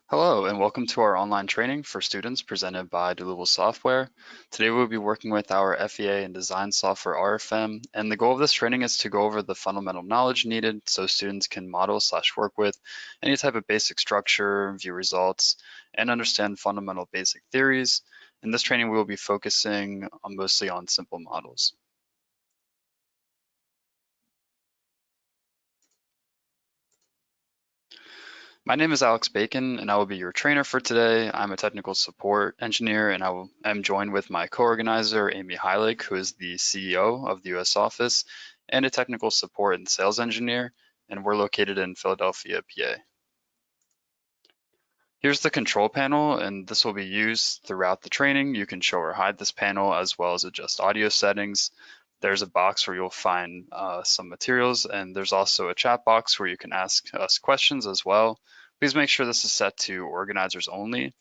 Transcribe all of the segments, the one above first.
Hello, and welcome to our online training for students presented by Deliverable Software. Today we'll be working with our FEA and design software RFEM, and the goal of this training is to go over the fundamental knowledge needed so students can model/work with any type of basic structure, view results, and understand fundamental basic theories. In this training, we will be focusing mostly on simple models. My name is Alex Bacon, and I will be your trainer for today. I'm a technical support engineer, and I'm joined with my co-organizer, Amy Heilig, who is the CEO of the US office, and a technical support and sales engineer, and we're located in Philadelphia, PA. Here's the control panel, and this will be used throughout the training. You can show or hide this panel as well as adjust audio settings. There's a box where you'll find some materials, and there's also a chat box where you can ask us questions as well. Please make sure this is set to organizers only.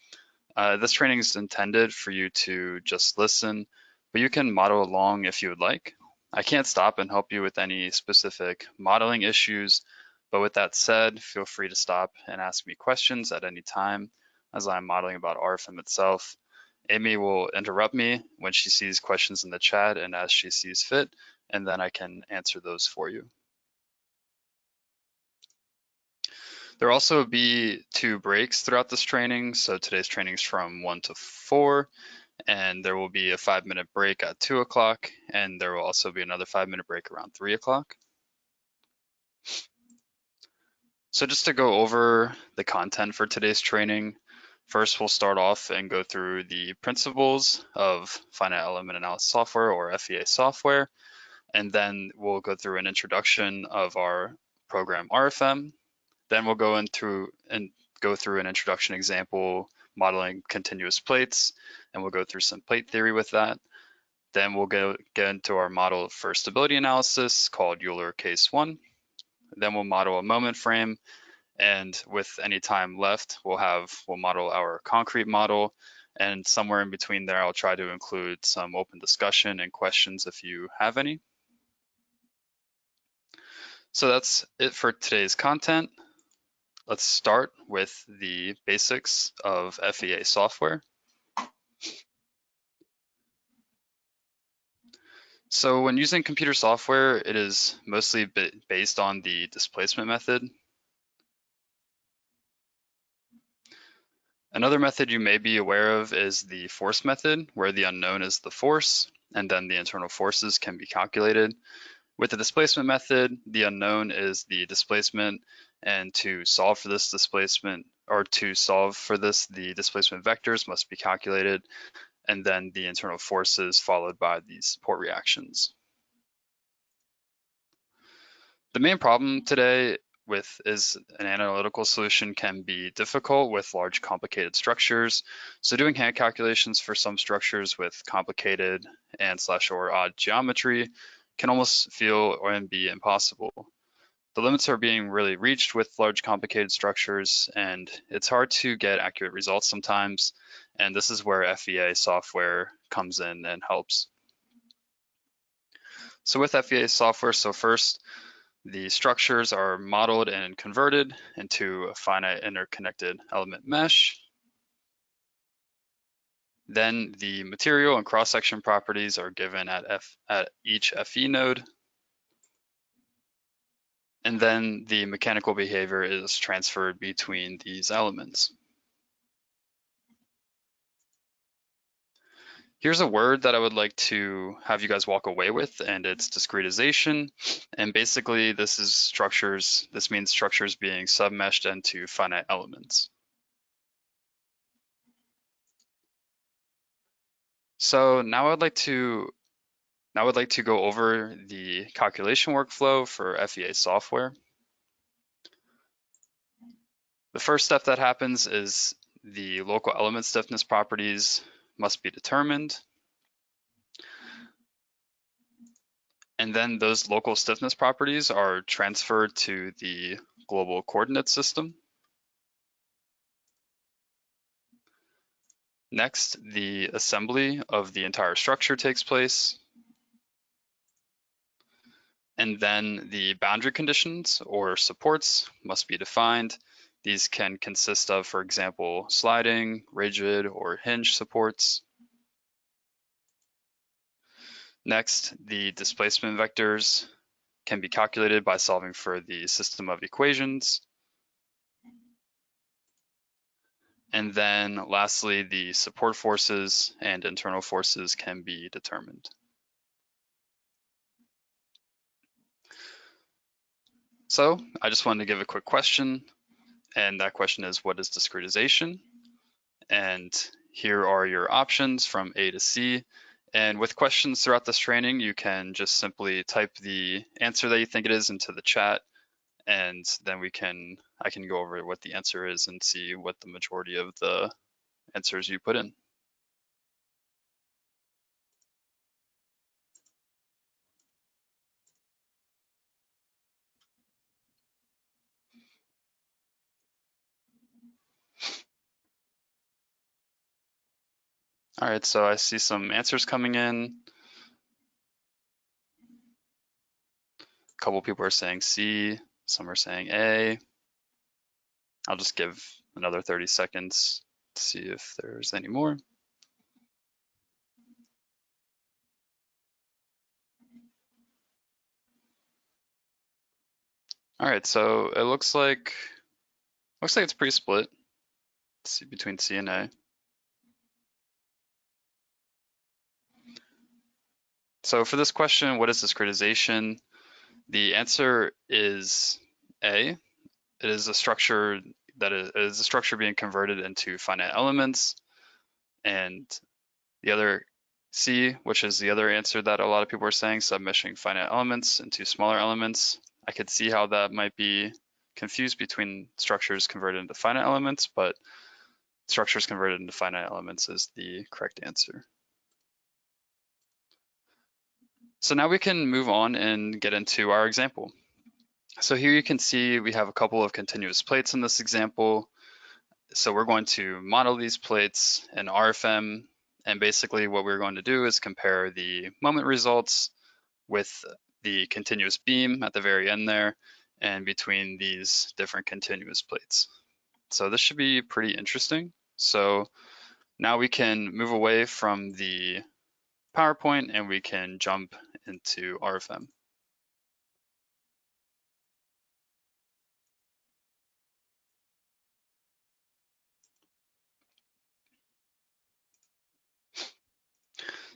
This training is intended for you to just listen, but you can model along if you would like. I can't stop and help you with any specific modeling issues, but with that said, feel free to stop and ask me questions at any time as I'm modeling about RFEM itself. Amy will interrupt me when she sees questions in the chat and as she sees fit, and then I can answer those for you. There will also be 2 breaks throughout this training. So today's training is from 1 to 4, and there will be a 5-minute break at 2 o'clock, and there will also be another 5-minute break around 3 o'clock. So just to go over the content for today's training, first we'll start off and go through the principles of finite element analysis software, or FEA software, and then we'll go through an introduction of our program RFEM. Then we'll go through an introduction example modeling continuous plates, and we'll go through some plate theory with that. Then we'll get into our model for stability analysis called Euler case 1. Then we'll model a moment frame, and with any time left, we'll model our concrete model, and somewhere in between there, I'll try to include some open discussion and questions if you have any. So that's it for today's content. Let's start with the basics of FEA software. So when using computer software, it is mostly based on the displacement method. Another method you may be aware of is the force method, where the unknown is the force, and then the internal forces can be calculated. With the displacement method, the unknown is the displacement, and to solve for this displacement, the displacement vectors must be calculated, and then the internal forces followed by the support reactions. The main problem today is an analytical solution can be difficult with large complicated structures. So doing hand calculations for some structures with complicated and/or odd geometry can almost feel and be impossible. The limits are being really reached with large complicated structures, and it's hard to get accurate results sometimes. And this is where FEA software comes in and helps. So with FEA software, first, the structures are modeled and converted into a finite interconnected element mesh. Then the material and cross-section properties are given at each FE node. And then the mechanical behavior is transferred between these elements. Here's a word that I would like to have you guys walk away with, and it's discretization. And basically this means structures being submeshed into finite elements. So now I'd like to go over the calculation workflow for FEA software. The first step that happens is the local element stiffness properties must be determined. And then those local stiffness properties are transferred to the global coordinate system. Next, the assembly of the entire structure takes place. And then the boundary conditions or supports must be defined. These can consist of, for example, sliding, rigid, or hinge supports. Next, the displacement vectors can be calculated by solving for the system of equations. And then lastly, the support forces and internal forces can be determined. So I just wanted to give a quick question, and that question is, what is discretization? And here are your options from A to C. And with questions throughout this training, you can just simply type the answer that you think it is into the chat, and then I can go over what the answer is and see what the majority of the answers you put in. All right, so I see some answers coming in. A couple people are saying C, some are saying A. I'll just give another 30 seconds to see if there's any more. All right, so it looks like it's pretty split. Let's see, between C and A. So for this question, what is discretization? The answer is A. It is a structure being converted into finite elements, and the other C, which is the other answer that a lot of people are saying, submeshing finite elements into smaller elements. I could see how that might be confused between structures converted into finite elements, but structures converted into finite elements is the correct answer. So now we can move on and get into our example. So here you can see we have a couple of continuous plates in this example. So we're going to model these plates in RFEM, and basically what we're going to do is compare the moment results with the continuous beam at the very end there and between these different continuous plates. So this should be pretty interesting. So now we can move away from the PowerPoint and we can jump into RFEM.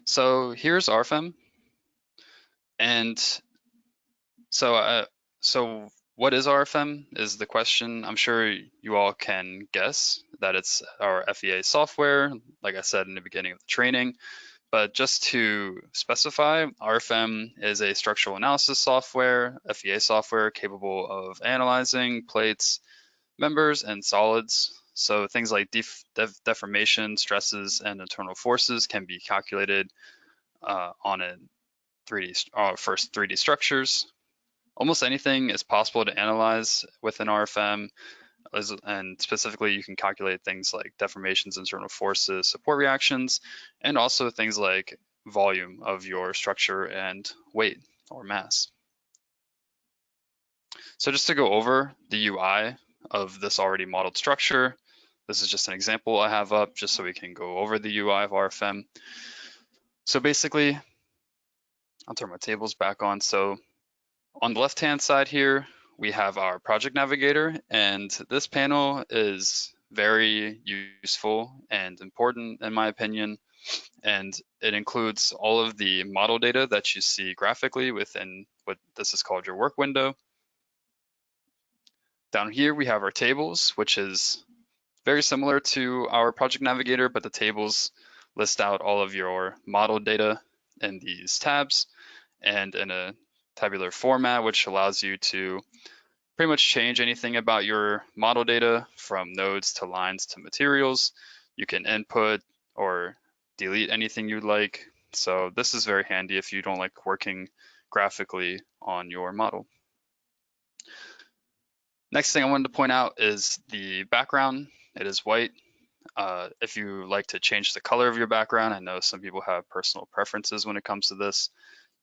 So here's RFEM. And so what is RFEM is the question. I'm sure you all can guess that it's our FEA software, like I said in the beginning of the training. But just to specify, RFEM is a structural analysis software, FEA software capable of analyzing plates, members, and solids. So things like deformation, stresses, and internal forces can be calculated on a 3D, first 3D structures. Almost anything is possible to analyze within RFEM, and specifically you can calculate things like deformations, internal forces, support reactions, and also things like volume of your structure and weight or mass. So just to go over the UI of this already modeled structure, this is just an example I have up just so we can go over the UI of RFEM. So basically, I'll turn my tables back on. So on the left-hand side here, we have our project navigator, and this panel is very useful and important in my opinion, and it includes all of the model data that you see graphically within what this is called your work window. Down here we have our tables, which is very similar to our project navigator, but the tables list out all of your model data in these tabs and in a tabular format, which allows you to pretty much change anything about your model data from nodes to lines to materials. You can input or delete anything you'd like. So this is very handy if you don't like working graphically on your model. Next thing I wanted to point out is the background. It is white. If you like to change the color of your background, I know some people have personal preferences when it comes to this.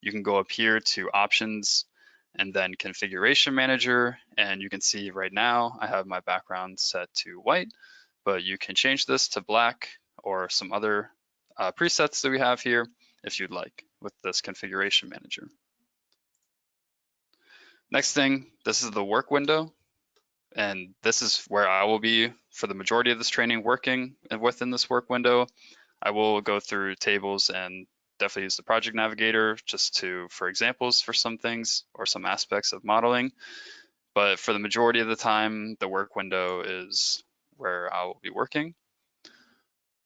You can go up here to options and then configuration manager. And you can see right now I have my background set to white, but you can change this to black or some other presets that we have here if you'd like with this configuration manager. Next thing, this is the work window. And this is where I will be for the majority of this training working within this work window. I will go through tables and definitely use the project navigator just for examples for some things or some aspects of modeling. But for the majority of the time, the work window is where I will be working.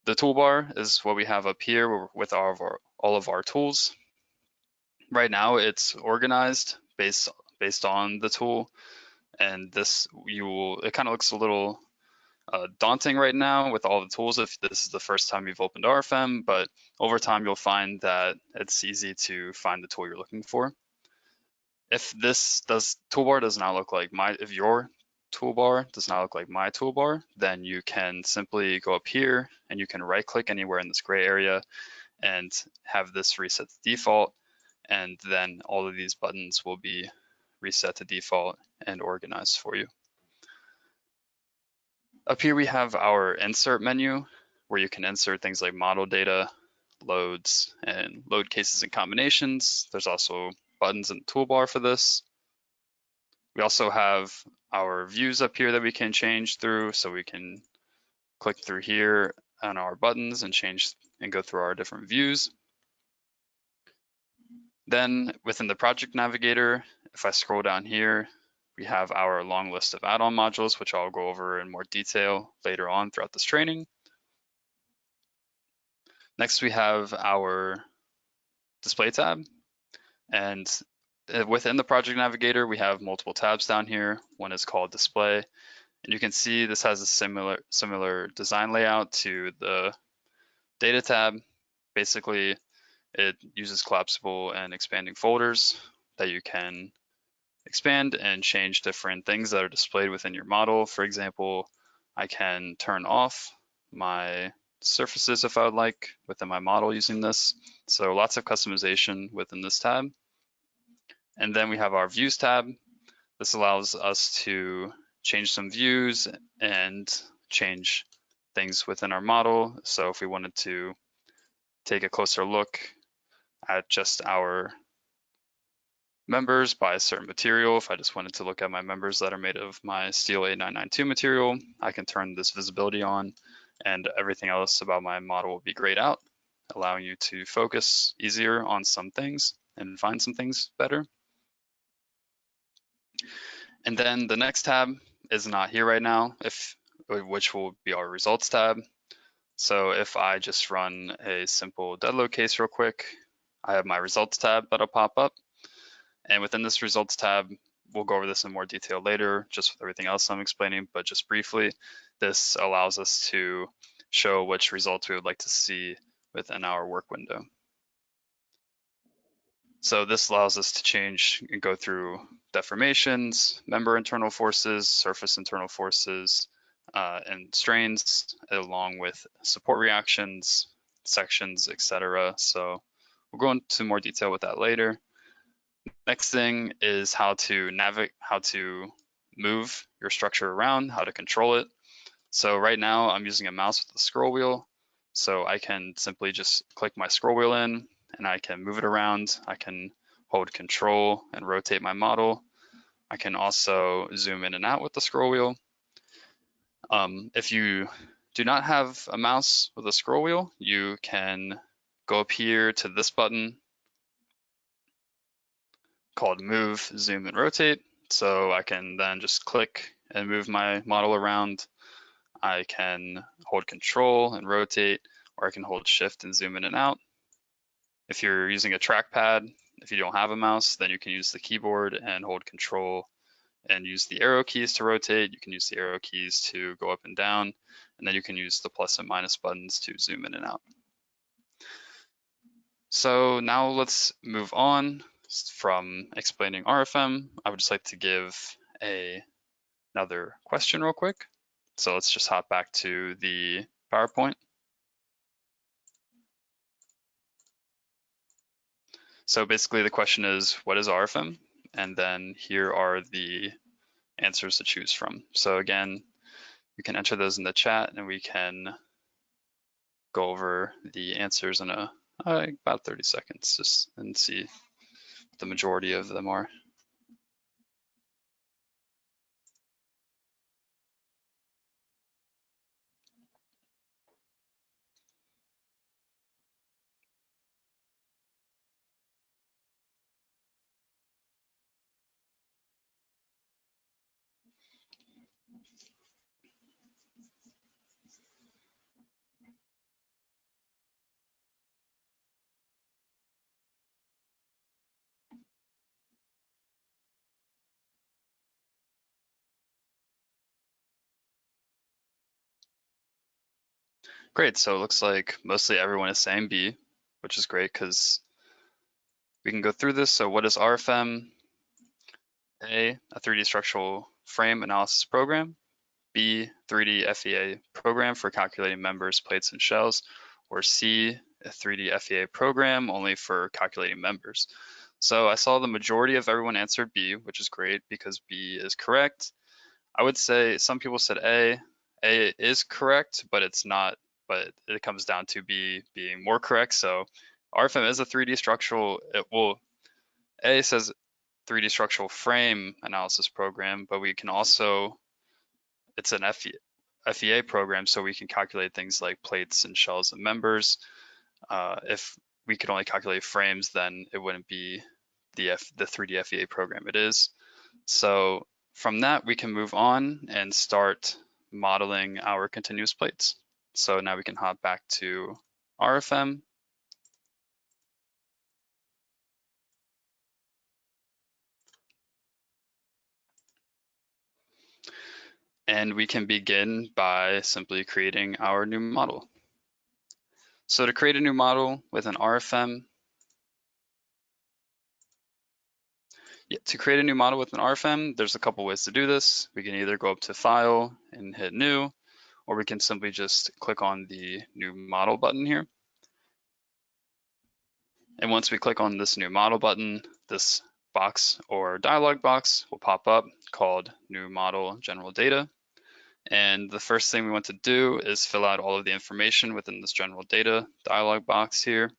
The toolbar is what we have up here with all of our tools. Right now, it's organized based on the tool. And it kind of looks a little daunting right now with all the tools if this is the first time you've opened RFEM, but over time you'll find that it's easy to find the tool you're looking for. If toolbar does not look like if your toolbar does not look like my toolbar, then you can simply go up here and you can right click anywhere in this gray area and have this reset to default, and then all of these buttons will be reset to default and organized for you. Up here we have our insert menu where you can insert things like model data, loads, and load cases and combinations. There's also buttons in the toolbar for this. We also have our views up here that we can change through, so we can click through here on our buttons and change and go through our different views. Then within the project navigator, if I scroll down here, we have our long list of add-on modules, which I'll go over in more detail later on throughout this training. Next, we have our display tab. And within the project navigator, we have multiple tabs down here. One is called display. And you can see this has a similar design layout to the data tab. Basically, it uses collapsible and expanding folders that you can expand and change different things that are displayed within your model. For example, I can turn off my surfaces if I would like within my model using this. So lots of customization within this tab. And then we have our views tab. This allows us to change some views and change things within our model. So if we wanted to take a closer look at just our members by a certain material, if I just wanted to look at my members that are made of my steel A992 material, I can turn this visibility on and everything else about my model will be grayed out, allowing you to focus easier on some things and find some things better. And then the next tab is not here right now, which will be our results tab. So if I just run a simple deadload case real quick, I have my results tab that'll pop up. And within this results tab, we'll go over this in more detail later, just with everything else I'm explaining, but just briefly, this allows us to show which results we would like to see within our work window. So this allows us to change and go through deformations, member internal forces, surface internal forces, and strains, along with support reactions, sections, etc. So we'll go into more detail with that later. Next thing is how to move your structure around, how to control it. So right now I'm using a mouse with a scroll wheel. So I can simply just click my scroll wheel in and I can move it around. I can hold control and rotate my model. I can also zoom in and out with the scroll wheel. If you do not have a mouse with a scroll wheel, you can go up here to this button called move, zoom, and rotate. So I can then just click and move my model around. I can hold control and rotate, or I can hold shift and zoom in and out. If you're using a trackpad, if you don't have a mouse, then you can use the keyboard and hold control and use the arrow keys to rotate. You can use the arrow keys to go up and down, and then you can use the plus and minus buttons to zoom in and out. So now let's move on from explaining RFEM. I would just like to give another question real quick. So let's just hop back to the PowerPoint. So basically the question is, what is RFEM and then here are the answers to choose from. So again, you can enter those in the chat and we can go over the answers in about 30 seconds just and see what the majority of them are. Great, so it looks like mostly everyone is saying B, which is great because we can go through this. So what is RFEM? A 3D structural frame analysis program. B, 3D FEA program for calculating members, plates, and shells. Or C, a 3D FEA program only for calculating members. So I saw the majority of everyone answered B, which is great because B is correct. I would say some people said A. A is correct, but it's not, but it comes down to B being more correct. So RFEM is a 3D structural, A says 3D structural frame analysis program, but we can also, it's an FEA program, so we can calculate things like plates and shells and members. If we could only calculate frames, then it wouldn't be the 3D FEA program it is. So from that, we can move on and start modeling our continuous plates. So now we can hop back to RFEM. And we can begin by simply creating our new model. So to create a new model with an RFEM, there's a couple ways to do this. We can either go up to File and hit New, or we can simply just click on the New Model button here. And once we click on this New Model button, this box or dialog box will pop up called New Model General Data. And the first thing we want to do is fill out all of the information within this general data dialog box here.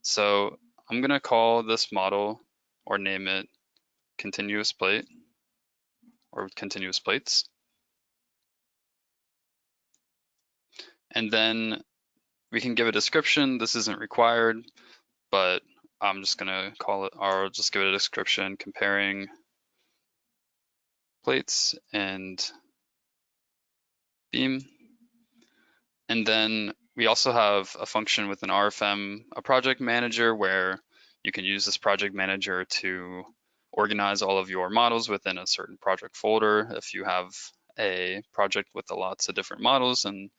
So I'm going to call this model or name it continuous plate or continuous plates. And then we can give a description. This isn't required, but I'm just going to call it, or just give it a description comparing plates and beam. And then we also have a function within RFEM, a project manager, where you can use this project manager to organize all of your models within a certain project folder. If you have a project with lots of different models and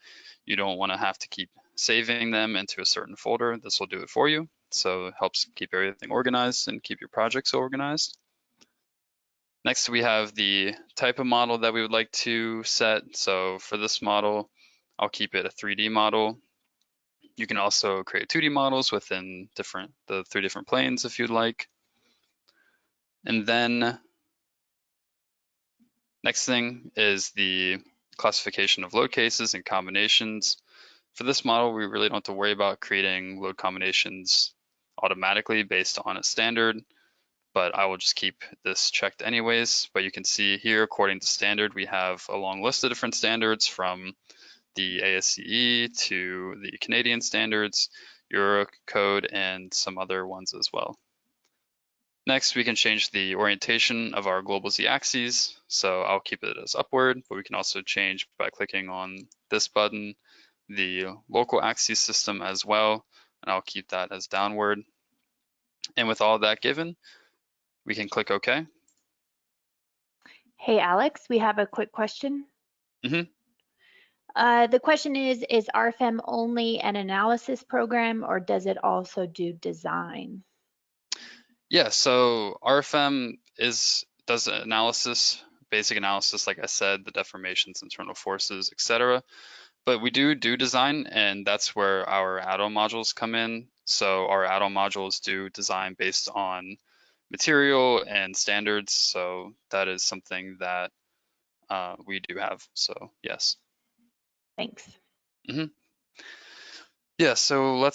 you don't want to have to keep saving them into a certain folder, this will do it for you. So it helps keep everything organized and keep your projects organized. Next, we have the type of model that we would like to set. So for this model, I'll keep it a 3D model. You can also create 2D models within the 3 different planes if you'd like. And then next thing is the classification of load cases and combinations. For this model, we really don't have to worry about creating load combinations automatically based on a standard, but I will just keep this checked anyways. But you can see here, according to standard, we have a long list of different standards from the ASCE to the Canadian standards, Eurocode, and some other ones as well. Next, we can change the orientation of our global z-axes. So I'll keep it as upward, but we can also change by clicking on this button, the local axis system as well, and I'll keep that as downward. And with all that given, we can click OK. Hey, Alex, we have a quick question. Mm-hmm. The question is RFEM only an analysis program, or does it also do design? Yeah, so RFEM does analysis, basic analysis, like I said, the deformations, internal forces, etc. But we do design, and that's where our add-on modules come in. So our add-on modules do design based on material and standards. So that is something that we do have. So yes. Thanks. Yeah, so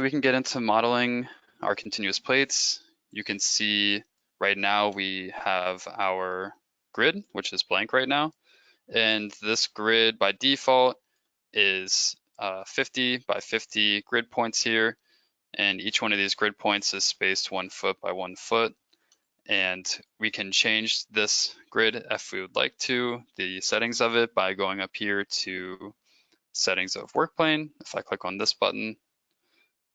we can get into modeling our continuous plates. You can see right now we have our grid, which is blank right now. And this grid by default is 50 by 50 grid points here. And each one of these grid points is spaced 1 foot by 1 foot. And we can change this grid if we would like to, the settings of it, by going up here to settings of work plane. If I click on this button,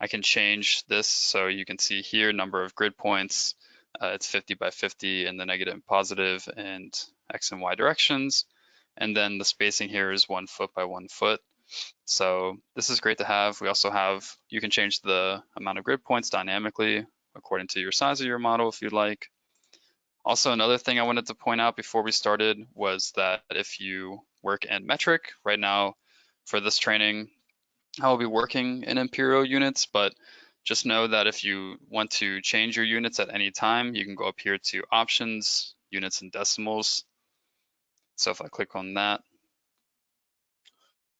I can change this. So you can see here, number of grid points. It's 50 by 50 in the negative and positive and X and Y directions. And then the spacing here is 1 foot by 1 foot. So this is great to have. We also have, you can change the amount of grid points dynamically according to your size of your model if you'd like. Also, another thing I wanted to point out before we started was that if you work in metric, right now for this training, I will be working in imperial units, but just know that if you want to change your units at any time, you can go up here to options, units and decimals. So if I click on that,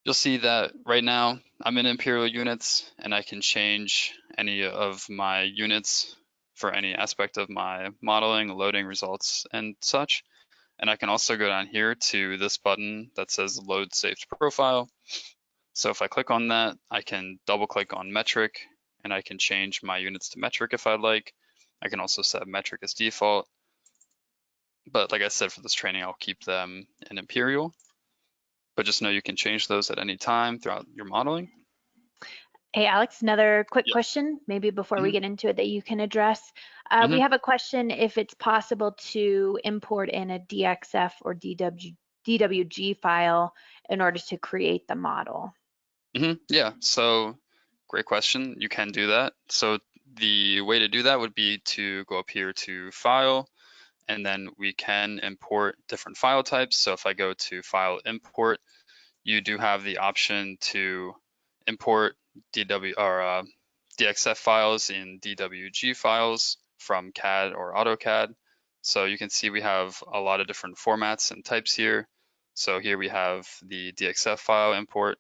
you'll see that right now I'm in imperial units and I can change any of my units for any aspect of my modeling, loading results and such. And I can also go down here to this button that says load saved profile. So if I click on that, I can double click on metric and I can change my units to metric if I'd like. I can also set metric as default. But like I said, for this training, I'll keep them in imperial. But just know you can change those at any time throughout your modeling. Hey, Alex, another quick Yeah. question, maybe before we get into it that you can address. We have a question if it's possible to import in a DXF or DWG file in order to create the model. Yeah, so great question. You can do that. So the way to do that would be to go up here to File, and then we can import different file types. So if I go to File Import, you do have the option to import DXF files in DWG files from CAD or AutoCAD. So you can see we have a lot of different formats and types here. So here we have the DXF file import,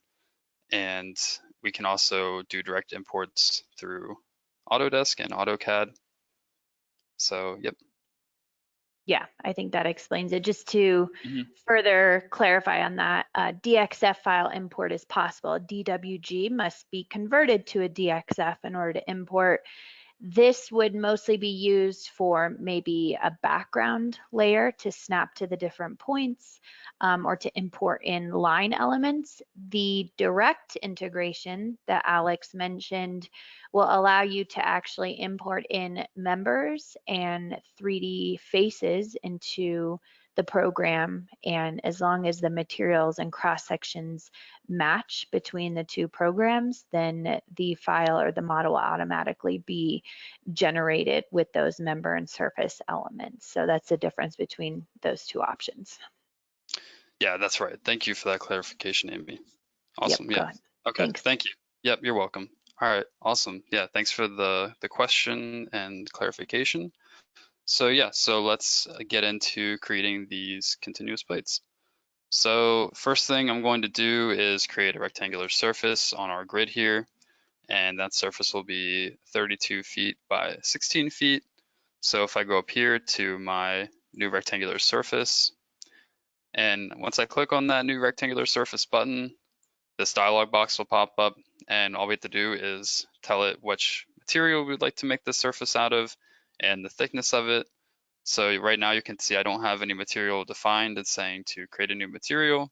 and we can also do direct imports through Autodesk and AutoCAD. So, yep. Yeah, I think that explains it. Just to further clarify on that, DXF file import is possible. DWG must be converted to a DXF in order to import. This would mostly be used for maybe a background layer to snap to the different points or to import in line elements. The direct integration that Alex mentioned will allow you to actually import in members and 3D faces into the program, and as long as the materials and cross sections match between the two programs, then the file or the model will automatically be generated with those member and surface elements. So that's the difference between those two options. Yeah, that's right. Thank you for that clarification, Amy. Awesome. Yep, Yeah. Okay. Thanks. Thank you. Yep, you're welcome. All right. Awesome. Yeah. Thanks for the question and clarification. So yeah, so let's get into creating these continuous plates. So first thing I'm going to do is create a rectangular surface on our grid here, and that surface will be 32 feet by 16 feet. So if I go up here to my new rectangular surface, and once I click on that new rectangular surface button, this dialog box will pop up, and all we have to do is tell it which material we'd like to make the surface out of and the thickness of it. So right now you can see I don't have any material defined. It's saying to create a new material.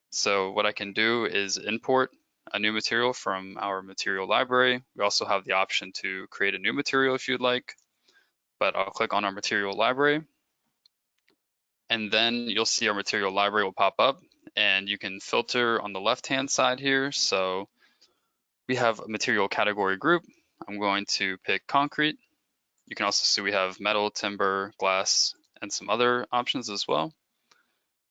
So what I can do is import a new material from our material library. We also have the option to create a new material if you'd like, but I'll click on our material library. And then you'll see our material library will pop up, and you can filter on the left-hand side here. So we have a material category group. I'm going to pick concrete. You can also see we have metal, timber, glass, and some other options as well.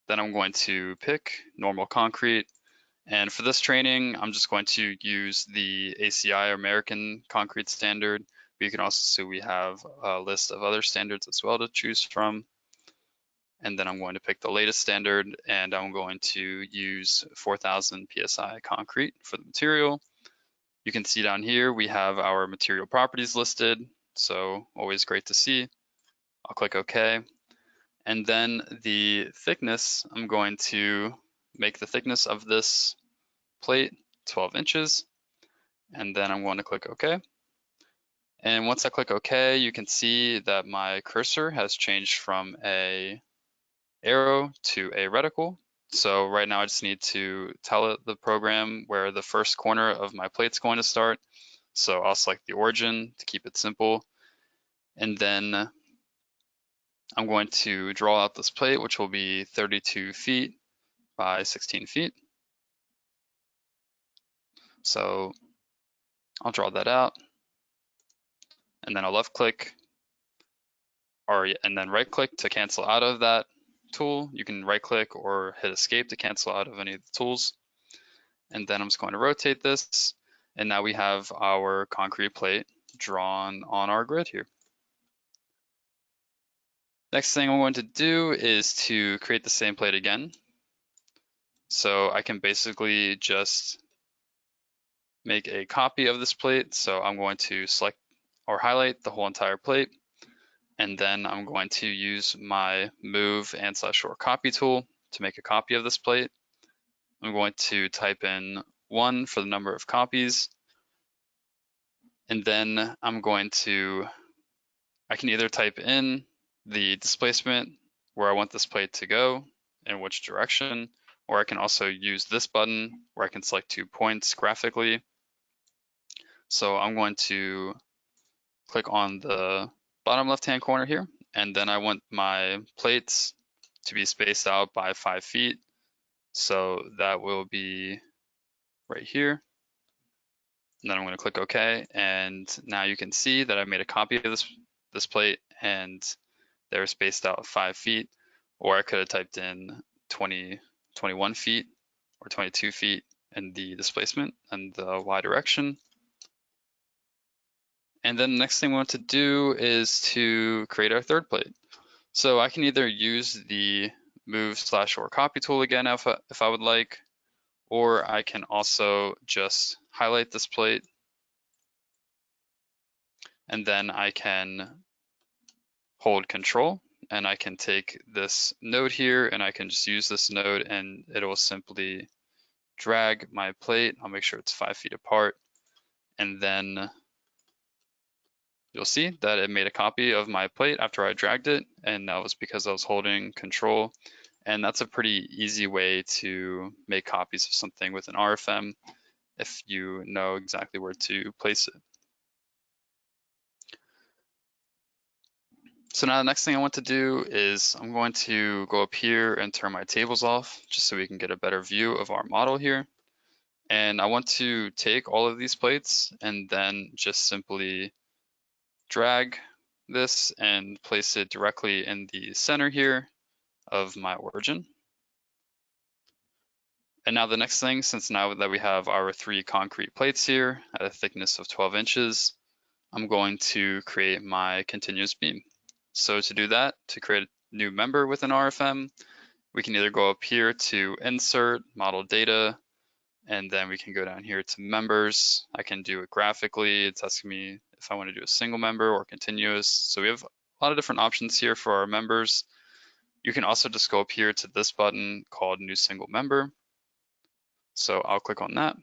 Then I'm going to pick normal concrete. And for this training, I'm just going to use the ACI American Concrete Standard But you can also see we have a list of other standards as well to choose from. And then I'm going to pick the latest standard, and I'm going to use 4,000 PSI concrete for the material. You can see down here we have our material properties listed, so always great to see. I'll click OK. And then the thickness, I'm going to make the thickness of this plate 12 inches, and then I'm going to click OK. And once I click OK, you can see that my cursor has changed from a arrow to a reticle. So right now I just need to tell it the program where the first corner of my plate's going to start. So I'll select the origin to keep it simple. And then I'm going to draw out this plate, which will be 32 feet by 16 feet. So I'll draw that out. And then I'll left click, and then right click to cancel out of that tool. You can right click or hit escape to cancel out of any of the tools. And then I'm just going to rotate this. And now we have our concrete plate drawn on our grid here. Next thing I'm going to do is to create the same plate again. So I can basically just make a copy of this plate. So I'm going to select or highlight the whole entire plate. And then I'm going to use my move and / or copy tool to make a copy of this plate. I'm going to type in 1 for the number of copies. And then I'm going to, I can either type in the displacement where I want this plate to go, in which direction, or I can also use this button where I can select 2 points graphically. So I'm going to click on the bottom left-hand corner here, and then I want my plates to be spaced out by 5 feet. So that will be right here. And then I'm going to click OK, and now you can see that I made a copy of this plate, and they're spaced out 5 feet, or I could have typed in 21 feet or 22 feet in the displacement and the Y direction. And then the next thing we want to do is to create our third plate. So I can either use the move / or copy tool again if I would like, or I can also just highlight this plate, and then I can hold Control, and I can take this node here, and I can just use this node, and it will simply drag my plate. I'll make sure it's 5 feet apart, and then you'll see that it made a copy of my plate after I dragged it, and that was because I was holding Control. And that's a pretty easy way to make copies of something with an RFEM if you know exactly where to place it. So now the next thing I want to do is I'm going to go up here and turn my tables off just so we can get a better view of our model here. And I want to take all of these plates and then just simply drag this and place it directly in the center here of my origin. And now the next thing, since now that we have our 3 concrete plates here at a thickness of 12 inches, I'm going to create my continuous beam. So to do that, to create a new member with an RFEM, we can either go up here to Insert, Model Data, and then we can go down here to Members. I can do it graphically. It's asking me if I want to do a single member or continuous. So we have a lot of different options here for our members. You can also just go up here to this button called New Single Member. So I'll click on that.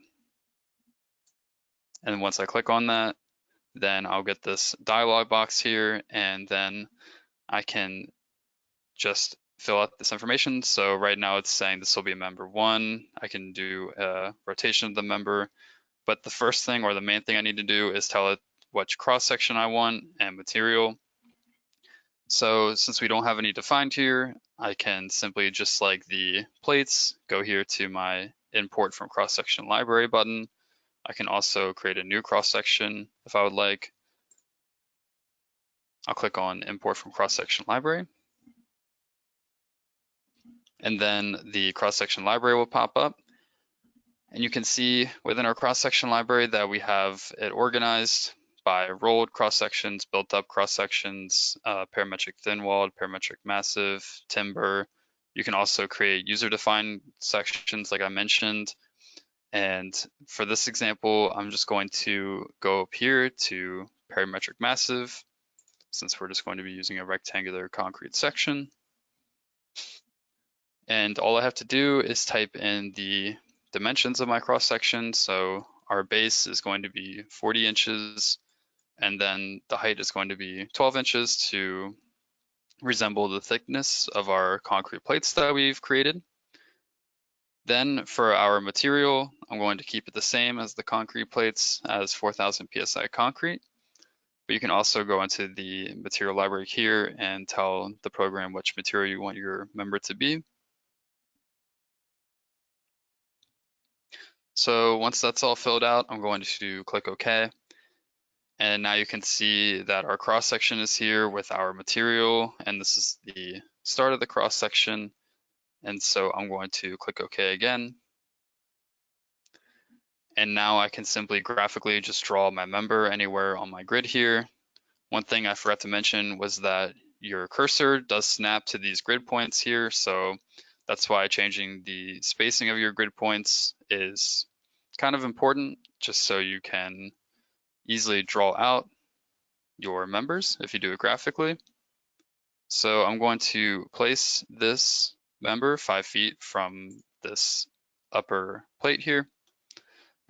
And once I click on that, then I'll get this dialog box here, and then I can just fill out this information. So right now it's saying this will be member 1. I can do a rotation of the member, but the first thing or the main thing I need to do is tell it which cross section I want and material. So since we don't have any defined here, I can simply just like the plates, go here to my import from cross section library button. I can also create a new cross section if I would like. I'll click on import from cross section library. And then the cross section library will pop up. And you can see within our cross section library that we have it organized by rolled cross-sections, built-up cross-sections, parametric thin-walled, parametric massive, timber. You can also create user-defined sections like I mentioned. And for this example, I'm just going to go up here to parametric massive, since we're just going to be using a rectangular concrete section. And all I have to do is type in the dimensions of my cross-section. So our base is going to be 40 inches, and then the height is going to be 12 inches to resemble the thickness of our concrete plates that we've created. Then for our material, I'm going to keep it the same as the concrete plates as 4,000 PSI concrete. But you can also go into the material library here and tell the program which material you want your member to be. So once that's all filled out, I'm going to click OK. And now you can see that our cross section is here with our material, and this is the start of the cross section. And so I'm going to click OK again. And now I can simply graphically just draw my member anywhere on my grid here. One thing I forgot to mention was that your cursor does snap to these grid points here. So that's why changing the spacing of your grid points is kind of important, just so you can easily draw out your members if you do it graphically. So I'm going to place this member 5 feet from this upper plate here,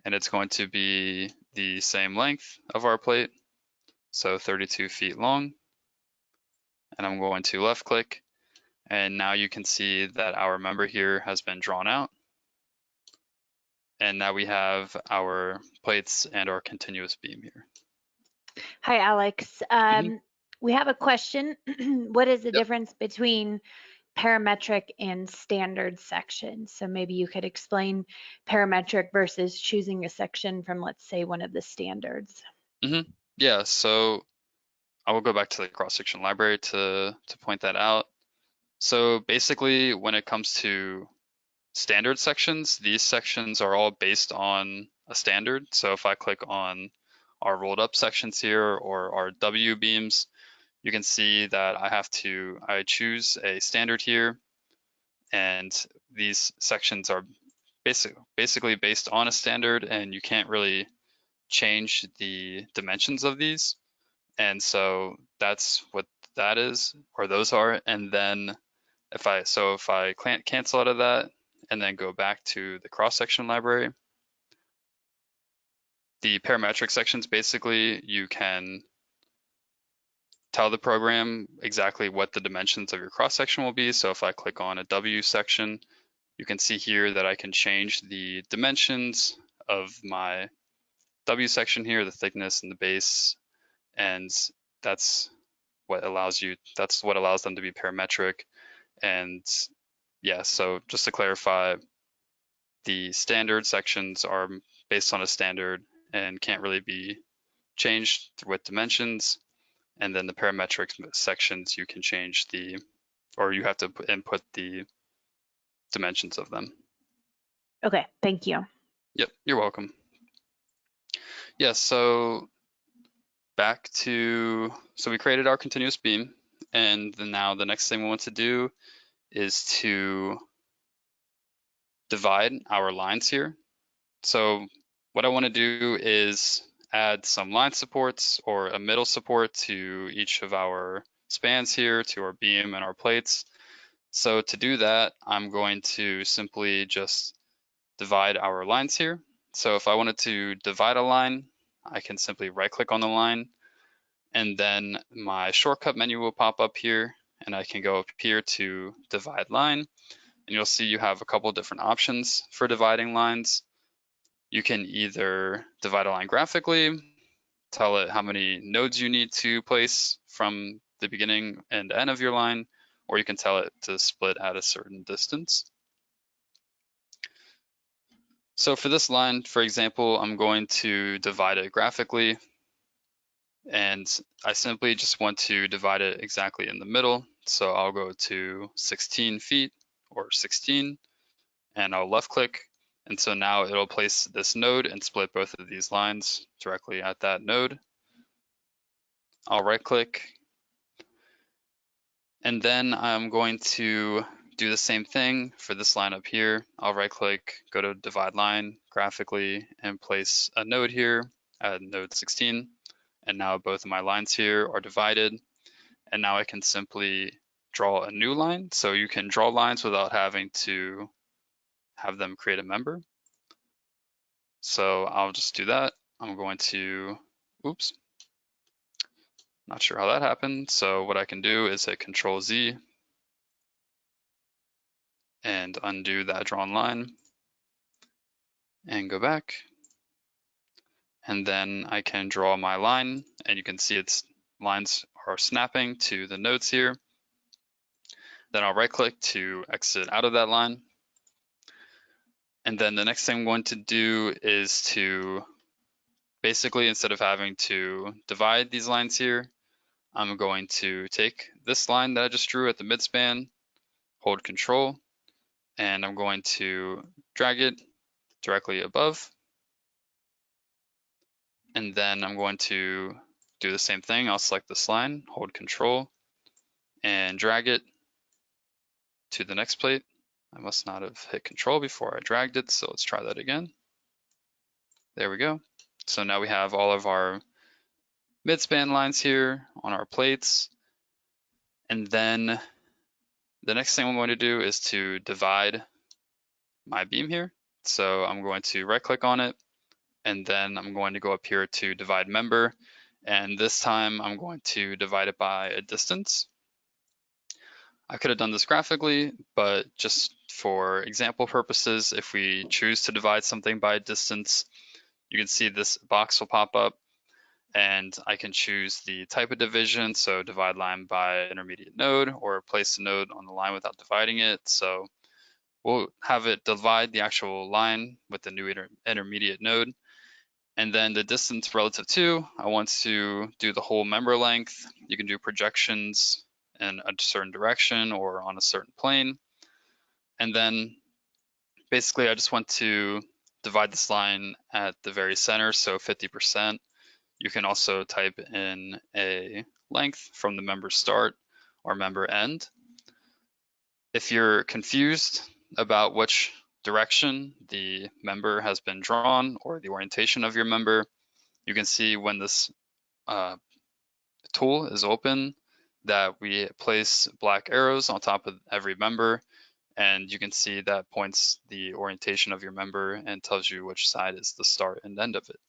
and it's going to be the same length of our plate, so 32 feet long. And I'm going to left click, and now you can see that our member here has been drawn out. And now we have our plates and our continuous beam here. Hi, Alex. We have a question. What is the difference between parametric and standard sections? So maybe you could explain parametric versus choosing a section from, let's say, one of the standards. Yeah, so I will go back to the cross-section library to point that out. So basically, when it comes to standard sections, these sections are all based on a standard. So if I click on our rolled up sections here or our W beams, you can see that I choose a standard here, and these sections are basically based on a standard, and you can't really change the dimensions of these. And so that's what that is, or those are. And then if I cancel out of that and then go back to the cross-section library, the parametric sections, basically you can tell the program exactly what the dimensions of your cross-section will be. So if I click on a W section, you can see here that I can change the dimensions of my W section here, the thickness and the base, and that's what allows them to be parametric. And yeah, so just to clarify, the standard sections are based on a standard and can't really be changed with dimensions. And then the parametric sections, you can change you have to input the dimensions of them. Okay, thank you. Yep, you're welcome. Yeah, so so we created our continuous beam, and now the next thing we want to do is to divide our lines here. So what I want to do is add some line supports or a middle support to each of our spans here, to our beam and our plates. So to do that, I'm going to simply just divide our lines here. So if I wanted to divide a line, I can simply right click on the line, and then my shortcut menu will pop up here, and I can go up here to divide line, and you'll see you have a couple different options for dividing lines. You can either divide a line graphically, tell it how many nodes you need to place from the beginning and end of your line, or you can tell it to split at a certain distance. So for this line, for example, I'm going to divide it graphically, and I simply just want to divide it exactly in the middle. So I'll go to 16 feet or 16, and I'll left click. And so now it'll place this node and split both of these lines directly at that node. I'll right click, and then I'm going to do the same thing for this line up here. I'll right click, go to divide line graphically, and place a node here at node 16. And now both of my lines here are divided. And now I can simply draw a new line. So you can draw lines without having to have them create a member. So I'll just do that. I'm going to, oops, not sure how that happened. So what I can do is hit Control Z and undo that drawn line and go back. And then I can draw my line, and you can see its lines are snapping to the nodes here. Then I'll right click to exit out of that line. And then the next thing I'm going to do is to basically, instead of having to divide these lines here, I'm going to take this line that I just drew at the midspan, hold Control, and I'm going to drag it directly above. And then I'm going to do the same thing. I'll select this line, hold Control, and drag it to the next plate. I must not have hit Control before I dragged it, so let's try that again. There we go. So now we have all of our midspan lines here on our plates. And then the next thing I'm going to do is to divide my beam here. So I'm going to right click on it, and then I'm going to go up here to divide member. And this time I'm going to divide it by a distance. I could have done this graphically, but just for example purposes, if we choose to divide something by a distance, you can see this box will pop up, and I can choose the type of division, so divide line by intermediate node, or place a node on the line without dividing it. So we'll have it divide the actual line with the new intermediate node. And then the distance relative to, I want to do the whole member length. You can do projections in a certain direction or on a certain plane. And then basically I just want to divide this line at the very center, so 50%. You can also type in a length from the member start or member end. If you're confused about which direction the member has been drawn or the orientation of your member, you can see when this tool is open that we place black arrows on top of every member, and you can see that points the orientation of your member and tells you which side is the start and end of it.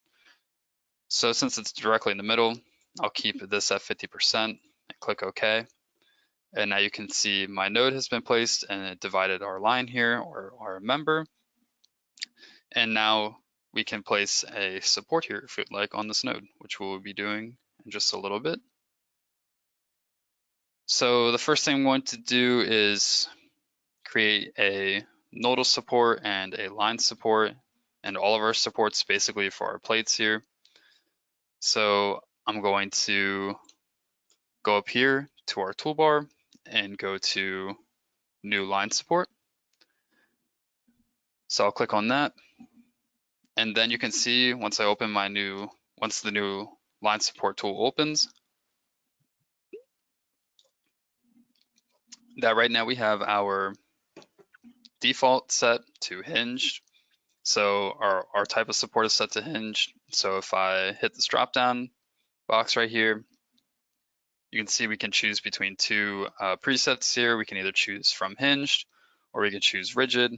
So since it's directly in the middle, I'll keep this at 50% and click OK. And now you can see my node has been placed and it divided our line here, or our member. And now we can place a support here if you'd like on this node, which we'll be doing in just a little bit. So the first thing I'm going to do is create a nodal support and a line support, and all of our supports basically for our plates here. So I'm going to go up here to our toolbar and go to new line support. So I'll click on that. And then you can see once the new line support tool opens, that right now we have our default set to hinged. So our type of support is set to hinged. So if I hit this drop down box right here, you can see we can choose between two presets here. We can either choose from hinged or we can choose rigid.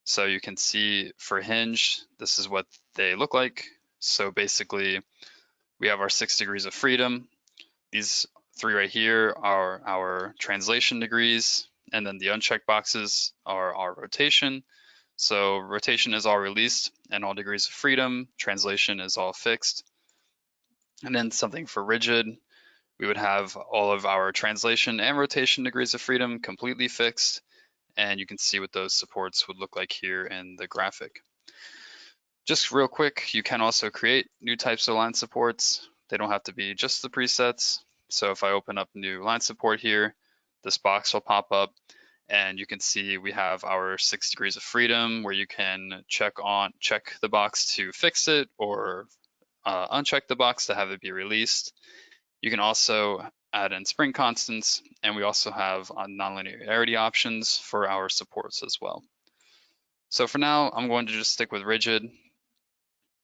So you can see for hinged, this is what they look like. So basically we have our 6 degrees of freedom. These 3 right here are our translation degrees, and then the unchecked boxes are our rotation. So rotation is all released and all degrees of freedom. Translation is all fixed. And then something for rigid, we would have all of our translation and rotation degrees of freedom completely fixed. And you can see what those supports would look like here in the graphic. Just real quick, you can also create new types of line supports. They don't have to be just the presets. So if I open up new line support here, this box will pop up and you can see we have our 6 degrees of freedom where you can check the box to fix it or uncheck the box to have it be released. You can also add in spring constants, and we also have nonlinearity options for our supports as well. So for now, I'm going to just stick with rigid,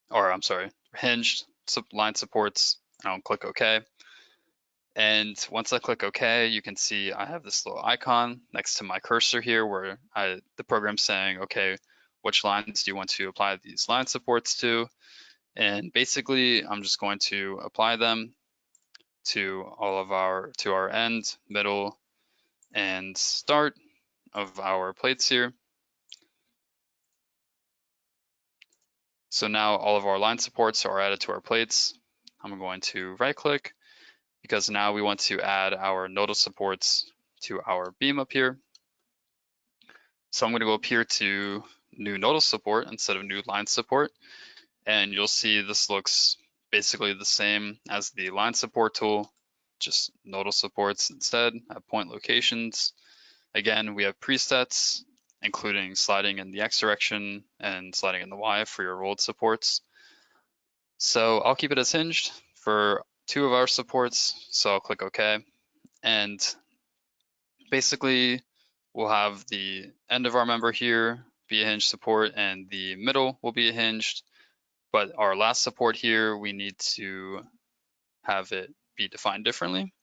or I'm sorry, hinged line supports, and I'll click OK. And once I click OK, you can see I have this little icon next to my cursor here where the program's saying, okay, which lines do you want to apply these line supports to? And basically, I'm just going to apply them to our end, middle, and start of our plates here. So now all of our line supports are added to our plates. I'm going to right click because now we want to add our nodal supports to our beam up here. So I'm going to go up here to new nodal support instead of new line support. And you'll see this looks basically the same as the line support tool, just nodal supports instead at point locations. Again, we have presets, including sliding in the X direction and sliding in the Y for your rolled supports. So I'll keep it as hinged for 2 of our supports. So I'll click OK. And basically, we'll have the end of our member here be a hinged support and the middle will be a hinged. But our last support here, we need to have it be defined differently.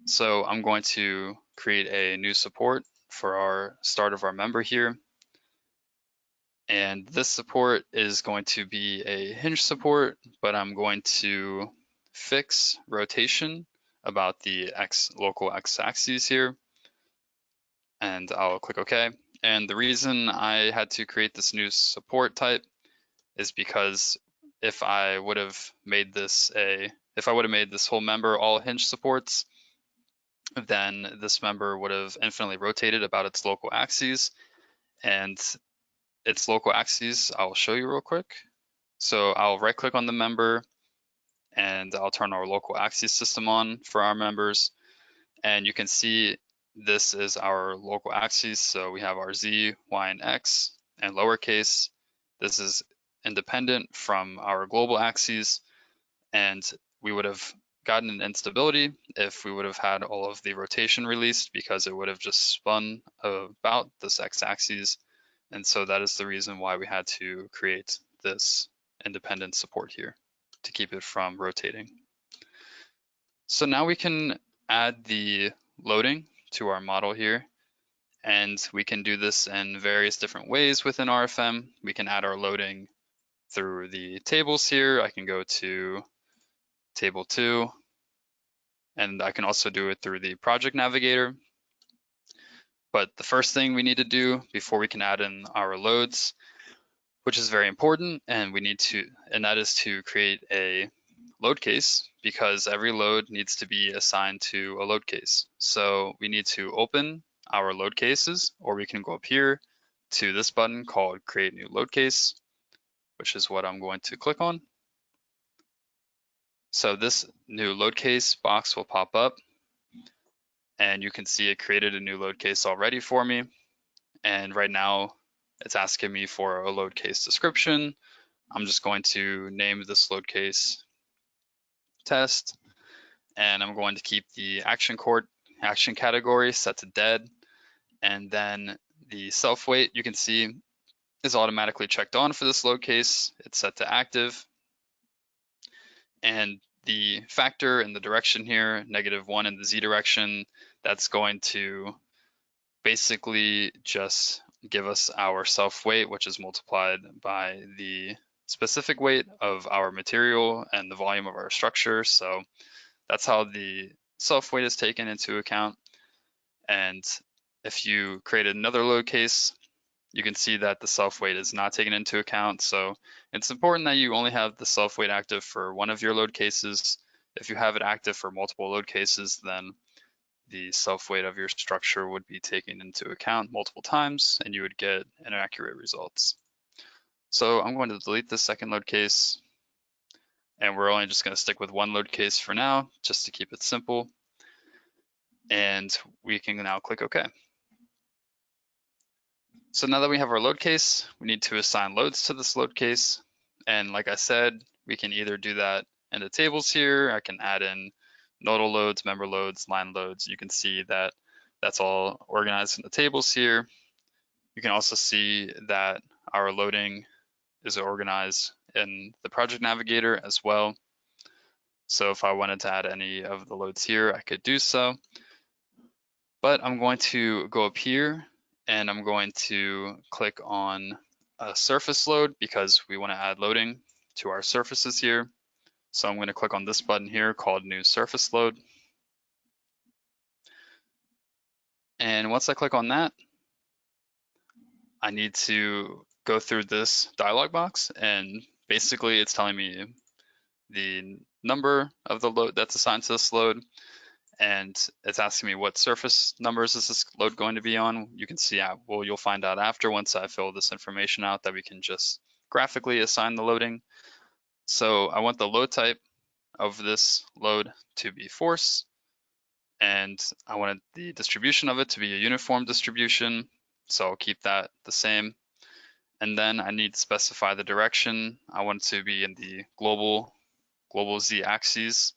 So I'm going to create a new support for our start of our member here. And this support is going to be a hinge support, but I'm going to fix rotation about the local x-axis here. And I'll click OK. And the reason I had to create this new support type is because if I would have made this whole member all hinge supports, then this member would have infinitely rotated about its local axes. And its local axes, I'll show you real quick. So I'll right click on the member and I'll turn our local axis system on for our members. And you can see this is our local axes. So we have our Z, Y, and X and lowercase. This is independent from our global axes. And we would have gotten an instability if we would have had all of the rotation released because it would have just spun about this x-axis. And so that is the reason why we had to create this independent support here to keep it from rotating. So now we can add the loading to our model here. And we can do this in various different ways within RFEM. We can add our loading through the tables here. I can go to table 2, and I can also do it through the project navigator. But the first thing we need to do before we can add in our loads, which is very important, and that is to create a load case, because every load needs to be assigned to a load case. So we need to open our load cases, or we can go up here to this button called Create New Load Case, which is what I'm going to click on. So this new load case box will pop up, and you can see it created a new load case already for me. And right now it's asking me for a load case description. I'm just going to name this load case test, and I'm going to keep the action category set to dead. And then the self weight, you can see, is automatically checked on for this load case. It's set to active. And the factor in the direction here, -1 in the Z direction, that's going to basically just give us our self weight, which is multiplied by the specific weight of our material and the volume of our structure. So that's how the self weight is taken into account. And if you create another load case, you can see that the self weight is not taken into account. So it's important that you only have the self weight active for one of your load cases. If you have it active for multiple load cases, then the self weight of your structure would be taken into account multiple times and you would get inaccurate results. So I'm going to delete the second load case, and we're only just going to stick with one load case for now, just to keep it simple. And we can now click OK. So now that we have our load case, we need to assign loads to this load case. And like I said, we can either do that in the tables here. I can add in nodal loads, member loads, line loads. You can see that that's all organized in the tables here. You can also see that our loading is organized in the project navigator as well. So if I wanted to add any of the loads here, I could do so. But I'm going to go up here and I'm going to click on a surface load because we want to add loading to our surfaces here. So I'm going to click on this button here called New Surface Load. And once I click on that, I need to go through this dialog box, and basically it's telling me the number of the load that's assigned to this load, and it's asking me what surface numbers is this load going to be on. You can see, well, you'll find out after once I fill this information out that we can just graphically assign the loading. So I want the load type of this load to be force, and I wanted the distribution of it to be a uniform distribution, so I'll keep that the same. And then I need to specify the direction. I want it to be in the global Z axis.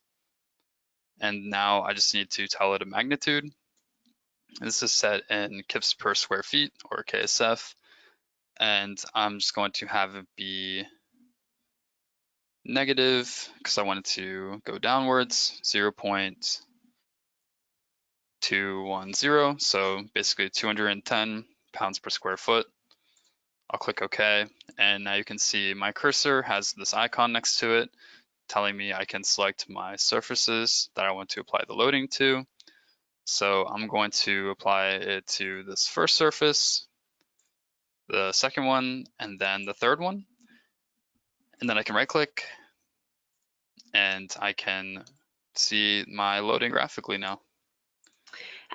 And now I just need to tell it a magnitude. This is set in kips per square feet, or KSF. And I'm just going to have it be negative because I want it to go downwards, 0.210. So basically 210 pounds per square foot. I'll click OK, and now you can see my cursor has this icon next to it telling me I can select my surfaces that I want to apply the loading to. So I'm going to apply it to this first surface, the second one, and then the third one. And then I can right click and I can see my loading graphically now.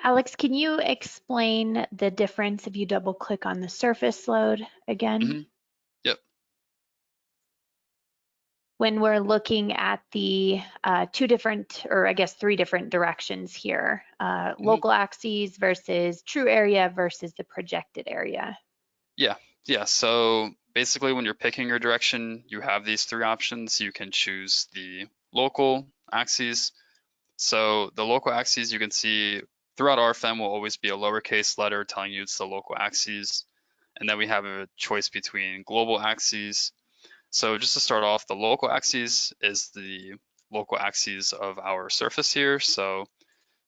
Alex, can you explain the difference if you double click on the surface load again? Yep. When we're looking at the two different, or I guess 3 different directions here, local axes versus true area versus the projected area. Yeah. So basically when you're picking your direction, you have these 3 options. You can choose the local axes. So the local axes, you can see throughout RFEM will always be a lowercase letter telling you it's the local axes. And then we have a choice between global axes. So just to start off, the local axes is the local axes of our surface here. So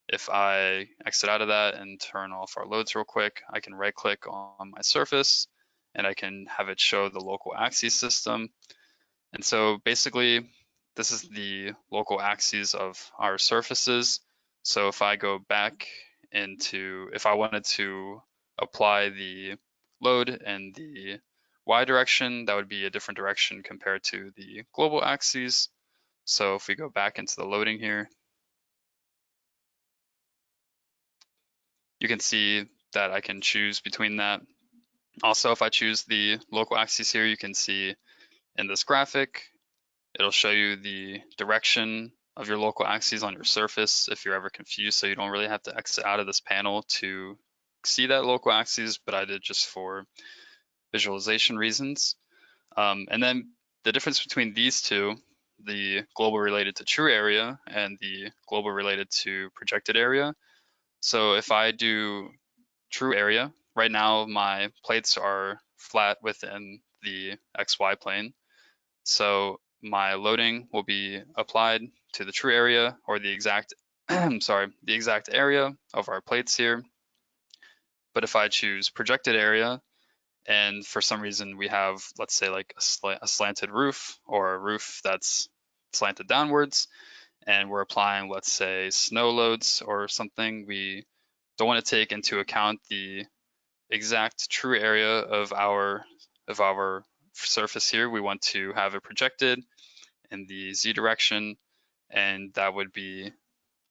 if I exit out of that and turn off our loads real quick, I can right click on my surface and I can have it show the local axis system. And so basically, this is the local axes of our surfaces. So if I go back into, if I wanted to apply the load in the Y direction, that would be a different direction compared to the global axes. So if we go back into the loading here, you can see that I can choose between that. Also, if I choose the local axis here, you can see in this graphic, it'll show you the direction of your local axes on your surface if you're ever confused. So you don't really have to exit out of this panel to see that local axes, but I did just for visualization reasons. And then the difference between these two, the global related to true area and the global related to projected area. So if I do true area, right now my plates are flat within the XY plane. So my loading will be applied to the true area, or the exact, sorry, the exact area of our plates here. But if I choose projected area, and for some reason we have, let's say like a slanted roof or a roof that's slanted downwards, and we're applying, let's say, snow loads or something, we don't want to take into account the exact true area of our surface here. We want to have it projected in the Z direction, and that would be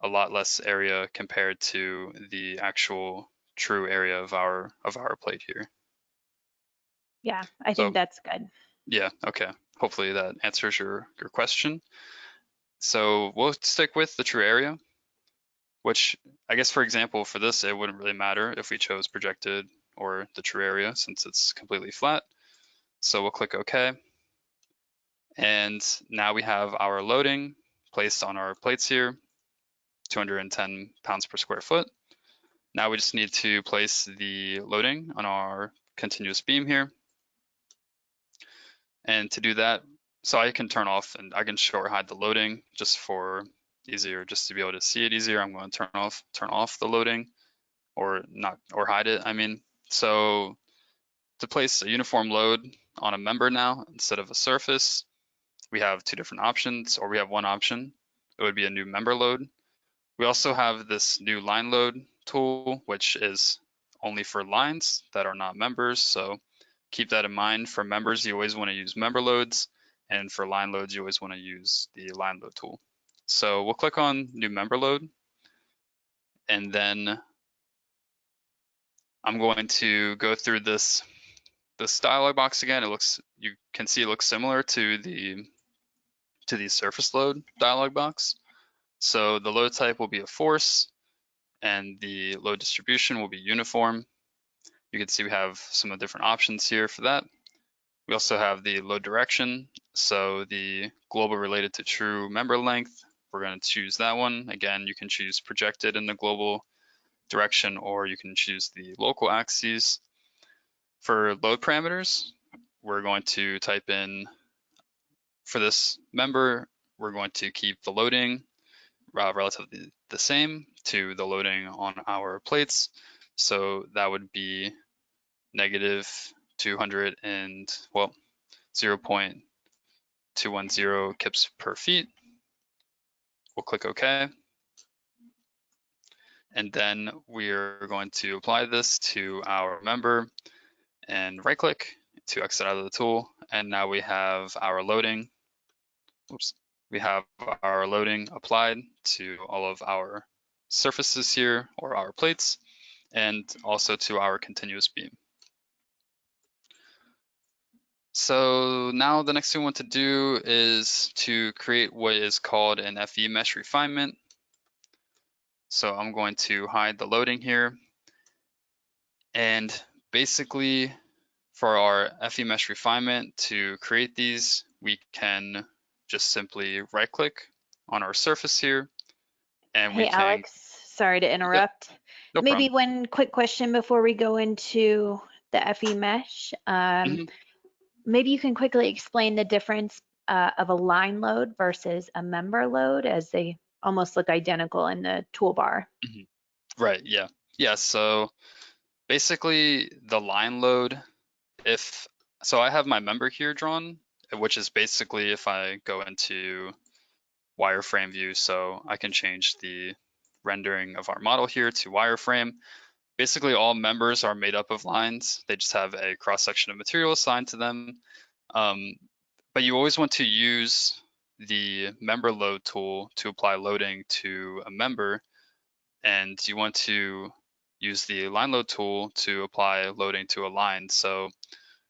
a lot less area compared to the actual true area of our plate here. Yeah, I think that's good. Yeah, okay. Hopefully that answers your question. So we'll stick with the true area, which I guess, for example, for this, it wouldn't really matter if we chose projected or the true area since it's completely flat. So we'll click OK. And now we have our loading placed on our plates here. 210 pounds per square foot. Now we just need to place the loading on our continuous beam here. And to do that, so I can turn off and I can show or hide the loading just for easier, just to be able to see it easier. I'm going to turn off the loading, or not, or hide it, I mean. So to place a uniform load on a member now instead of a surface, we have two different options, or we have one option. It would be a new member load. We also have this new line load tool, which is only for lines that are not members. So keep that in mind. For members, you always want to use member loads, and for line loads, you always want to use the line load tool. So we'll click on new member load, and then I'm going to go through this dialog box again. It looks, you can see it looks similar to the surface load dialog box. So the load type will be a force, and the load distribution will be uniform. You can see we have some of the different options here for that. We also have the load direction. So the global related to true member length, we're going to choose that one. Again, you can choose projected in the global direction, or you can choose the local axes. For load parameters, we're going to type in, for this member, we're going to keep the loading relatively the same to the loading on our plates. So that would be negative 200 and, well, 0.210 kips per feet. We'll click OK. And then we're going to apply this to our member and right click to exit out of the tool. And now we have our loading. Oops. We have our loading applied to all of our surfaces here, or our plates, and also to our continuous beam. So now the next thing we want to do is to create what is called an FE mesh refinement. So I'm going to hide the loading here. And basically for our FE mesh refinement, to create these, we can just simply right click on our surface here. And hey, we can, Alex, sorry to interrupt. Yep, no Maybe problem. one quick question before we go into the FE mesh. Maybe you can quickly explain the difference of a line load versus a member load, as they almost look identical in the toolbar. Right, yeah. Yeah, so basically the line load, so I have my member here drawn, which is basically if I go into wireframe view, so I can change the rendering of our model here to wireframe. Basically all members are made up of lines. They just have a cross-section of material assigned to them. But you always want to use the member load tool to apply loading to a member, and you want to use the line load tool to apply loading to a line. So,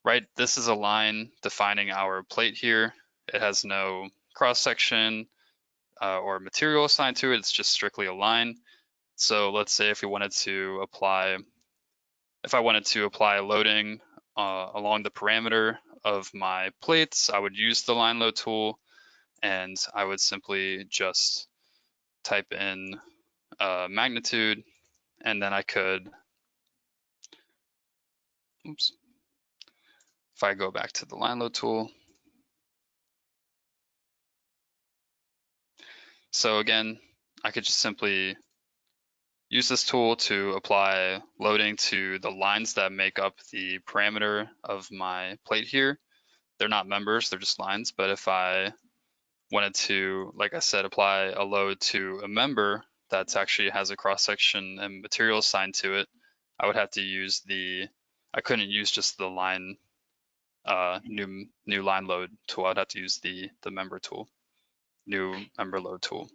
right, this is a line defining our plate here. It has no cross-section or material assigned to it. It's just strictly a line. So let's say if I wanted to apply loading along the parameter of my plates, I would use the line load tool, and I would simply just type in magnitude, and then I could, oops, if I go back to the line load tool. So again, I could just simply use this tool to apply loading to the lines that make up the parameter of my plate here. They're not members, they're just lines. But if I wanted to, like I said, apply a load to a member that actually has a cross-section and material assigned to it, I would have to use I couldn't use just the line, new line load tool. I'd have to use the member tool, new member load tool.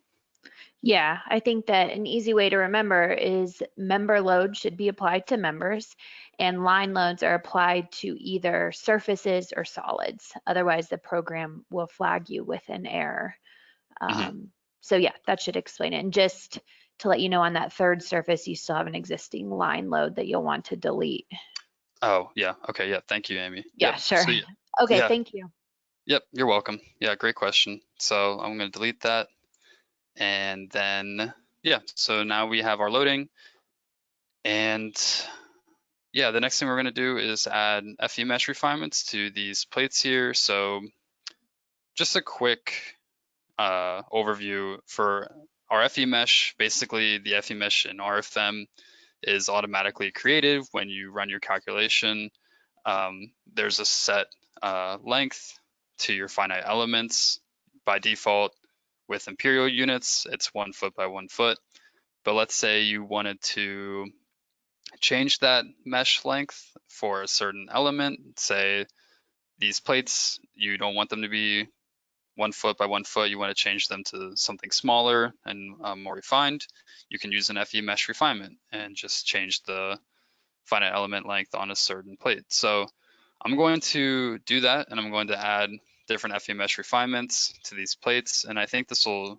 Yeah, I think that an easy way to remember is member load should be applied to members, and line loads are applied to either surfaces or solids. Otherwise, the program will flag you with an error. So yeah, that should explain it. And just to let you know, on that third surface, you still have an existing line load that you'll want to delete. Oh, yeah. Okay. Yeah. Thank you, Amy. Yeah, Yep. sure. So, yeah. Okay, Yeah. thank you. Yep. You're welcome. Yeah. Great question. So I'm going to delete that. And then yeah, so now we have our loading, and yeah, the next thing we're going to do is add FE mesh refinements to these plates here. So just a quick overview for our FE mesh. Basically, the FE mesh in RFEM is automatically created when you run your calculation. There's a set length to your finite elements. By default, with imperial units, it's 1 foot by 1 foot. But let's say you wanted to change that mesh length for a certain element. Say these plates, you don't want them to be 1 foot by 1 foot. You want to change them to something smaller and more refined. You can use an FE mesh refinement and just change the finite element length on a certain plate. So I'm going to do that, and I'm going to add different FE mesh refinements to these plates. And I think this will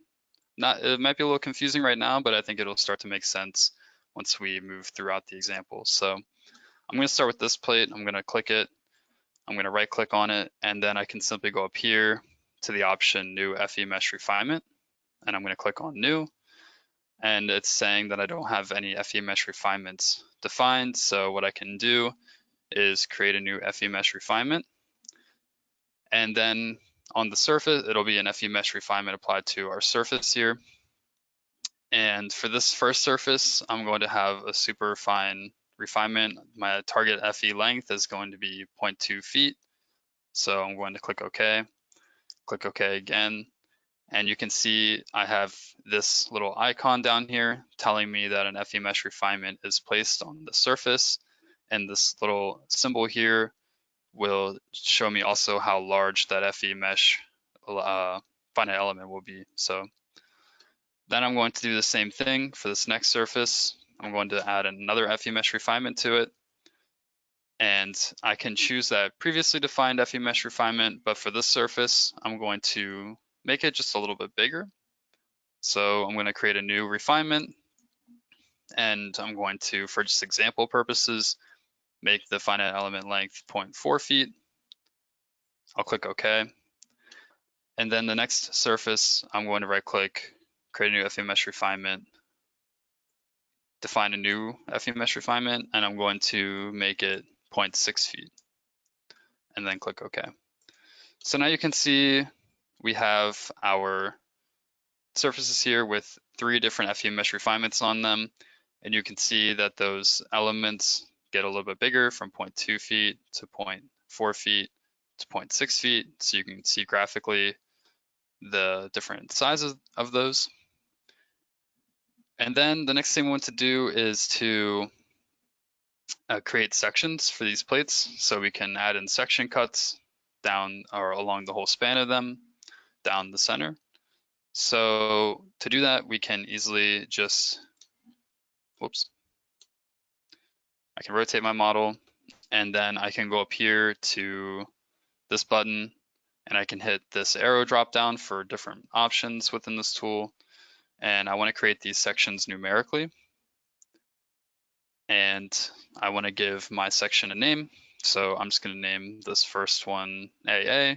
it might be a little confusing right now, but I think it'll start to make sense once we move throughout the examples. So I'm going to start with this plate. I'm going to click it. I'm going to right click on it, and then I can simply go up here to the option New FE Mesh Refinement, and I'm going to click on New. And it's saying that I don't have any FE Mesh refinements defined. So what I can do is create a new FE Mesh refinement. And then on the surface, it'll be an FE Mesh refinement applied to our surface here. And for this first surface, I'm going to have a super fine refinement. My target FE length is going to be 0.2 feet. So I'm going to click OK again. And you can see I have this little icon down here telling me that an FE mesh refinement is placed on the surface. And this little symbol here will show me also how large that FE mesh finite element will be. So then I'm going to do the same thing for this next surface. I'm going to add another FE mesh refinement to it. And I can choose that previously defined FE mesh refinement, but for this surface, I'm going to make it just a little bit bigger. So I'm going to create a new refinement, and I'm going to, for just example purposes, make the finite element length 0.4 feet. I'll click OK. And then the next surface, I'm going to right click, create a new FE mesh refinement, define a new FE mesh refinement, and I'm going to make it 0.6 feet, and then click OK. So now you can see we have our surfaces here with 3 different FE mesh refinements on them, and you can see that those elements get a little bit bigger from 0.2 feet to 0.4 feet to 0.6 feet. So you can see graphically the different sizes of those. And then the next thing we want to do is to create sections for these plates. So we can add in section cuts down or along the whole span of them, down the center. So to do that, we can easily just, I can rotate my model, and then I can go up here to this button, and I can hit this arrow drop down for different options within this tool. And I want to create these sections numerically. And I want to give my section a name. So I'm just going to name this first one AA.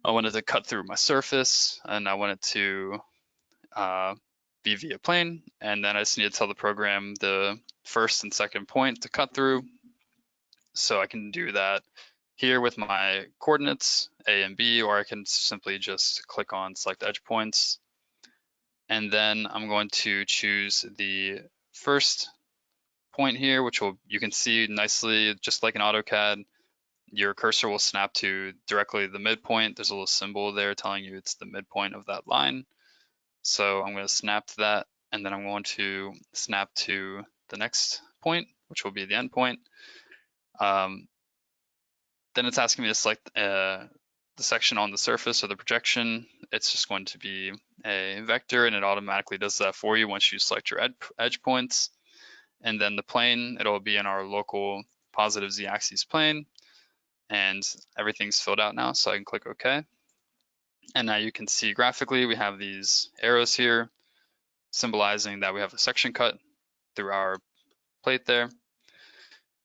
I wanted to cut through my surface, and I wanted to be via plane. And then I just need to tell the program the first and second point to cut through. So I can do that here with my coordinates, A and B, or I can simply just click on select edge points. And then I'm going to choose the first point here, which you can see nicely, just like in AutoCAD, your cursor will snap to directly the midpoint. There's a little symbol there telling you it's the midpoint of that line. So I'm going to snap to that, and then I'm going to snap to the next point, which will be the end point. Then it's asking me to select the section on the surface or the projection. It's just going to be a vector, and it automatically does that for you once you select your edge points. And then the plane, it'll be in our local positive z-axis plane, and everything's filled out now, so I can click OK. And now you can see graphically we have these arrows here symbolizing that we have a section cut through our plate there.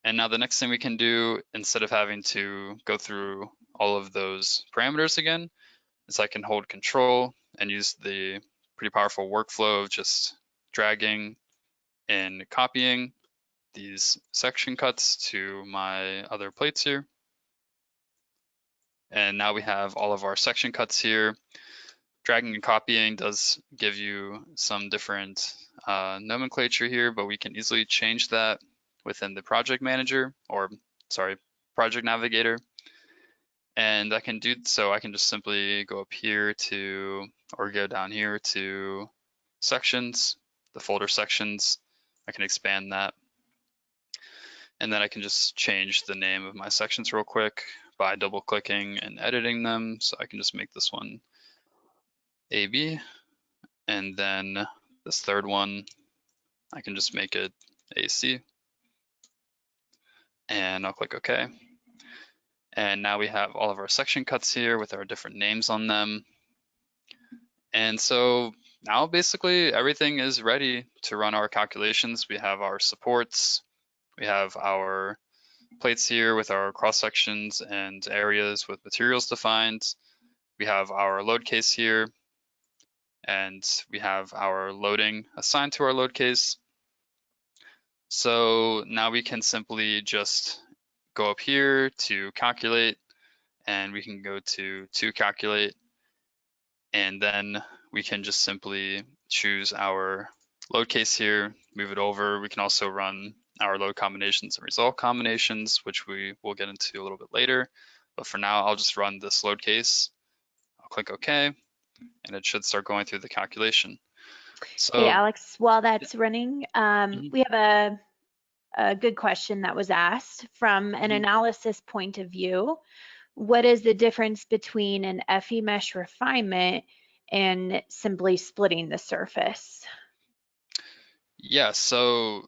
And now the next thing we can do, instead of having to go through all of those parameters again, is I can hold Control and use the pretty powerful workflow of just dragging and copying these section cuts to my other plates here. And now we have all of our section cuts here. Dragging and copying does give you some different nomenclature here, but we can easily change that within the project manager, or sorry, project navigator. And I can do so, I can just simply go up here to, or go down here to sections, the folder sections. I can expand that. And then I can just change the name of my sections real quick by double clicking and editing them. So I can just make this one AB, and then this third one, I can just make it AC, and I'll click OK. And now we have all of our section cuts here with our different names on them. And so now basically everything is ready to run our calculations. We have our supports, we have our plates here with our cross sections and areas with materials defined. We have our load case here, and we have our loading assigned to our load case. So now we can simply just go up here to calculate, and we can go to calculate, and then we can just simply choose our load case here, move it over. We can also run our load combinations and result combinations, which we will get into a little bit later. But for now, I'll just run this load case. I'll click OK, and it should start going through the calculation. So, hey, Alex, while that's running, we have a good question that was asked from an analysis point of view. What is the difference between an FE mesh refinement and simply splitting the surface? Yeah, so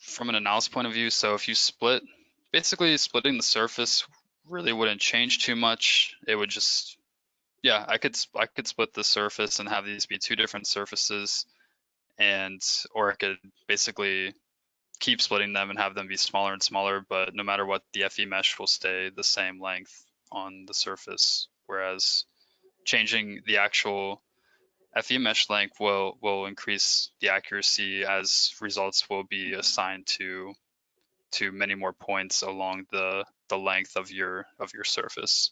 from an analysis point of view, so if you split, basically splitting the surface really wouldn't change too much. It would just, yeah, I could split the surface and have these be two different surfaces, and or I could basically keep splitting them and have them be smaller and smaller, but no matter what, the FE mesh will stay the same length on the surface, whereas changing the actual FE mesh length will increase the accuracy, as results will be assigned to many more points along the length of your surface,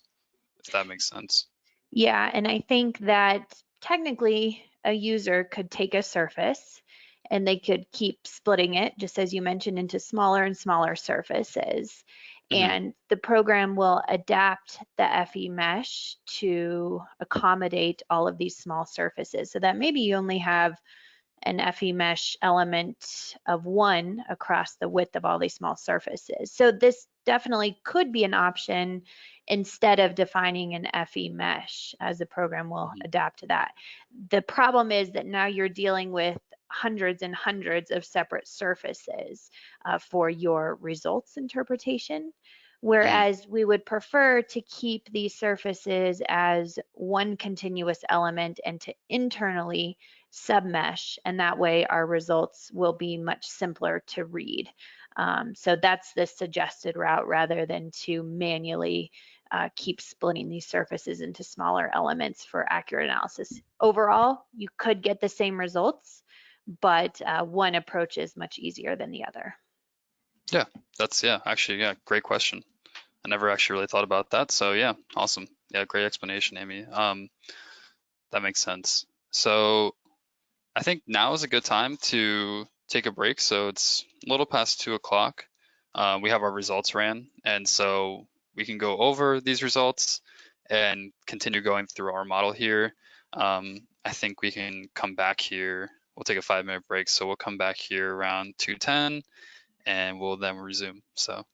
if that makes sense. Yeah, and I think that technically a user could take a surface and they could keep splitting it, just as you mentioned, into smaller and smaller surfaces. And the program will adapt the FE mesh to accommodate all of these small surfaces, so that maybe you only have an FE mesh element of 1 across the width of all these small surfaces. So this definitely could be an option instead of defining an FE mesh, as the program will adapt to that. The problem is that now you're dealing with hundreds and hundreds of separate surfaces for your results interpretation, whereas we would prefer to keep these surfaces as one continuous element and to internally submesh, and that way our results will be much simpler to read. So that's the suggested route, rather than to manually keep splitting these surfaces into smaller elements for accurate analysis. Overall, you could get the same results, but one approach is much easier than the other. Yeah, actually, great question. I never actually really thought about that. So yeah, awesome. Yeah, great explanation, Amy. That makes sense. So I think now is a good time to take a break. So it's a little past 2 o'clock. We have our results ran, and so we can go over these results and continue going through our model here. I think we can come back here. We'll take a 5-minute break. So we'll come back here around 2:10, and we'll then resume. So.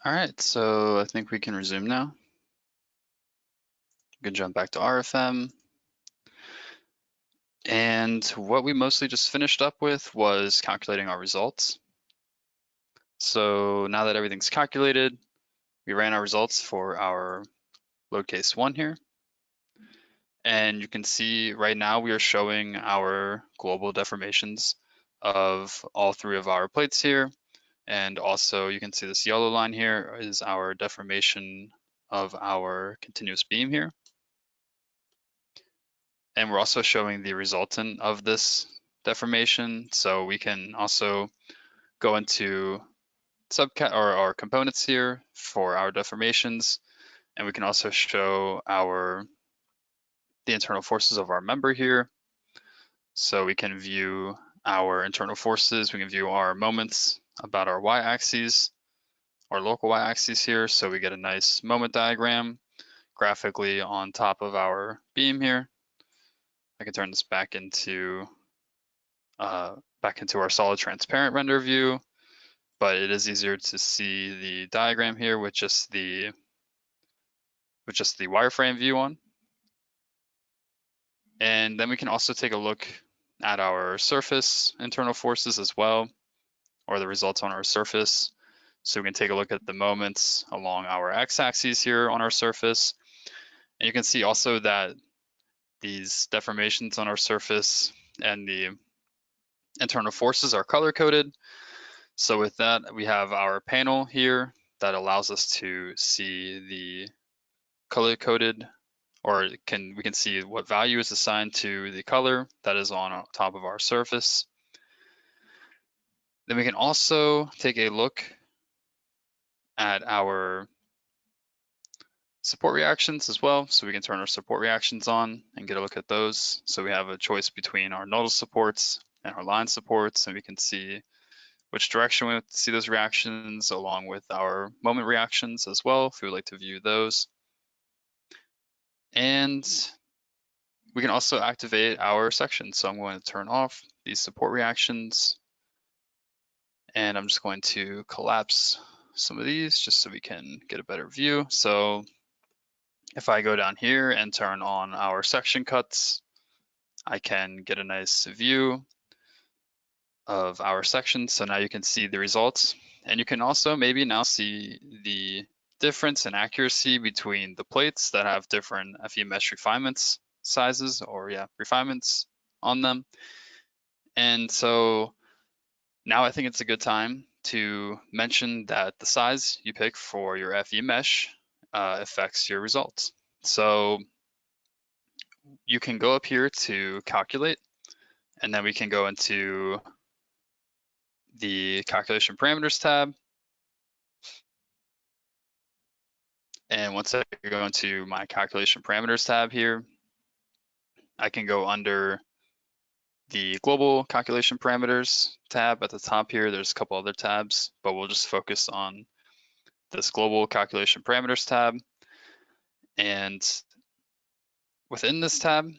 All right, so I think we can resume now. We can jump back to RFEM. And what we mostly just finished up with was calculating our results. So now that everything's calculated, we ran our results for our load case 1 here. And you can see right now we are showing our global deformations of all 3 of our plates here. And also you can see this yellow line here is our deformation of our continuous beam here. And we're also showing the resultant of this deformation. So we can also go into our components here for our deformations. And we can also show the internal forces of our member here. So we can view our internal forces, we can view our moments about our y-axis, our local y-axis here. So we get a nice moment diagram graphically on top of our beam here. I can turn this back into our solid transparent render view, but it is easier to see the diagram here with just the wireframe view on. And then we can also take a look at our surface internal forces as well, or the results on our surface. So we can take a look at the moments along our x-axis here on our surface. And you can see also that these deformations on our surface and the internal forces are color-coded. So with that, we have our panel here that allows us to see the color-coded, or we can see what value is assigned to the color that is on top of our surface. Then we can also take a look at our support reactions as well. So we can turn our support reactions on and get a look at those. So we have a choice between our nodal supports and our line supports, and we can see which direction we want to see those reactions along with our moment reactions as well, if we would like to view those. And we can also activate our section. So I'm going to turn off these support reactions, and I'm just going to collapse some of these just so we can get a better view. So if I go down here and turn on our section cuts, I can get a nice view of our section. So now you can see the results, and you can also maybe now see the difference in accuracy between the plates that have different FE mesh refinements sizes, or refinements on them. And so now I think it's a good time to mention that the size you pick for your FE mesh affects your results. So you can go up here to calculate, and then we can go into the calculation parameters tab. And once I go into my calculation parameters tab here, I can go under the global calculation parameters tab at the top here. There's a couple other tabs, but we'll just focus on this global calculation parameters tab. And within this tab,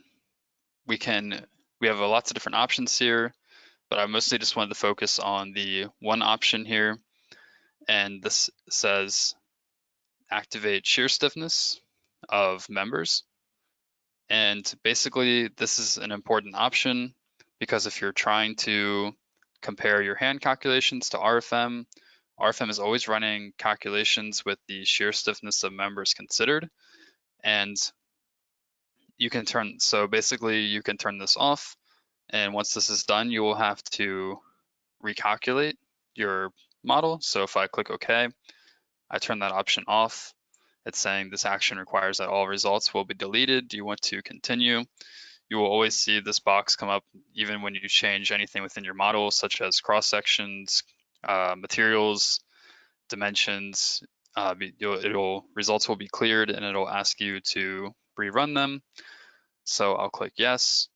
we have lots of different options here, but I mostly just wanted to focus on the one option here. And this says activate shear stiffness of members. And basically, this is an important option because if you're trying to compare your hand calculations to RFEM, RFEM is always running calculations with the shear stiffness of members considered. And you can turn this off. And once this is done, you will have to recalculate your model. So if I click OK, I turn that option off. It's saying this action requires that all results will be deleted. Do you want to continue? You will always see this box come up even when you change anything within your model, such as cross sections, materials, dimensions. Results will be cleared, and it'll ask you to rerun them. So I'll click yes,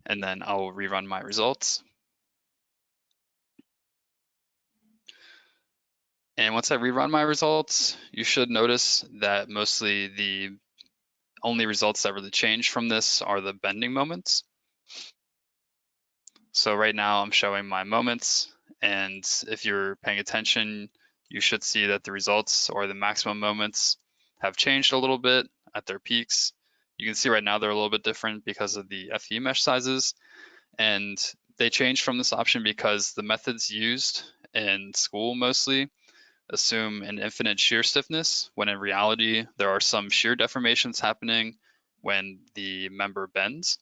and then I'll rerun my results. And once I rerun my results, you should notice that mostly the only results that really change from this are the bending moments. So right now I'm showing my moments, and if you're paying attention, you should see that the results or the maximum moments have changed a little bit at their peaks. You can see right now they're a little bit different because of the FE mesh sizes, and they changed from this option because the methods used in school mostly assume an infinite shear stiffness, when in reality there are some shear deformations happening when the member bends.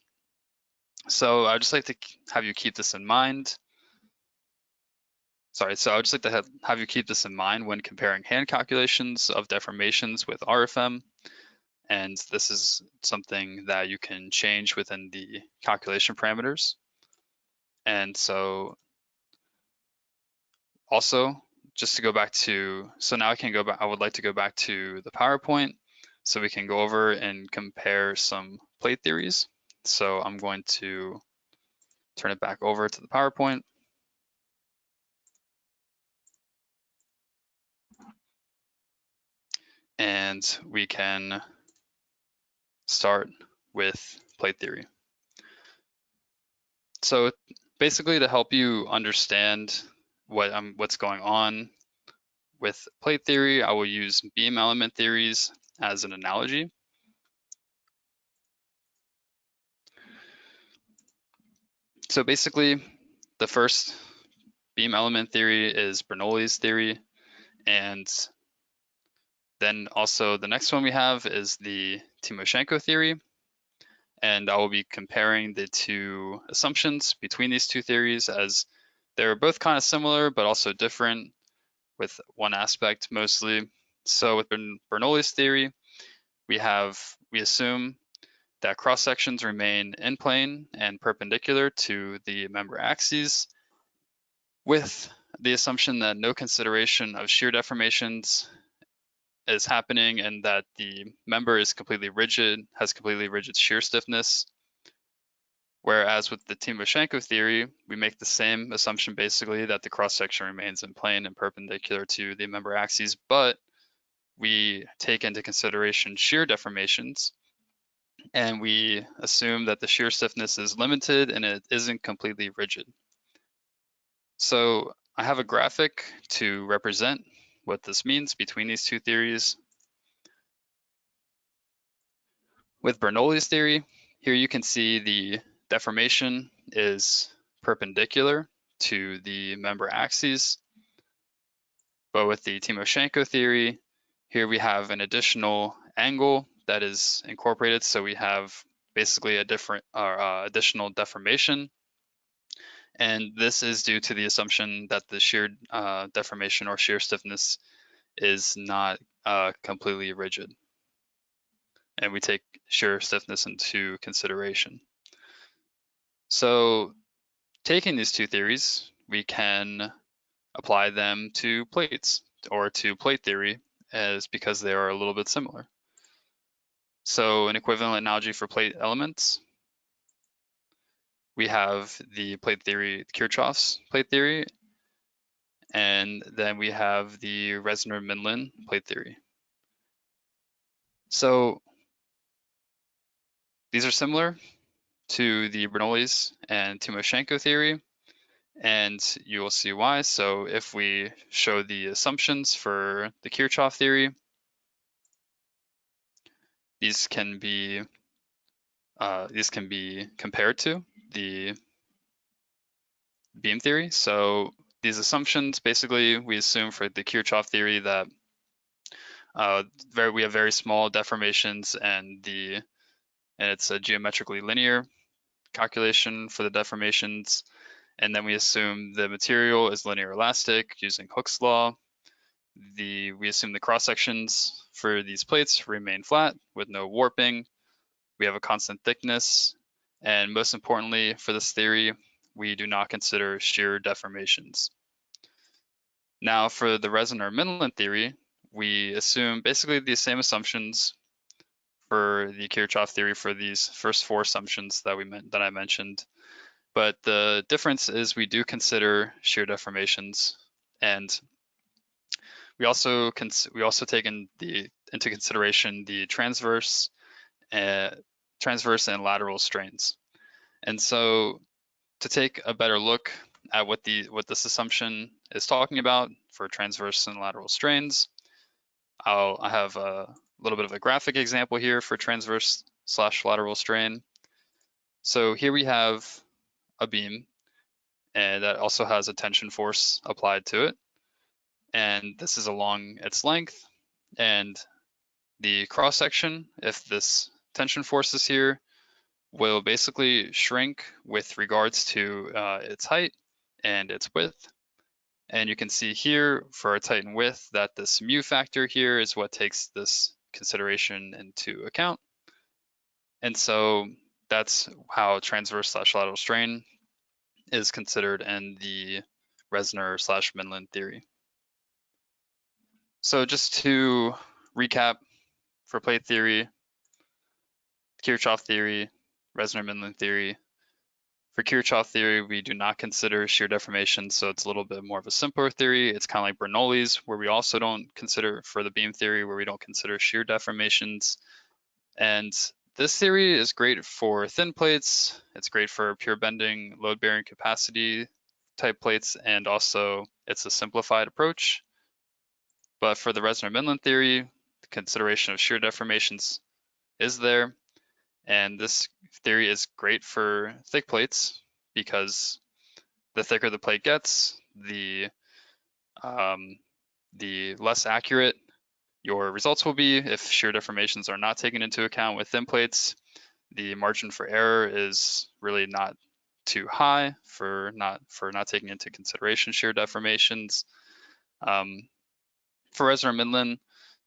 So I'd just like to have you keep this in mind. So I'd just like to have you keep this in mind when comparing hand calculations of deformations with RFEM. And this is something that you can change within the calculation parameters. And so also, just to go back to, so now I would like to go back to the PowerPoint so we can go over and compare some plate theories. So I'm going to turn it back over to the PowerPoint. And we can start with plate theory. So basically, to help you understand what's going on with plate theory, I will use beam element theories as an analogy. So basically, the first beam element theory is Bernoulli's theory, and then also the next one we have is the Timoshenko theory, and I will be comparing the two assumptions between these two theories, as they're both kind of similar but also different with one aspect mostly. So with Bernoulli's theory, we assume that cross sections remain in plane and perpendicular to the member axes, with the assumption that no consideration of shear deformations is happening and that the member is completely rigid, has completely rigid shear stiffness. Whereas with the Timoshenko theory, we make the same assumption basically, that the cross section remains in plane and perpendicular to the member axes, but we take into consideration shear deformations, and we assume that the shear stiffness is limited and it isn't completely rigid. So I have a graphic to represent what this means between these two theories. With Bernoulli's theory, here you can see the deformation is perpendicular to the member axes. But with the Timoshenko theory, here we have an additional angle that is incorporated. So we have basically a different additional deformation. And this is due to the assumption that the shear deformation or shear stiffness is not completely rigid. And we take shear stiffness into consideration. So taking these two theories, we can apply them to plates or to plate theory, as because they are a little bit similar. So an equivalent analogy for plate elements, we have the plate theory, Kirchhoff's plate theory, and then we have the Resner-Mindlin plate theory. So these are similar to the Bernoulli's and Timoshenko theory, and you will see why. So if we show the assumptions for the Kirchhoff theory, these can be compared to the beam theory. So these assumptions, basically, we assume for the Kirchhoff theory that we have very small deformations, and it's a geometrically linear calculation for the deformations. And then we assume the material is linear elastic using Hooke's law. We assume the cross sections for these plates remain flat with no warping. We have a constant thickness, and most importantly for this theory, we do not consider shear deformations. Now for the Resner-Mindlin theory, we assume basically the same assumptions for the Kirchhoff theory for these first four assumptions that I mentioned, but the difference is we do consider shear deformations, and we also take into consideration the transverse and lateral strains. And so to take a better look at what this assumption is talking about for transverse and lateral strains. I have a little bit of a graphic example here for transverse/lateral strain. So here we have a beam, and that also has a tension force applied to it. And this is along its length. And the cross section, if this tension force is here, will basically shrink with regards to its height and its width. And you can see here for its height and width that this mu factor here is what takes this consideration into account. And so that's how transverse/lateral strain is considered in the Resner/Midland theory. So just to recap, for plate theory, Kirchhoff theory, Resner-Midland theory. For Kirchhoff theory, we do not consider shear deformation, so it's a little bit more of a simpler theory. It's kind of like Bernoulli's, where we also don't consider, for the beam theory, where we don't consider shear deformations. And this theory is great for thin plates. It's great for pure bending, load-bearing capacity type plates, and also it's a simplified approach. But for the Resner-Midland theory, the consideration of shear deformations is there. And this theory is great for thick plates because the thicker the plate gets, the less accurate your results will be. If shear deformations are not taken into account with thin plates, the margin for error is really not too high for not taking into consideration shear deformations. For Resner-Midland,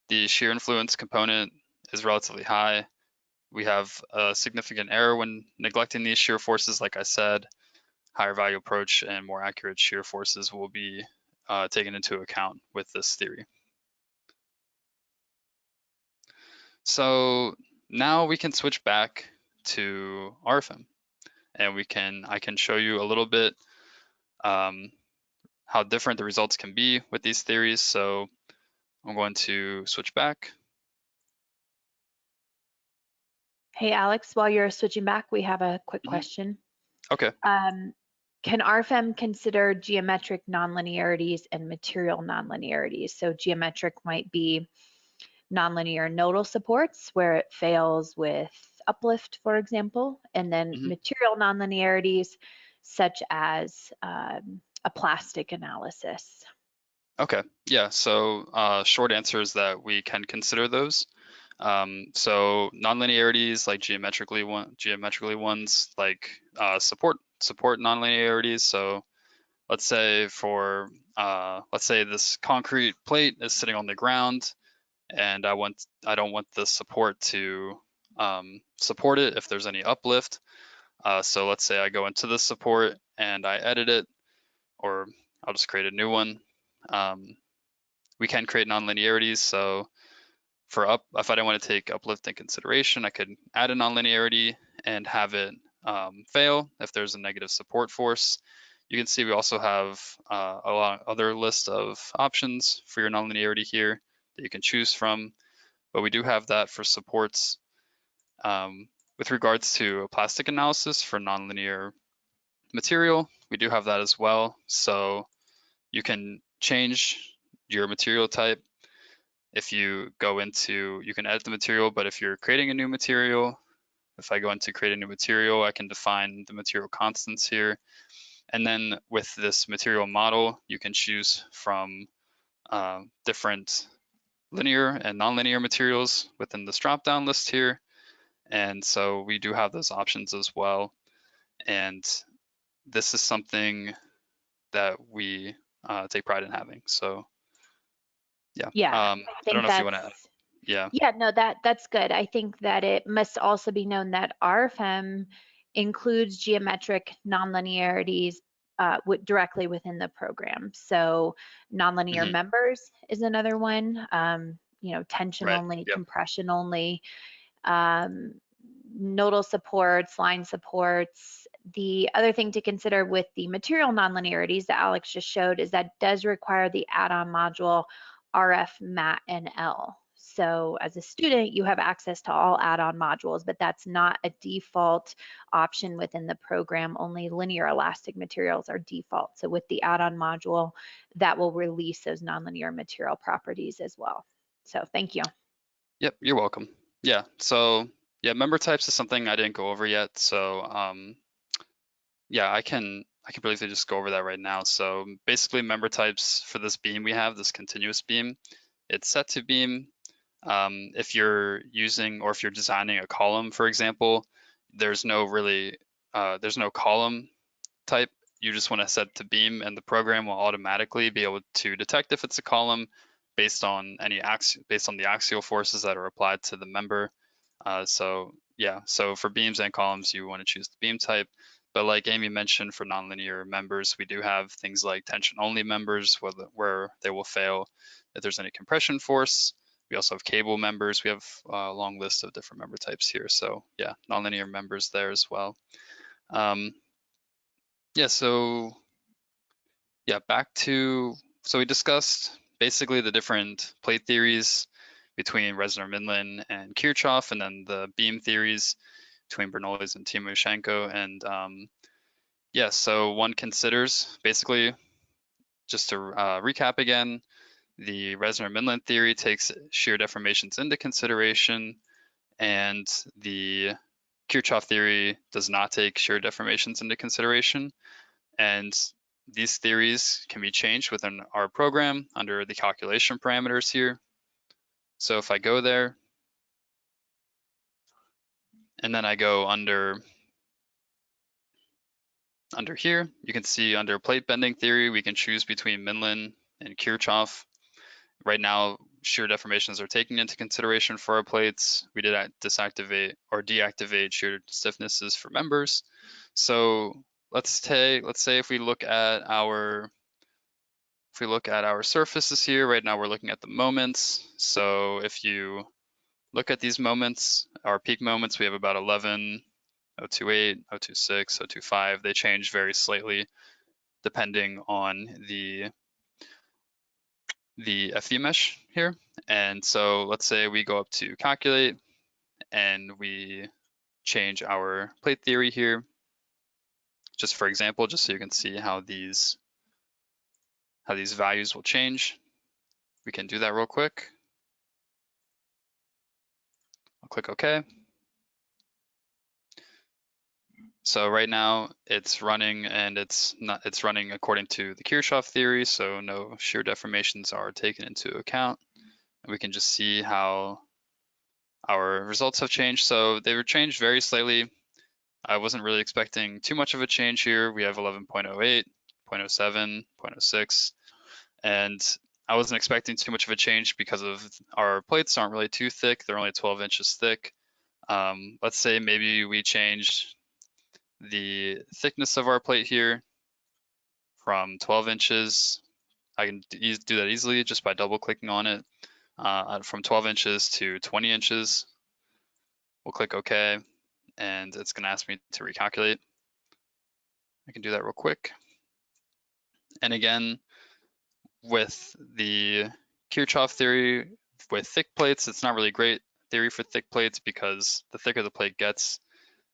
the shear influence component is relatively high. We have a significant error when neglecting these shear forces. Like I said, higher value approach and more accurate shear forces will be taken into account with this theory. So now we can switch back to RFEM, and I can show you a little bit how different the results can be with these theories. So I'm going to switch back. Hey, Alex, while you're switching back, we have a quick question. Okay. Can RFEM consider geometric nonlinearities and material nonlinearities? So geometric might be nonlinear nodal supports where it fails with uplift, for example, and then material nonlinearities such as a plastic analysis. Okay, yeah, so short answer is that we can consider those. So nonlinearities like geometrically ones like support nonlinearities. So let's say let's say this concrete plate is sitting on the ground, and I don't want the support to support it if there's any uplift. So let's say I go into this support and I edit it, or I'll just create a new one. We can create nonlinearities. So if I don't want to take uplift in consideration, I could add a nonlinearity and have it fail if there's a negative support force. You can see we also have a lot of other list of options for your nonlinearity here that you can choose from, but we do have that for supports. With regards to a plastic analysis for nonlinear material, we do have that as well. So you can change your material type. If you go into, you can edit the material, but if you're creating a new material, if I go into create a new material, I can define the material constants here. And then with this material model, you can choose from different linear and nonlinear materials within this drop-down list here. And so we do have those options as well. And this is something that we take pride in having. So yeah. I don't know if you want to add. Yeah, no, that's good. I think that it must also be known that RFEM includes geometric nonlinearities directly within the program. So nonlinear members is another one. Tension only, compression only, nodal supports, line supports. The other thing to consider with the material nonlinearities that Alex just showed is that does require the add-on module RF, MAT, and L. So as a student, you have access to all add-on modules, but that's not a default option within the program. Only linear elastic materials are default. So with the add-on module, that will release those nonlinear material properties as well. So thank you. Yep, you're welcome. Yeah, so yeah, member types is something I didn't go over yet. So yeah, I can briefly just go over that right now. So basically member types for this beam we have, this continuous beam, it's set to beam. If you're using or if you're designing a column, for example, there's no column type. You just want to set to beam, and the program will automatically be able to detect if it's a column based on the axial forces that are applied to the member. So yeah, so for beams and columns, you want to choose the beam type. But like Amy mentioned, for nonlinear members, we do have things like tension-only members where they will fail if there's any compression force. We also have cable members. We have a long list of different member types here. So yeah, nonlinear members there as well. Yeah, so we discussed basically the different plate theories between Resner-Mindlin and Kirchhoff, and then the beam theories between Bernoulli and Timoshenko. And yeah, so one considers basically, just to recap again, the Resner-Mindlin theory takes shear deformations into consideration, and the Kirchhoff theory does not take shear deformations into consideration. And these theories can be changed within our program under the calculation parameters here. So if I go there, and then I go under here, you can see under plate bending theory, we can choose between Mindlin and Kirchhoff. Right now, shear deformations are taken into consideration for our plates. We did disactivate or deactivate shear stiffnesses for members. So let's say if we look at our surfaces here, right now we're looking at the moments. So if you look at these moments, our peak moments, we have about 11, 028, 026, 025. They change very slightly depending on the FE mesh here. And so let's say we go up to calculate and we change our plate theory here, just for example, just so you can see how these values will change. We can do that real quick. I'll click OK. So right now it's running, and it's running according to the Kirchhoff theory, so no shear deformations are taken into account. And we can just see how our results have changed. So they were changed very slightly. I wasn't really expecting too much of a change here. We have 11.08, 0.07, 0.06, and I wasn't expecting too much of a change because of our plates aren't really too thick. They're only 12 inches thick. Let's say maybe we changed the thickness of our plate here from 12 inches. I can do that easily just by double clicking on it. From 12 inches to 20 inches. We'll click OK, and it's going to ask me to recalculate. I can do that real quick. And again, with the Kirchhoff theory, with thick plates, it's not really great theory for thick plates, because the thicker the plate gets,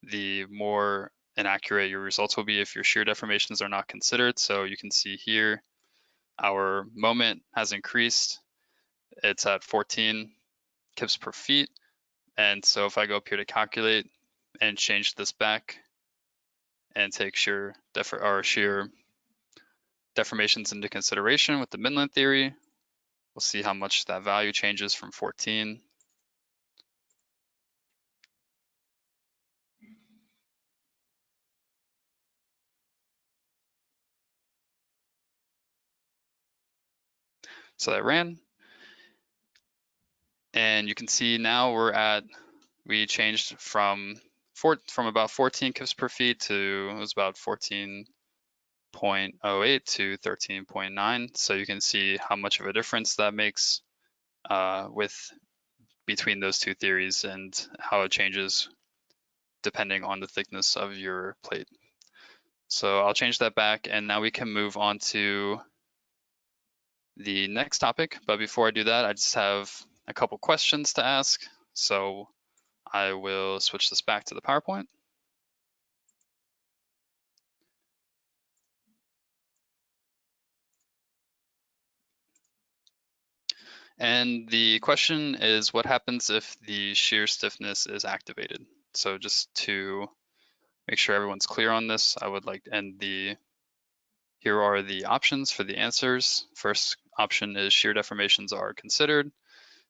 the more inaccurate your results will be if your shear deformations are not considered. So you can see here, our moment has increased. It's at 14 kips per feet. And so if I go up here to calculate and change this back and take shear deformations into consideration with the Mindlin theory, we'll see how much that value changes from 14. So that ran. And you can see now we changed from about 14 kips per feet to, it was about 14.08 to 13.9. So you can see how much of a difference that makes between those two theories, and how it changes depending on the thickness of your plate. So I'll change that back, and now we can move on to the next topic. But before I do that, I a couple questions to ask. So I will switch this back to the PowerPoint. And the question is, what happens if the shear stiffness is activated? So just to make sure everyone's clear on this, I would like, here are the options for the answers. First option is shear deformations are considered.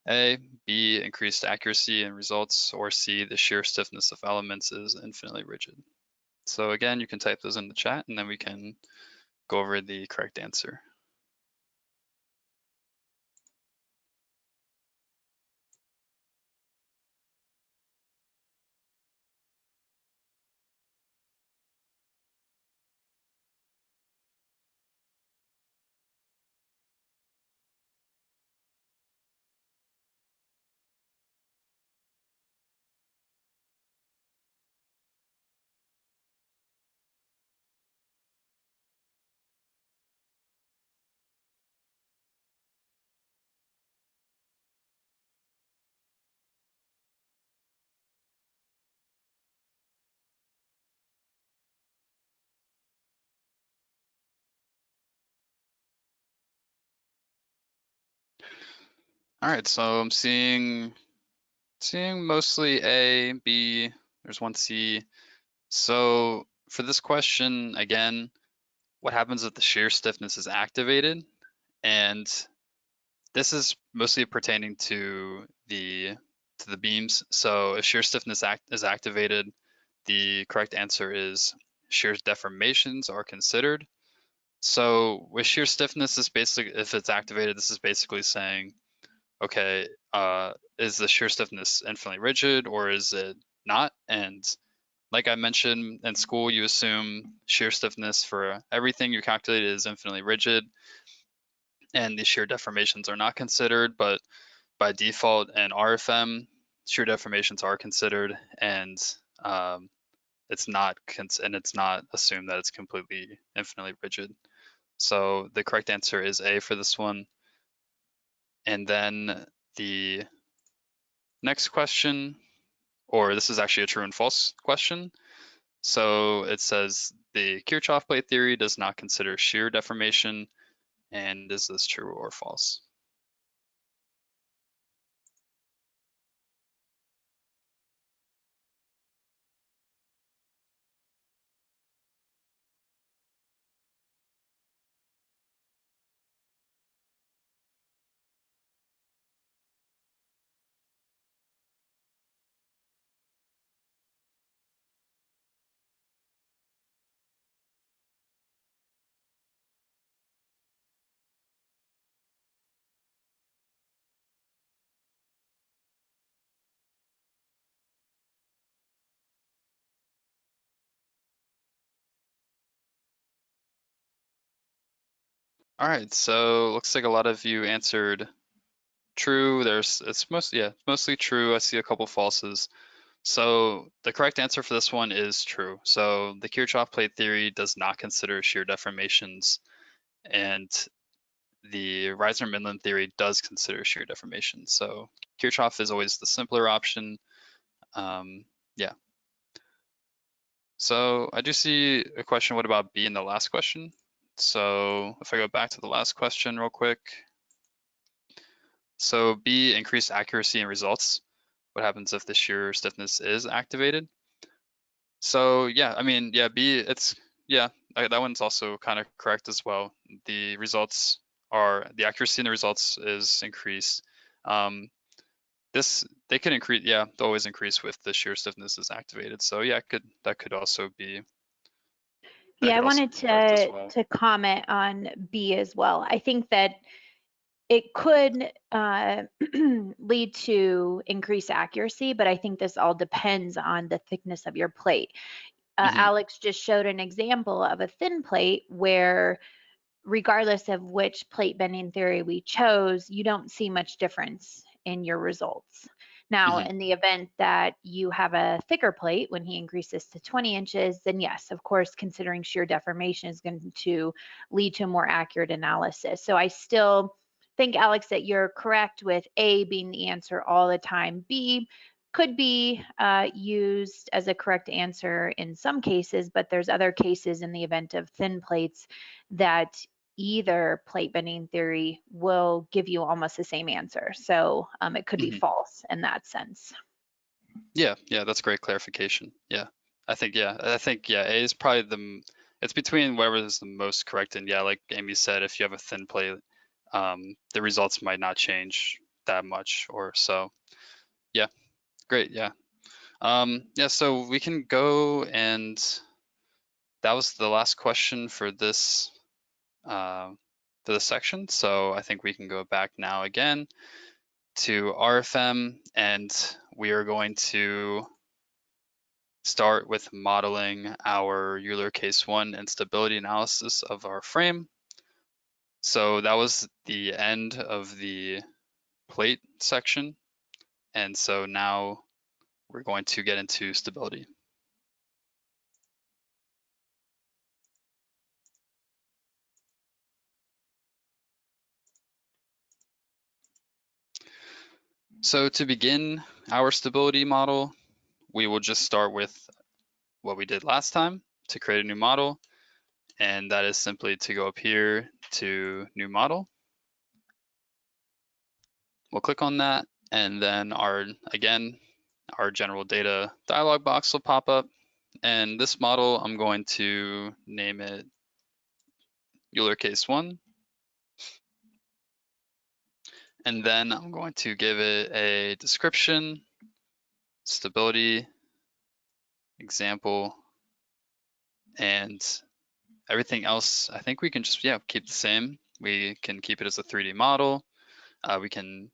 A, B, increased accuracy in results, or C, the shear stiffness of elements is infinitely rigid. So again, you can type those in the chat and then we can go over the correct answer. All right, so I'm seeing mostly A, B, there's one C. So for this question, again, what happens if the shear stiffness is activated? And this is mostly pertaining to the beams. So if shear stiffness is activated, the correct answer is shear deformations are considered. So with shear stiffness, is basically, if it's activated, this is basically saying, okay, is the shear stiffness infinitely rigid or is it not? And like I mentioned, in school, you assume shear stiffness for everything you calculate is infinitely rigid, and the shear deformations are not considered, but by default in RFEM, shear deformations are considered, and it's not assumed that it's completely infinitely rigid. So the correct answer is A for this one. And then the next question, or this is actually a true and false question. So it says the Kirchhoff plate theory does not consider shear deformation, and is this true or false? All right, so looks like a lot of you answered true. It's mostly true. I see a couple falses. So the correct answer for this one is true. So the Kirchhoff plate theory does not consider shear deformations, and the Reisner-Midland theory does consider shear deformation. So Kirchhoff is always the simpler option. Yeah. So I do see a question, what about B in the last question? So if I go back to the last question real quick. So B, increased accuracy in results. What happens if the shear stiffness is activated? So yeah, I mean, yeah, B, that one's also kind of correct as well. The accuracy in the results is increased. They can increase, they'll always increase with the shear stiffness is activated. So yeah, that could also be. Yeah, I wanted to comment on B as well. I think that it could lead to increased accuracy, but I think this all depends on the thickness of your plate. Alex just showed an example of a thin plate where, regardless of which plate bending theory we chose, you don't see much difference in your results. Now, in the event that you have a thicker plate, when he increases to 20 inches, then yes, of course, considering shear deformation is going to lead to a more accurate analysis. So I still think, Alex, that you're correct with A being the answer all the time. B could be used as a correct answer in some cases, but there's other cases in the event of thin plates that either plate bending theory will give you almost the same answer. So it could be false in that sense. Yeah, that's great clarification. Yeah, I think A is probably it's between whatever is the most correct. And yeah, like Amy said, if you have a thin plate, the results might not change that much or so. Yeah, great, yeah. Yeah, so we can go, and that was the last question for this section. So I think we can go back now again to RFEM, and we are going to start with modeling our Euler case 1 instability analysis of our frame. So that was the end of the plate section. And so now we're going to get into stability. So to begin our stability model, we will just start with what we did last time to create a new model. And that is simply to go up here to new model. We'll click on that, and then our general data dialog box will pop up. And this model, I'm going to name it Euler case 1. And then I'm going to give it a description, stability, example, and everything else. I think we can just, keep the same. We can keep it as a 3D model. We can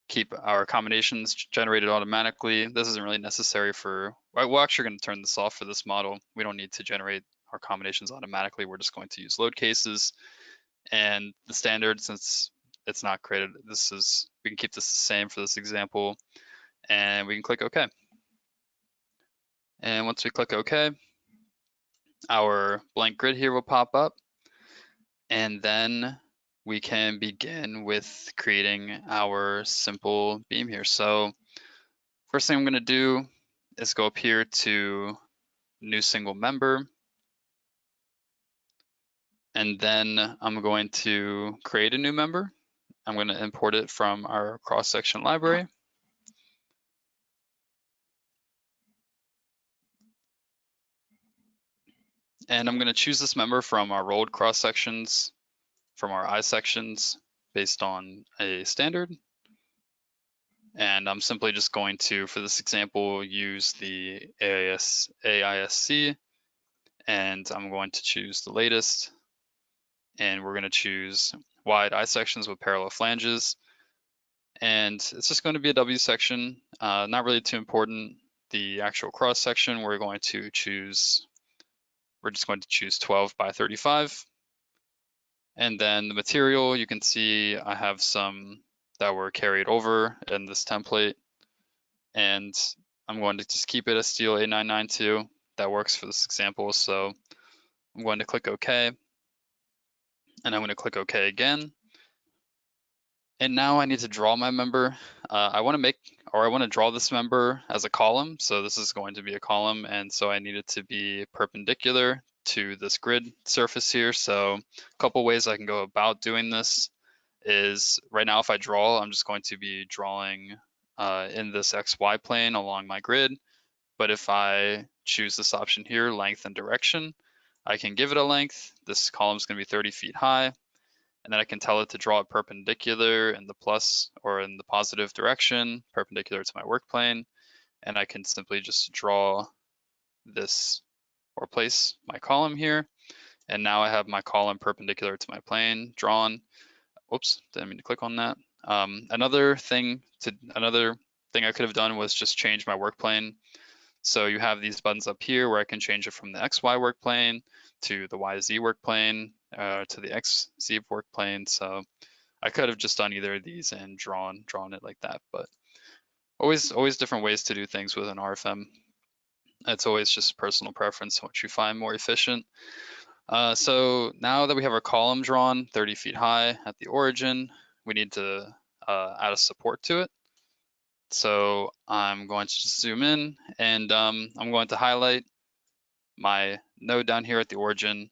keep our accommodations generated automatically. This isn't really necessary for, we're actually going to turn this off for this model. We don't need to generate our accommodations automatically. We're just going to use load cases. And the standard, since it's not created, we can keep this the same for this example, and we can click OK. And once we click OK, our blank grid here will pop up, and then we can begin with creating our simple beam here. So first thing I'm going to do is go up here to new single member, and then I'm going to create a new member. I'm going to import it from our cross-section library. And I'm going to choose this member from our rolled cross sections, from our I sections, based on a standard. And I'm simply just going to, for this example, use the AISC, and I'm going to choose the latest. And we're going to choose wide I sections with parallel flanges. And it's just going to be a W section, not really too important. The actual cross section, we're just going to choose 12 by 35. And then the material, you can see I have some that were carried over in this template. And I'm going to just keep it as steel A992. That works for this example. So I'm going to click OK. And I'm going to click OK again. And now I need to draw my member. I want to draw this member as a column. So this is going to be a column. And so I need it to be perpendicular to this grid surface here. So a couple ways I can go about doing this is, right now if I draw, I'm just going to be drawing in this XY plane along my grid. But if I choose this option here, length and direction, I can give it a length. This column is going to be 30 feet high. And then I can tell it to draw it perpendicular in the plus or in the positive direction, perpendicular to my work plane. And I can simply just draw this or place my column here. And now I have my column perpendicular to my plane drawn. Oops, didn't mean to click on that. Another thing I could have done was just change my work plane. So you have these buttons up here where I can change it from the XY work plane to the YZ work plane to the XZ work plane. So I could have just done either of these and drawn it like that. But always different ways to do things with an RFM. It's always just personal preference, what you find more efficient. So now that we have our column drawn 30 feet high at the origin, we need to add a support to it. So I'm going to just zoom in, and I'm going to highlight my node down here at the origin,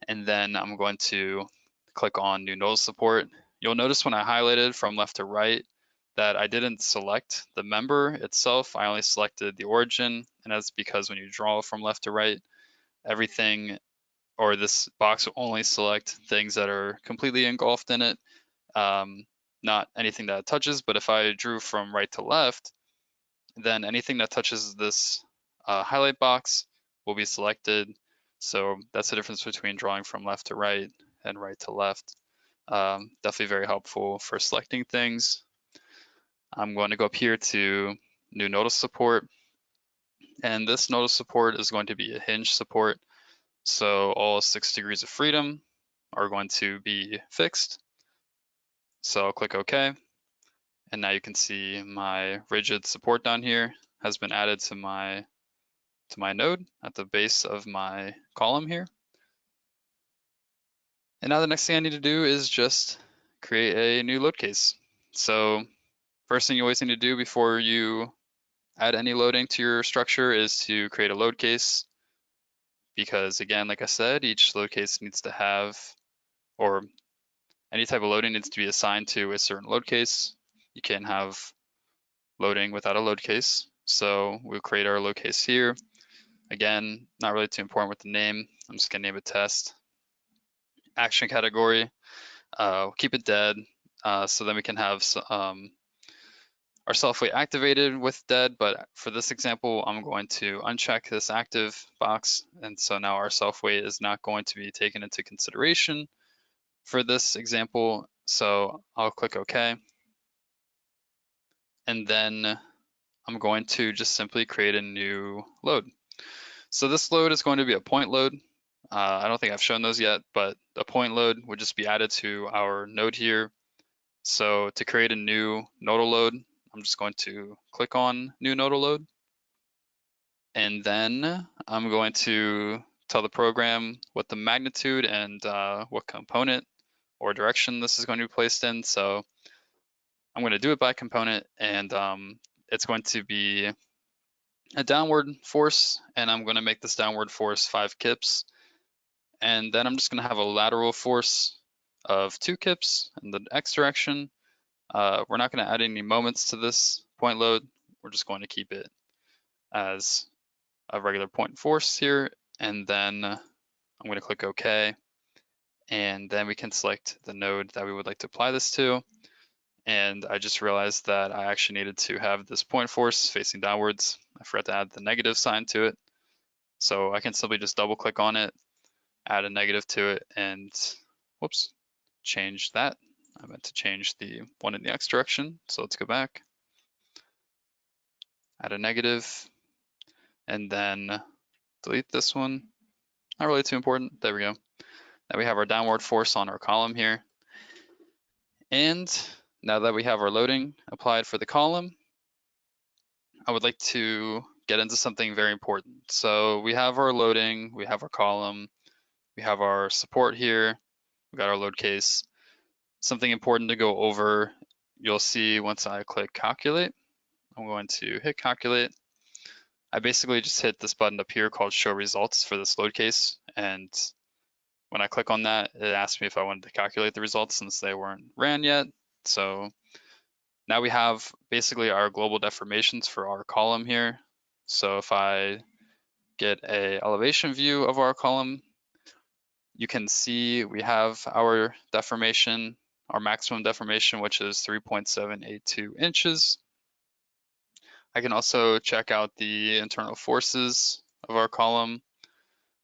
and then I'm going to click on new nodal support. You'll notice when I highlighted from left to right that I didn't select the member itself, I only selected the origin, and that's because when you draw from left to right, everything, or this box will only select things that are completely engulfed in it, not anything that it touches. But if I drew from right to left, then anything that touches this highlight box will be selected. So that's the difference between drawing from left to right and right to left. Definitely very helpful for selecting things. I'm going to go up here to new nodal support, and this nodal support is going to be a hinge support. So all 6 degrees of freedom are going to be fixed. So I'll click OK. And now you can see my rigid support down here has been added to my node at the base of my column here. And now the next thing I need to do is just create a new load case. So first thing you always need to do before you add any loading to your structure is to create a load case. Because again, like I said, each load case needs to have, or any type of loading needs to be assigned to a certain load case. You can't have loading without a load case. So we'll create our load case here. Again, not really too important with the name. I'm just gonna name it test. Action category, keep it dead. So then we can have our self-weight activated with dead, but for this example, I'm going to uncheck this active box. And so now our self-weight is not going to be taken into consideration for this example. So I'll click OK. And then I'm going to just simply create a new load. So this load is going to be a point load. I don't think I've shown those yet, but a point load would just be added to our node here. So to create a new nodal load, I'm just going to click on new nodal load. And then I'm going to tell the program what the magnitude and what component or direction this is going to be placed in. So I'm going to do it by component, and it's going to be a downward force, and I'm going to make this downward force 5 kips. And then I'm just going to have a lateral force of 2 kips in the x direction. We're not going to add any moments to this point load. We're just going to keep it as a regular point force here. And then I'm going to click OK. And then we can select the node that we would like to apply this to. And I just realized that I actually needed to have this point force facing downwards. I forgot to add the negative sign to it. So I can simply just double click on it, add a negative to it, and whoops, change that. I meant to change the one in the x direction. So let's go back, add a negative, and then delete this one. Not really too important. There we go. Now we have our downward force on our column here. And now that we have our loading applied for the column, I would like to get into something very important. So we have our loading, we have our column, we have our support here, we got our load case. Something important to go over, you'll see once I click calculate, I'm going to hit calculate. I basically just hit this button up here called show results for this load case. And when I click on that, it asks me if I wanted to calculate the results since they weren't ran yet. So now we have basically our global deformations for our column here. So if I get a elevation view of our column, you can see we have our deformation, our maximum deformation, which is 3.782 inches. I can also check out the internal forces of our column.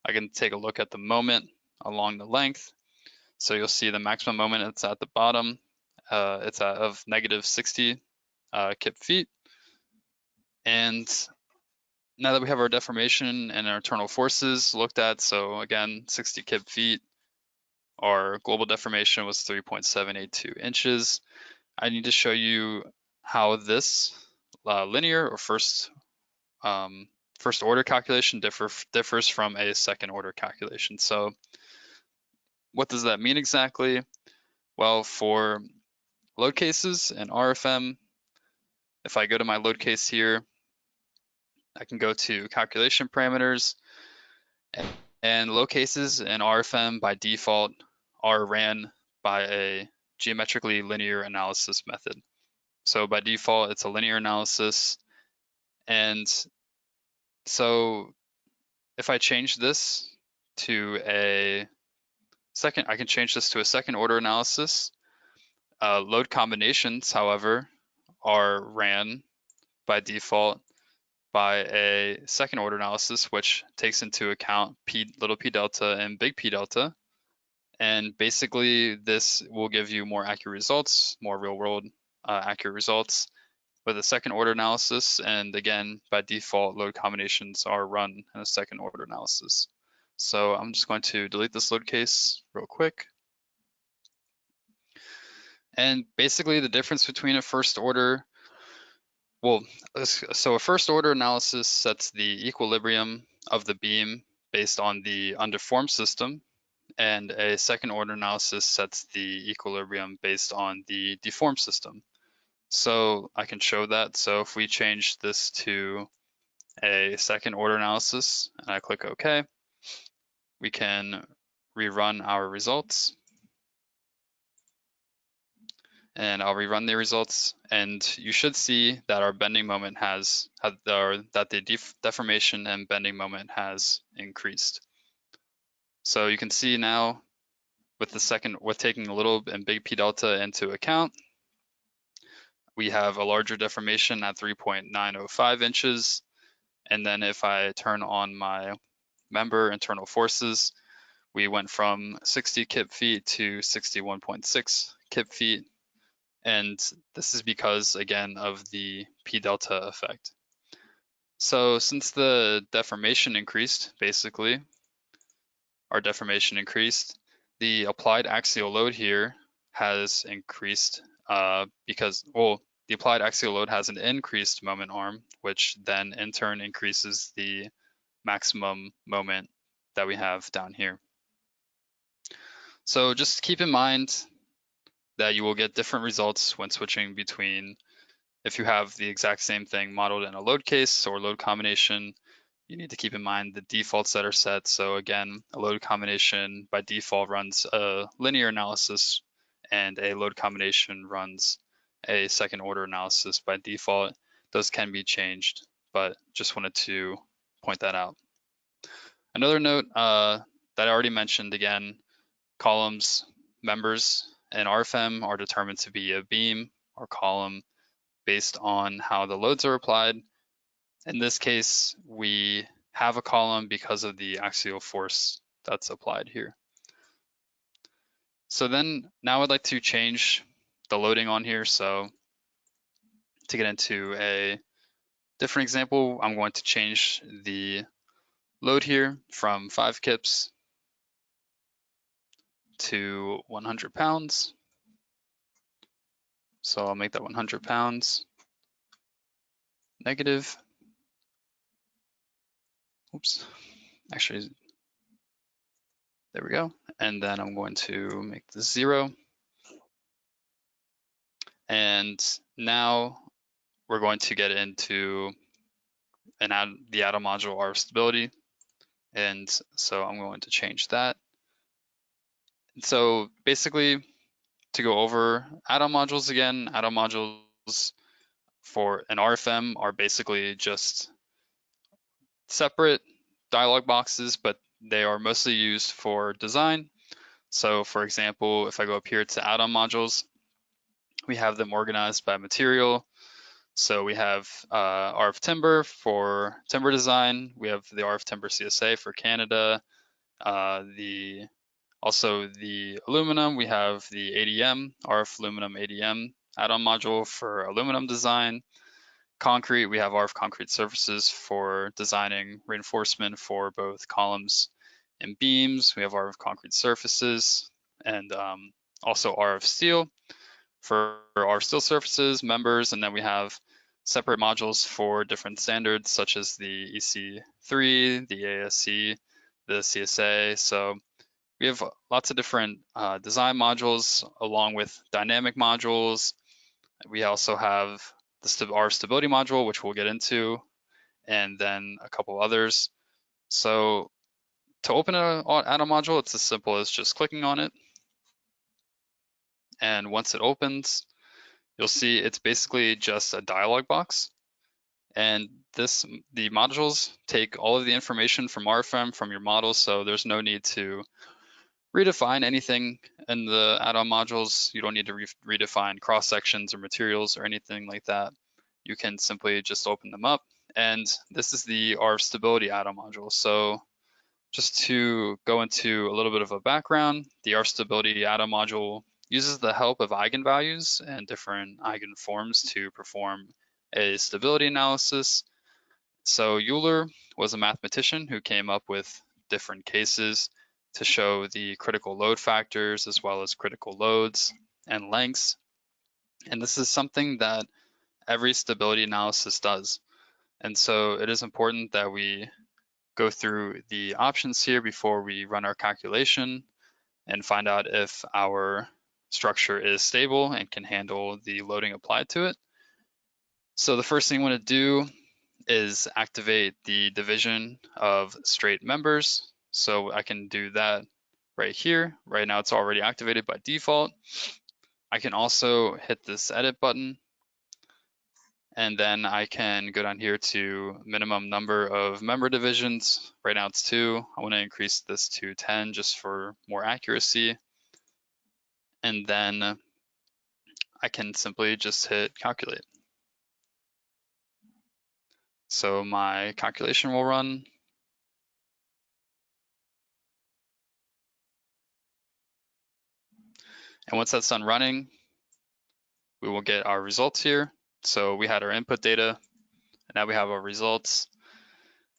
I can take a look at the moment along the length. So you'll see the maximum moment, it's at the bottom. It's of negative 60 kip feet. And now that we have our deformation and our internal forces looked at, so again, 60 kip feet, our global deformation was 3.782 inches. I need to show you how this linear or first order calculation differs from a second order calculation. So what does that mean exactly? Well, for load cases in RFM, if I go to my load case here, I can go to calculation parameters, and load cases in RFM by default are ran by a geometrically linear analysis method. So by default, it's a linear analysis. And so if I change this to a second, I can change this to a second order analysis. Load combinations, however, are ran by default by a second order analysis, which takes into account little p delta and big P delta. And basically, this will give you more accurate results, more real world accurate results with a second order analysis. And again, by default, load combinations are run in a second order analysis. So I'm just going to delete this load case real quick. And basically the difference between a first order, so a first order analysis sets the equilibrium of the beam based on the undeformed system, and a second order analysis sets the equilibrium based on the deformed system. So I can show that. So if we change this to a second order analysis and I click OK, we can rerun our results. And I'll rerun the results, and you should see that our bending moment that the deformation and bending moment has increased. So you can see now with taking a little and big P delta into account, we have a larger deformation at 3.905 inches. And then if I turn on my member internal forces, we went from 60 kip feet to 61.6 kip feet. And this is because, again, of the P delta effect. So since the deformation increased, basically, our deformation increased, the applied axial load here has increased because, well, the applied axial load has an increased moment arm, which then in turn increases the maximum moment that we have down here. So just keep in mind that you will get different results when switching between, if you have the exact same thing modeled in a load case or load combination, you need to keep in mind the defaults that are set. So again, a load combination by default runs a linear analysis, and a load combination runs a second order analysis by default. Those can be changed, but just wanted to point that out. Another note that I already mentioned, again, columns members in RFEM are determined to be a beam or column based on how the loads are applied. In this case, we have a column because of the axial force that's applied here. So then now I'd like to change the loading on here. So to get into a different example, I'm going to change the load here from 5 kips to 100 pounds. So I'll make that 100 pounds negative. Oops, actually, there we go. And then I'm going to make this 0. And now we're going to get into the atom module RF stability. And so I'm going to change that. So basically, to go over atom modules again, atom modules for an RFM are basically just separate dialog boxes, but they are mostly used for design. So for example, if I go up here to atom modules, we have them organized by material. So we have RF timber for timber design. We have the RF timber CSA for Canada. Also the aluminum, we have the ADM, RF aluminum ADM atom module for aluminum design. Concrete, we have RF concrete surfaces for designing reinforcement for both columns and beams. We have RF concrete surfaces, and also RF steel for our steel surfaces, members, and then we have separate modules for different standards such as the EC3, the ASC, the CSA. So we have lots of different design modules along with dynamic modules. We also have our stability module, which we'll get into, and then a couple others. So to open an add-on module, it's as simple as just clicking on it. And once it opens, you'll see it's basically just a dialog box. And the modules take all of the information from RFEM from your model, so there's no need to redefine anything in the add-on modules. You don't need to redefine cross sections or materials or anything like that. You can simply just open them up. And this is the RF stability add-on module. So just to go into a little bit of a background, the RF stability add-on module uses the help of eigenvalues and different eigenforms to perform a stability analysis. So Euler was a mathematician who came up with different cases to show the critical load factors as well as critical loads and lengths. And this is something that every stability analysis does. And so it is important that we go through the options here before we run our calculation and find out if our structure is stable and can handle the loading applied to it. So the first thing you want to do is activate the division of straight members. So I can do that right here. Right now it's already activated by default. I can also hit this edit button, and then I can go down here to minimum number of member divisions. Right now it's 2. I want to increase this to 10 just for more accuracy. And then I can simply just hit calculate. So my calculation will run. And once that's done running, we will get our results here. So we had our input data, and now we have our results.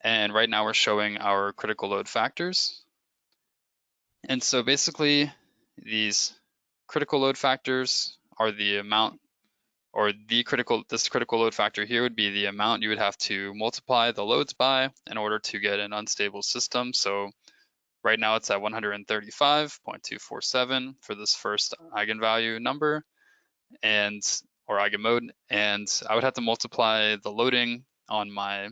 And right now we're showing our critical load factors. And so basically these critical load factors are the amount, or this critical load factor here would be the amount you would have to multiply the loads by in order to get an unstable system. So right now it's at 135.247 for this first eigenvalue number or eigenmode, and I would have to multiply the loading on my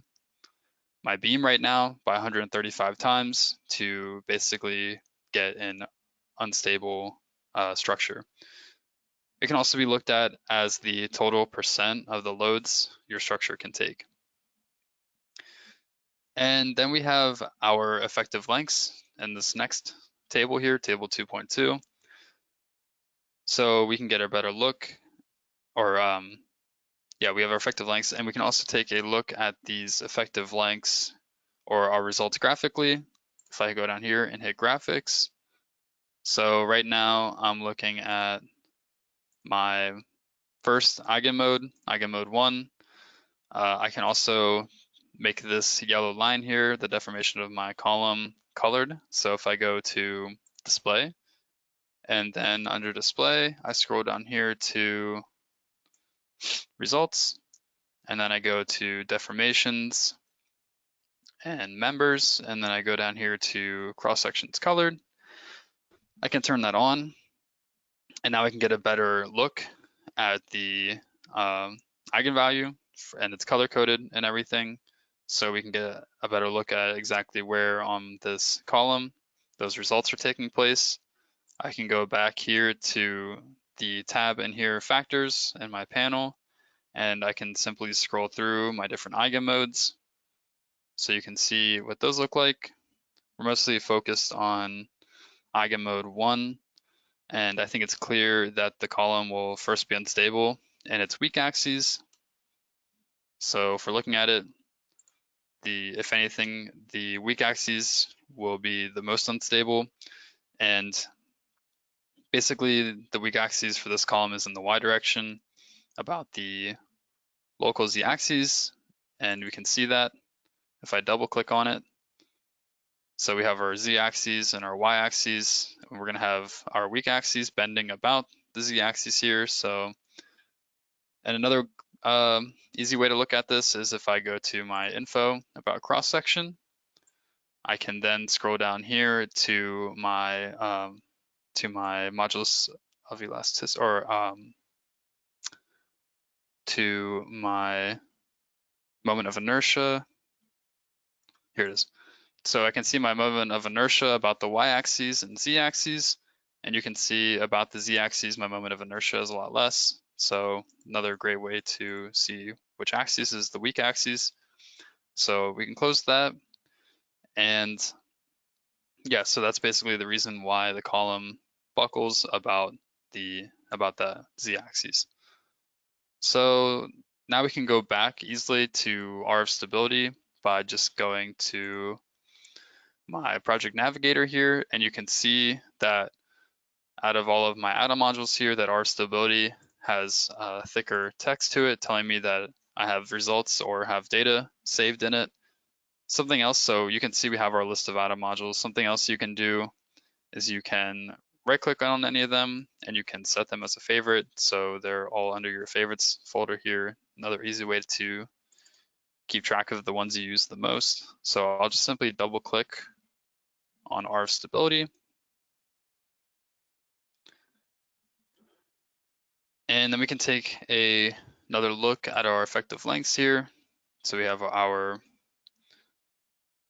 beam right now by 135 times to basically get an unstable structure. It can also be looked at as the total percent of the loads your structure can take. And then we have our effective lengths in this next table here, table 2.2. So we can get a better look, or we have our effective lengths, and we can also take a look at these effective lengths or our results graphically. If I go down here and hit graphics. So right now I'm looking at my first eigenmode 1. I can also make this yellow line here, the deformation of my column, colored. So if I go to display, and then under display, I scroll down here to results, and then I go to deformations and members, and then I go down here to cross sections colored. I can turn that on, and now I can get a better look at the eigenvalue, and it's color coded and everything. So we can get a better look at exactly where on this column those results are taking place. I can go back here to the tab in here, factors, in my panel, and I can simply scroll through my different eigenmodes. So you can see what those look like. We're mostly focused on eigenmode 1, and I think it's clear that the column will first be unstable in its weak axes. So if we're looking at it, if anything, the weak axes will be the most unstable, and basically the weak axis for this column is in the y direction about the local z axes, and we can see that if I double click on it. So we have our z axes and our y axes, and we're going to have our weak axes bending about the z axis here. So, and another easy way to look at this is if I go to my info about cross section, I can then scroll down here to my modulus of elasticity, or to my moment of inertia. Here it is. So I can see my moment of inertia about the y-axis and z-axis, and you can see about the z-axis, my moment of inertia is a lot less. So another great way to see which axis is the weak axis. So we can close that. And yeah, so that's basically the reason why the column buckles about the z-axis. So now we can go back easily to RF stability by just going to my project navigator here, and you can see that out of all of my atom modules here, that RF stability has thicker text to it telling me that I have results or have data saved in it. Something else, so you can see we have our list of atom modules. Something else you can do is you can right click on any of them and you can set them as a favorite. So they're all under your favorites folder here. Another easy way to keep track of the ones you use the most. So I'll just simply double click on RF stability. And then we can take another look at our effective lengths here. So we have our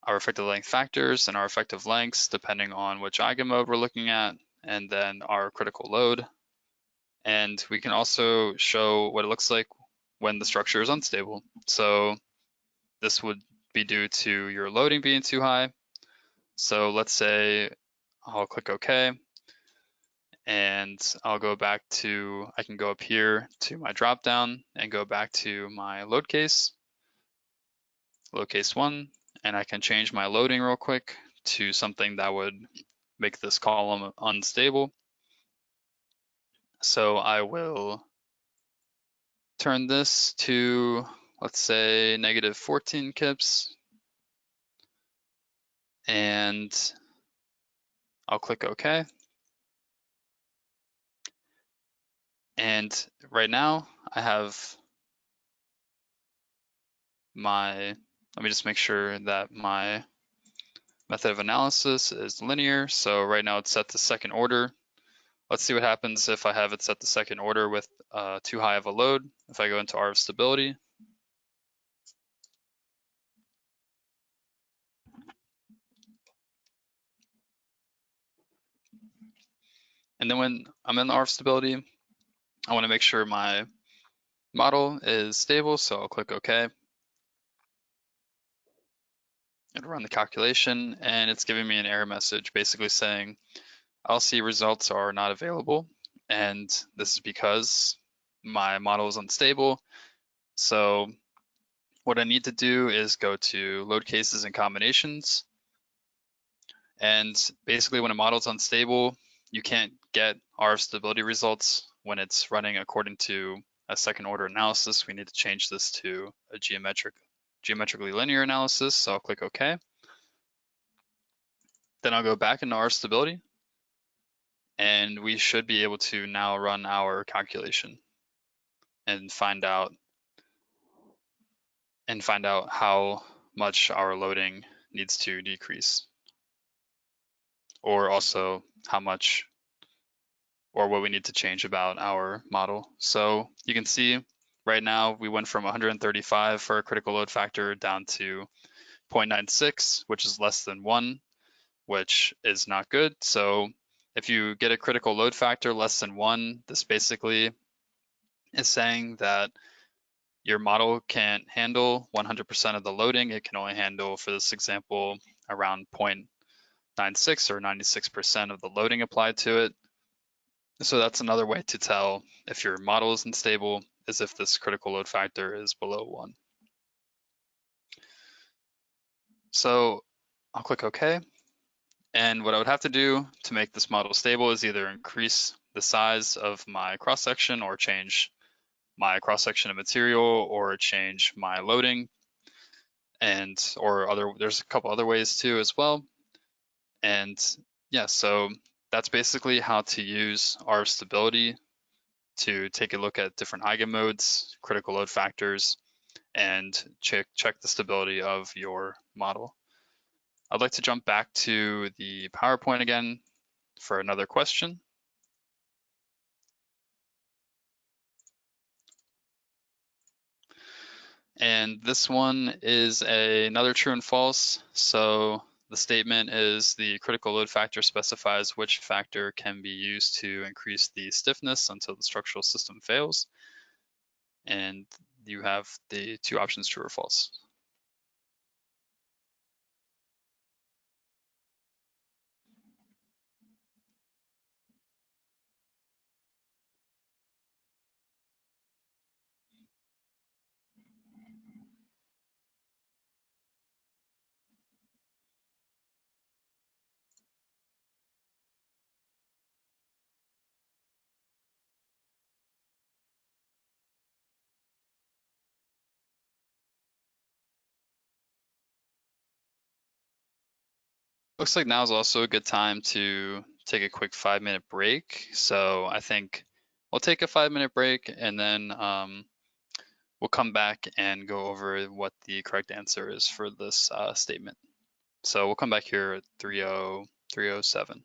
effective length factors and our effective lengths depending on which eigenmode we're looking at, and then our critical load. And we can also show what it looks like when the structure is unstable. So this would be due to your loading being too high. So let's say I'll click OK, and I'll go back to, I can go up here to my dropdown and go back to my load case 1, and I can change my loading real quick to something that would make this column unstable. So I will turn this to, let's say, negative 14 kips, and I'll click OK. And right now I have my, let me just make sure that my method of analysis is linear. So right now it's set to second order. Let's see what happens if I have it set to second order with too high of a load. If I go into RF stability, and then when I'm in the RF stability, I want to make sure my model is stable, so I'll click OK. It'll run the calculation, and it's giving me an error message basically saying LC results are not available, and this is because my model is unstable. So what I need to do is go to load cases and combinations, and basically when a model is unstable, you can't get RF stability results when it's running according to a second order analysis. We need to change this to a geometrically linear analysis, so I'll click OK. Then I'll go back into RF stability, and we should be able to now run our calculation and find out how much our loading needs to decrease, or also how much or what we need to change about our model. So you can see right now we went from 135 for a critical load factor down to 0.96, which is less than 1, which is not good. So if you get a critical load factor less than 1, this basically is saying that your model can't handle 100% of the loading. It can only handle, for this example, around 0.96 or 96% of the loading applied to it. So that's another way to tell if your model is unstable, is if this critical load factor is below 1. So I'll click OK. And what I would have to do to make this model stable is either increase the size of my cross-section or change my cross-section of material or change my loading, and there's a couple other ways too as well. And yeah, so that's basically how to use RF stability to take a look at different eigenmodes, critical load factors, and check the stability of your model. I'd like to jump back to the PowerPoint again for another question. And this one is another true and false. So the statement is the critical load factor specifies which factor can be used to increase the stiffness until the structural system fails. And you have the two options, true or false. Looks like now is also a good time to take a quick 5-minute break. So I think we'll take a 5-minute break and then we'll come back and go over what the correct answer is for this statement. So we'll come back here at 3:07.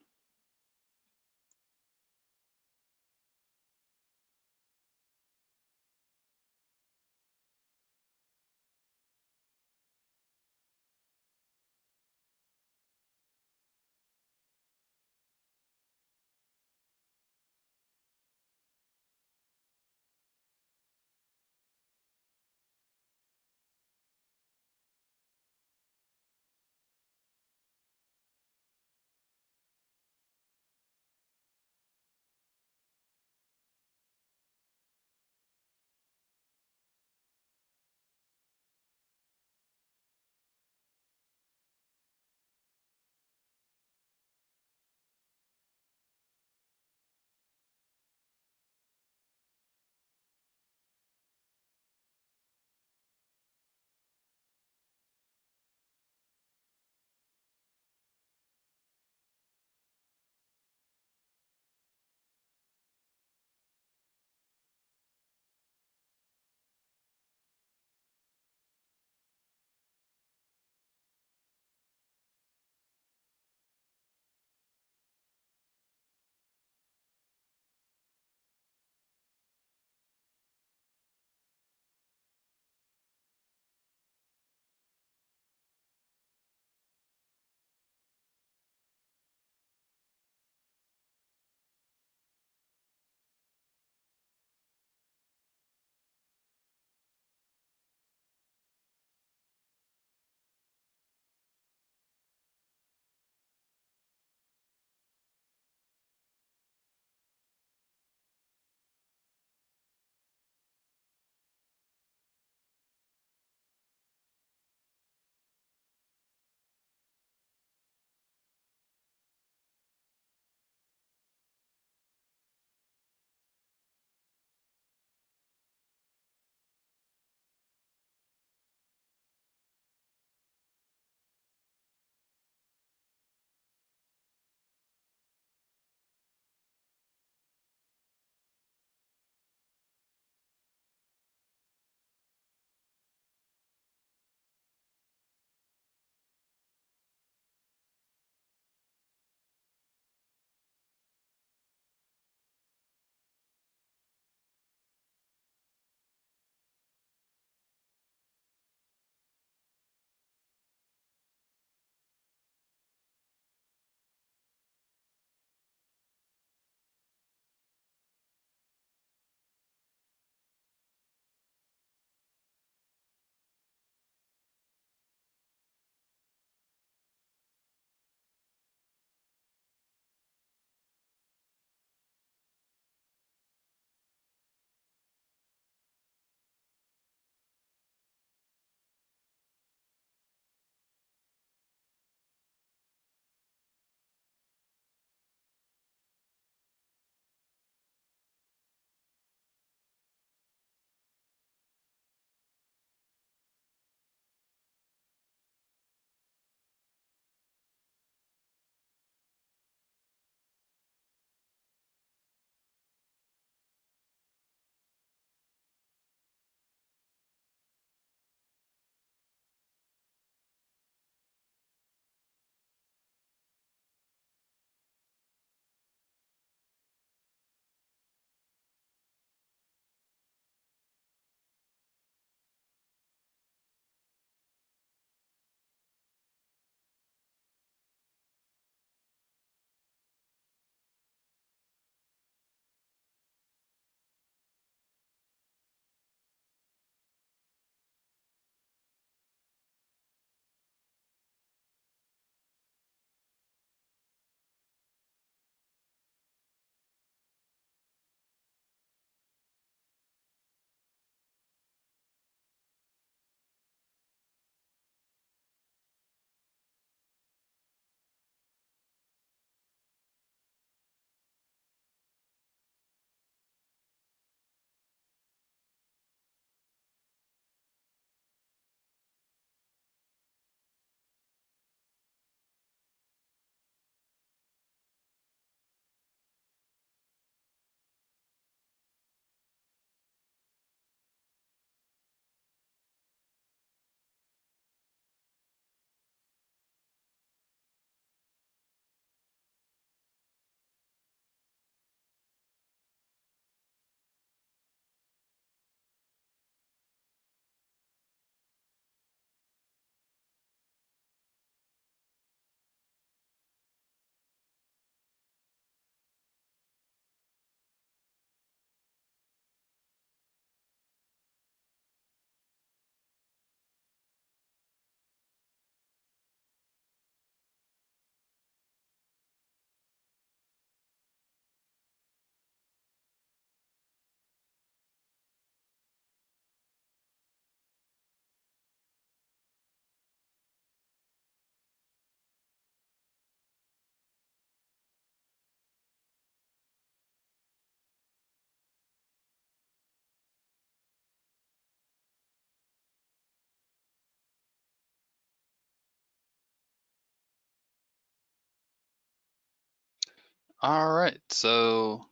All right, so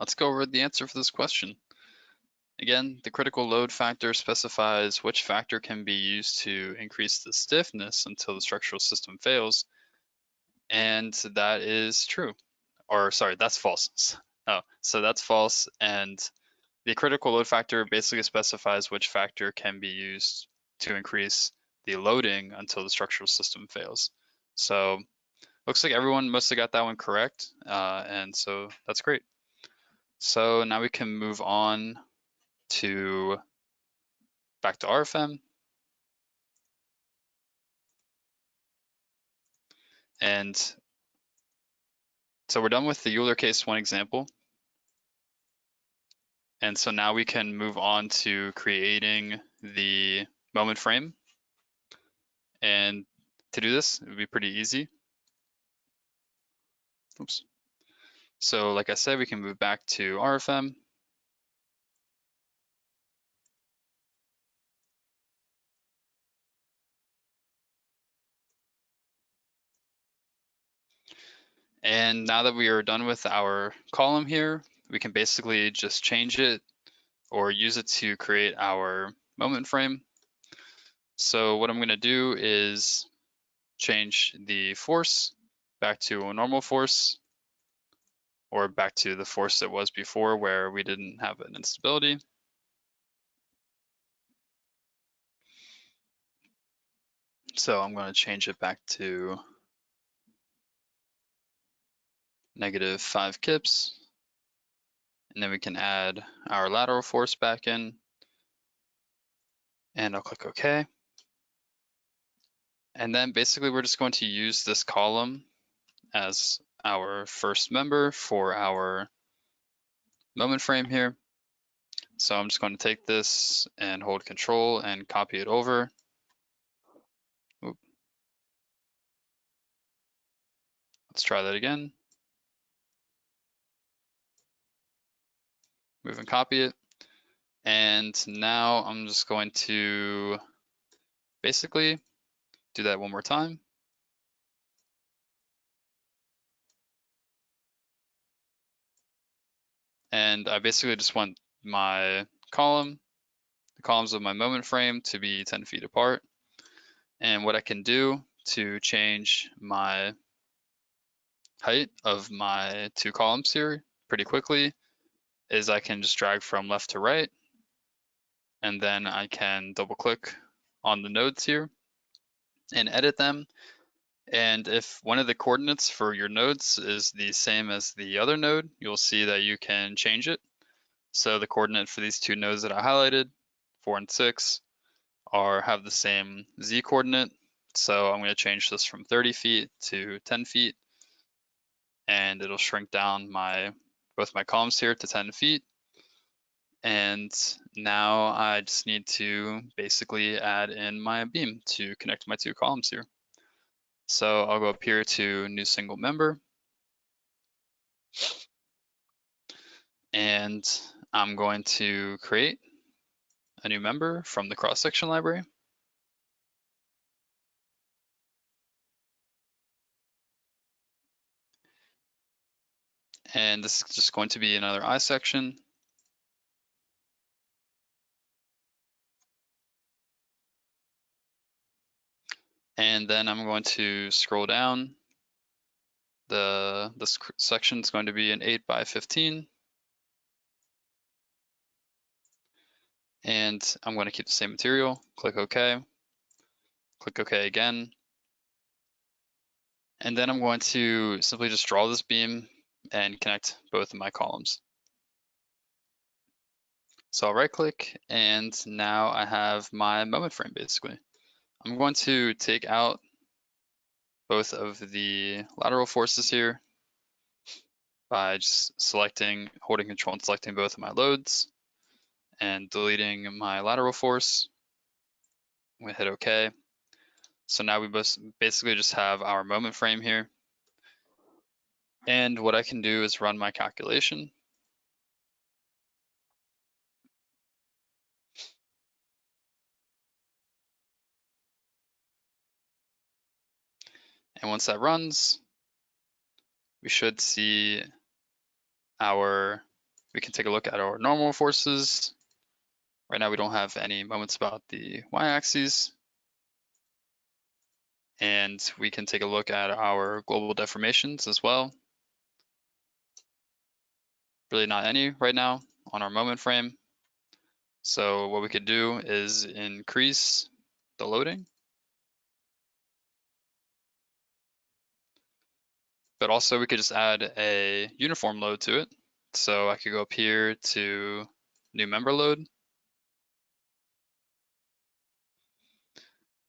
let's go over the answer for this question. Again, the critical load factor specifies which factor can be used to increase the stiffness until the structural system fails, and that is true. Or sorry, that's false. Oh, so that's false, and the critical load factor basically specifies which factor can be used to increase the loading until the structural system fails. So looks like everyone mostly got that one correct, and so that's great. So now we can move on to back to RFEM. And so we're done with the Euler case one example. And so now we can move on to creating the moment frame. And to do this, it would be pretty easy. Oops. So like I said, we can move back to RFM. And now that we are done with our column here, we can basically just change it or use it to create our moment frame. So what I'm going to do is change the force back to a normal force, or back to the force it was before where we didn't have an instability. So I'm going to change it back to -5 kips. And then we can add our lateral force back in. And I'll click OK. And then basically we're just going to use this column as our first member for our moment frame here. So I'm just going to take this and hold Control and copy it over. Oop. Let's try that again. Move and copy it. And now I'm just going to basically do that one more time. And I basically just want my column, the columns of my moment frame to be 10 feet apart. And what I can do to change my height of my two columns here pretty quickly is I can just drag from left to right, and then I can double click on the nodes here and edit them. And if one of the coordinates for your nodes is the same as the other node, you'll see that you can change it. So the coordinate for these two nodes that I highlighted, 4 and 6, have the same z coordinate. So I'm going to change this from 30 feet to 10 feet, and it'll shrink down both my columns here to 10 feet. And now I just need to basically add in my beam to connect my two columns here. So I'll go up here to new single member. And I'm going to create a new member from the cross-section library. And this is just going to be another I section. And then I'm going to scroll down. This section is going to be an 8 by 15. And I'm going to keep the same material. Click OK. Click OK again. And then I'm going to simply just draw this beam and connect both of my columns. So I'll right click, and now I have my moment frame basically. I'm going to take out both of the lateral forces here by just holding Control and selecting both of my loads and deleting my lateral force. I'm gonna hit OK. So now we basically just have our moment frame here. And what I can do is run my calculation. And once that runs, we should see we can take a look at our normal forces. Right now we don't have any moments about the y-axis. And we can take a look at our global deformations as well. Really not any right now on our moment frame. So what we could do is increase the loading. But also we could just add a uniform load to it. So I could go up here to new member load.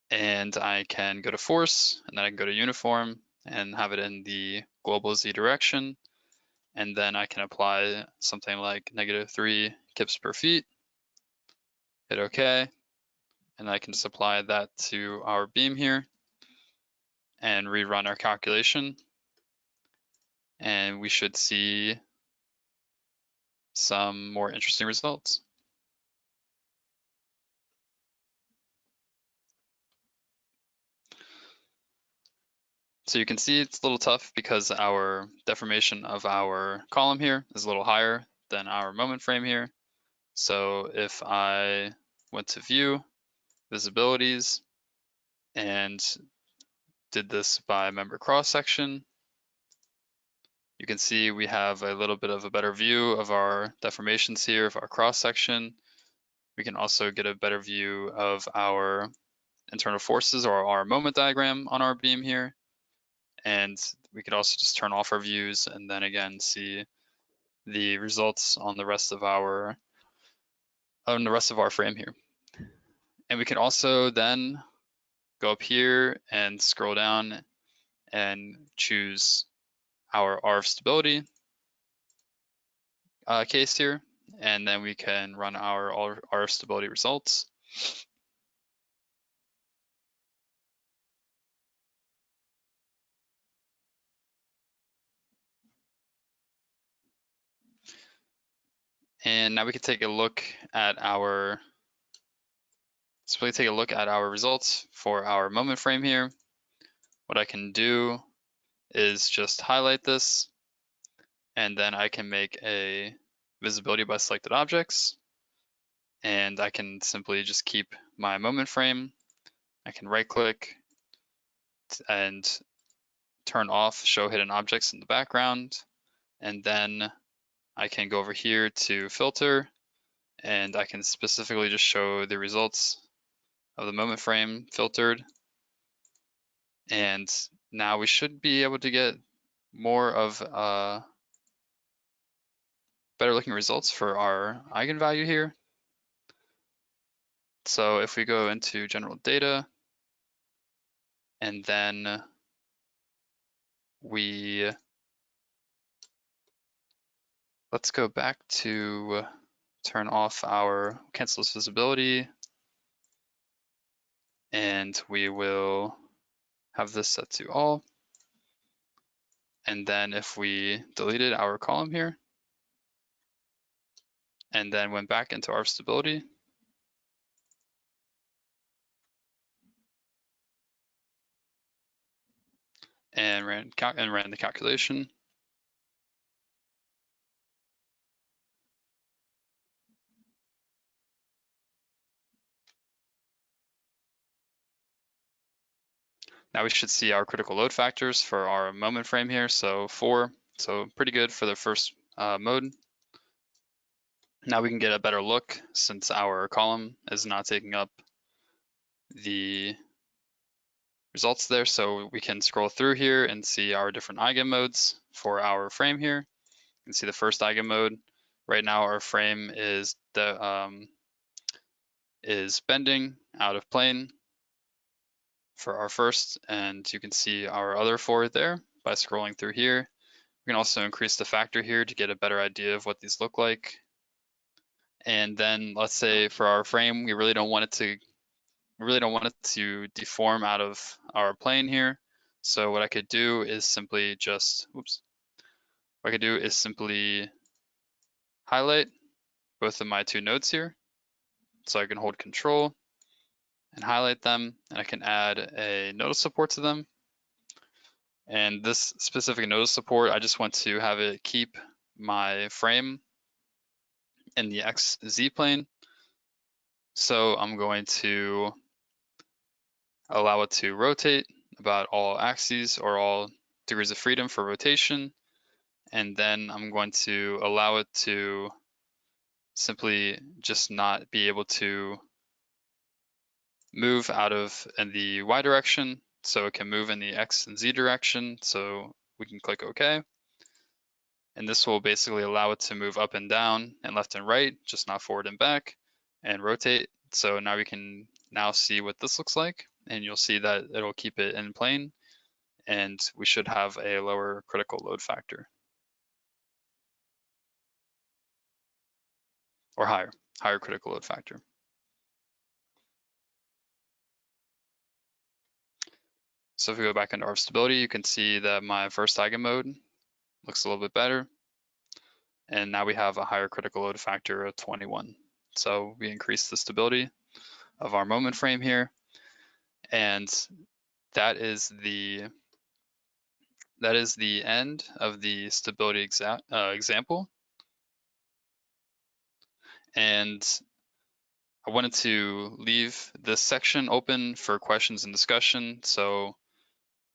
And I can go to force, and then I can go to uniform and have it in the global z direction. And then I can apply something like -3 kips per feet. Hit OK. And I can just apply that to our beam here and rerun our calculation. And we should see some more interesting results. So you can see it's a little tough because our deformation of our column here is a little higher than our moment frame here. So if I went to view, visibilities, and did this by member cross section, you can see we have a little bit of a better view of our deformations here, of our cross section. We can also get a better view of our internal forces or our moment diagram on our beam here. And we could also just turn off our views and then again see the results on the rest of our frame here. And we can also then go up here and scroll down and choose our RF stability case here, and then we can run our RF stability results. And now we can take a look at our results for our moment frame here. What I can do is just highlight this, and then I can make a visibility by selected objects, and I can simply just keep my moment frame. I can right click and turn off show hidden objects in the background, and then I can go over here to filter, and I can specifically just show the results of the moment frame filtered. And now we should be able to get more of better looking results for our eigenvalue here. So if we go into general data, and then let's go back to turn off our cancel this visibility, and we will have this set to all. And then if we deleted our column here, and then went back into our stability, and ran the calculation, now we should see our critical load factors for our moment frame here. So 4, so pretty good for the first mode. Now we can get a better look since our column is not taking up the results there. So we can scroll through here and see our different eigenmodes for our frame here. You can see the first eigenmode. Right now our frame is bending out of plane for our first, and you can see our other 4 there by scrolling through here. We can also increase the factor here to get a better idea of what these look like. And then let's say for our frame, we really don't want it to deform out of our plane here. So what I could do is simply highlight both of my 2 nodes here. So I can hold Control and highlight them, and I can add a nodal support to them. And this specific node support, I just want to have it keep my frame in the XZ plane. So I'm going to allow it to rotate about all axes or all degrees of freedom for rotation. And then I'm going to allow it to simply just not be able to move out of in the Y direction. So it can move in the X and Z direction. So we can click OK. And this will basically allow it to move up and down and left and right, just not forward and back, and rotate. So now we can now see what this looks like, and you'll see that it'll keep it in plane, and we should have a lower critical load factor. Or higher critical load factor. So if we go back into our stability, you can see that my first eigen mode looks a little bit better. And now we have a higher critical load factor of 21. So we increase the stability of our moment frame here. And that is the end of the stability example. And I wanted to leave this section open for questions and discussion. So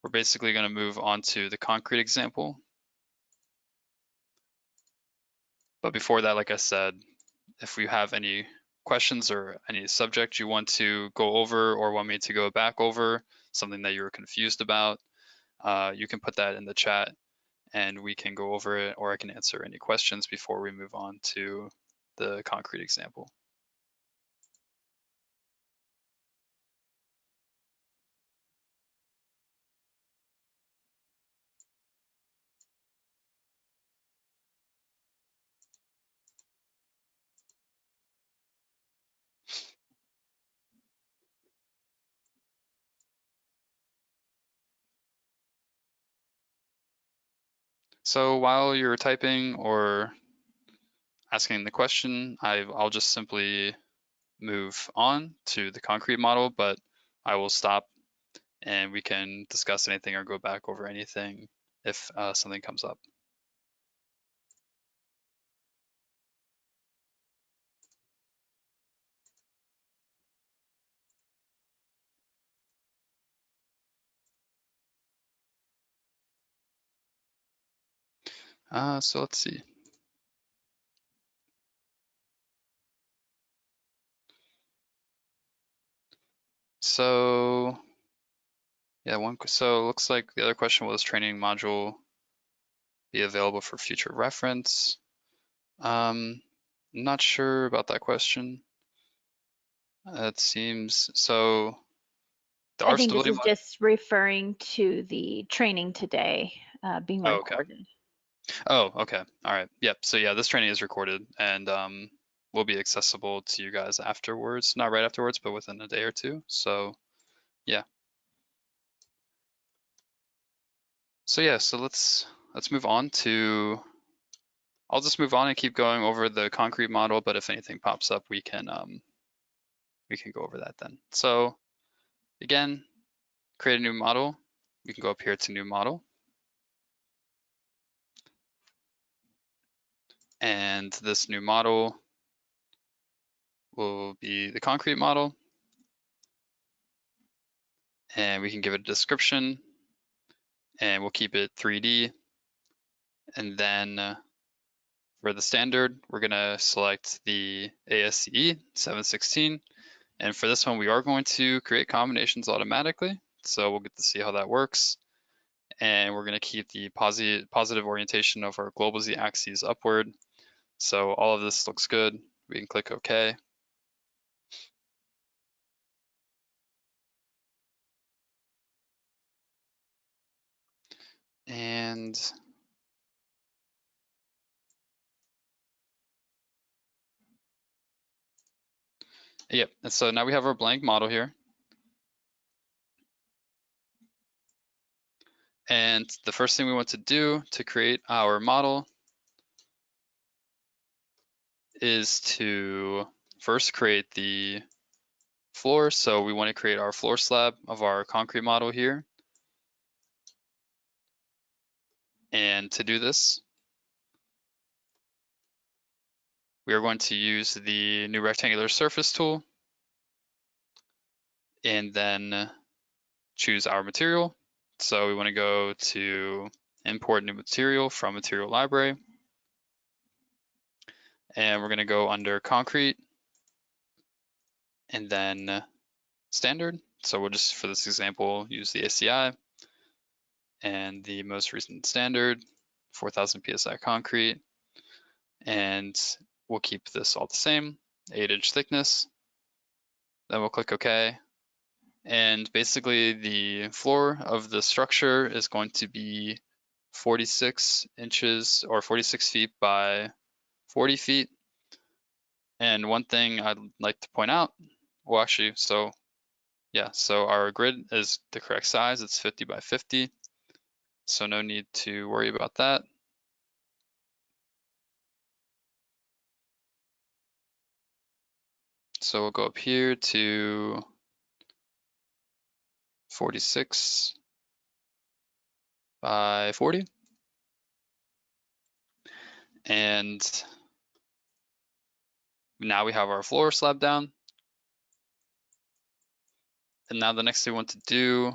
we're basically going to move on to the concrete example. But before that, like I said, if you have any questions or any subject you want to go over or want me to go back over, something that you're confused about, you can put that in the chat and we can go over it, or I can answer any questions before we move on to the concrete example. So while you're typing or asking the question, I'll just simply move on to the concrete model, but I will stop and we can discuss anything or go back over anything if something comes up. So let's see. So yeah, so it looks like the other question was training module be available for future reference. Not sure about that question. It seems so. I think this is just referring to the training today being recorded. Oh, okay. All right. Yep. So yeah, this training is recorded and will be accessible to you guys afterwards. Not right afterwards, but within a day or two. So yeah. So yeah, so let's move on to, I'll just move on and keep going over the concrete model, but if anything pops up, we can go over that then. So again, create a new model. We can go up here to new model. And this new model will be the concrete model. And we can give it a description and we'll keep it 3D. And then for the standard, we're gonna select the ASCE 716. And for this one, we are going to create combinations automatically. So we'll get to see how that works. And we're gonna keep the positive orientation of our global Z axis upward. So all of this looks good. We can click OK. And yep, and so now we have our blank model here. And the first thing we want to do to create our model is to first create the floor. So we want to create our floor slab of our concrete model here. And to do this, we are going to use the new rectangular surface tool and then choose our material. So we want to go to import new material from material library. And we're going to go under concrete and then standard. So we'll just, for this example, use the ACI and the most recent standard, 4,000 PSI concrete. And we'll keep this all the same, 8-inch thickness. Then we'll click OK. And basically the floor of the structure is going to be 46 inches or 46 feet by 40 feet. And one thing I'd like to point out, well actually, so our grid is the correct size, it's 50 by 50. So no need to worry about that. So we'll go up here to 46 by 40. And now we have our floor slab down. And now the next thing we want to do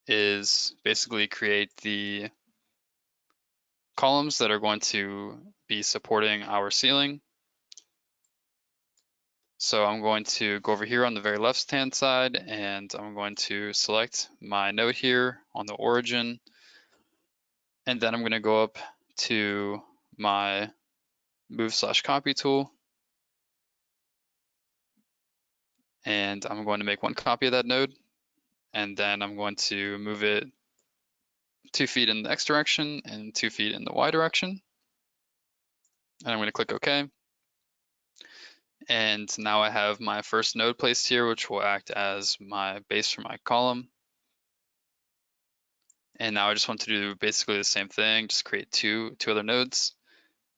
is basically create the columns that are going to be supporting our ceiling. So I'm going to go over here on the very left-hand side, and I'm going to select my node here on the origin. And then I'm going to go up to my move/copy tool. And I'm going to make one copy of that node. And then I'm going to move it 2 feet in the X direction and 2 feet in the Y direction. And I'm going to click OK. And now I have my first node placed here, which will act as my base for my column. And now I just want to do basically the same thing, just create two other nodes.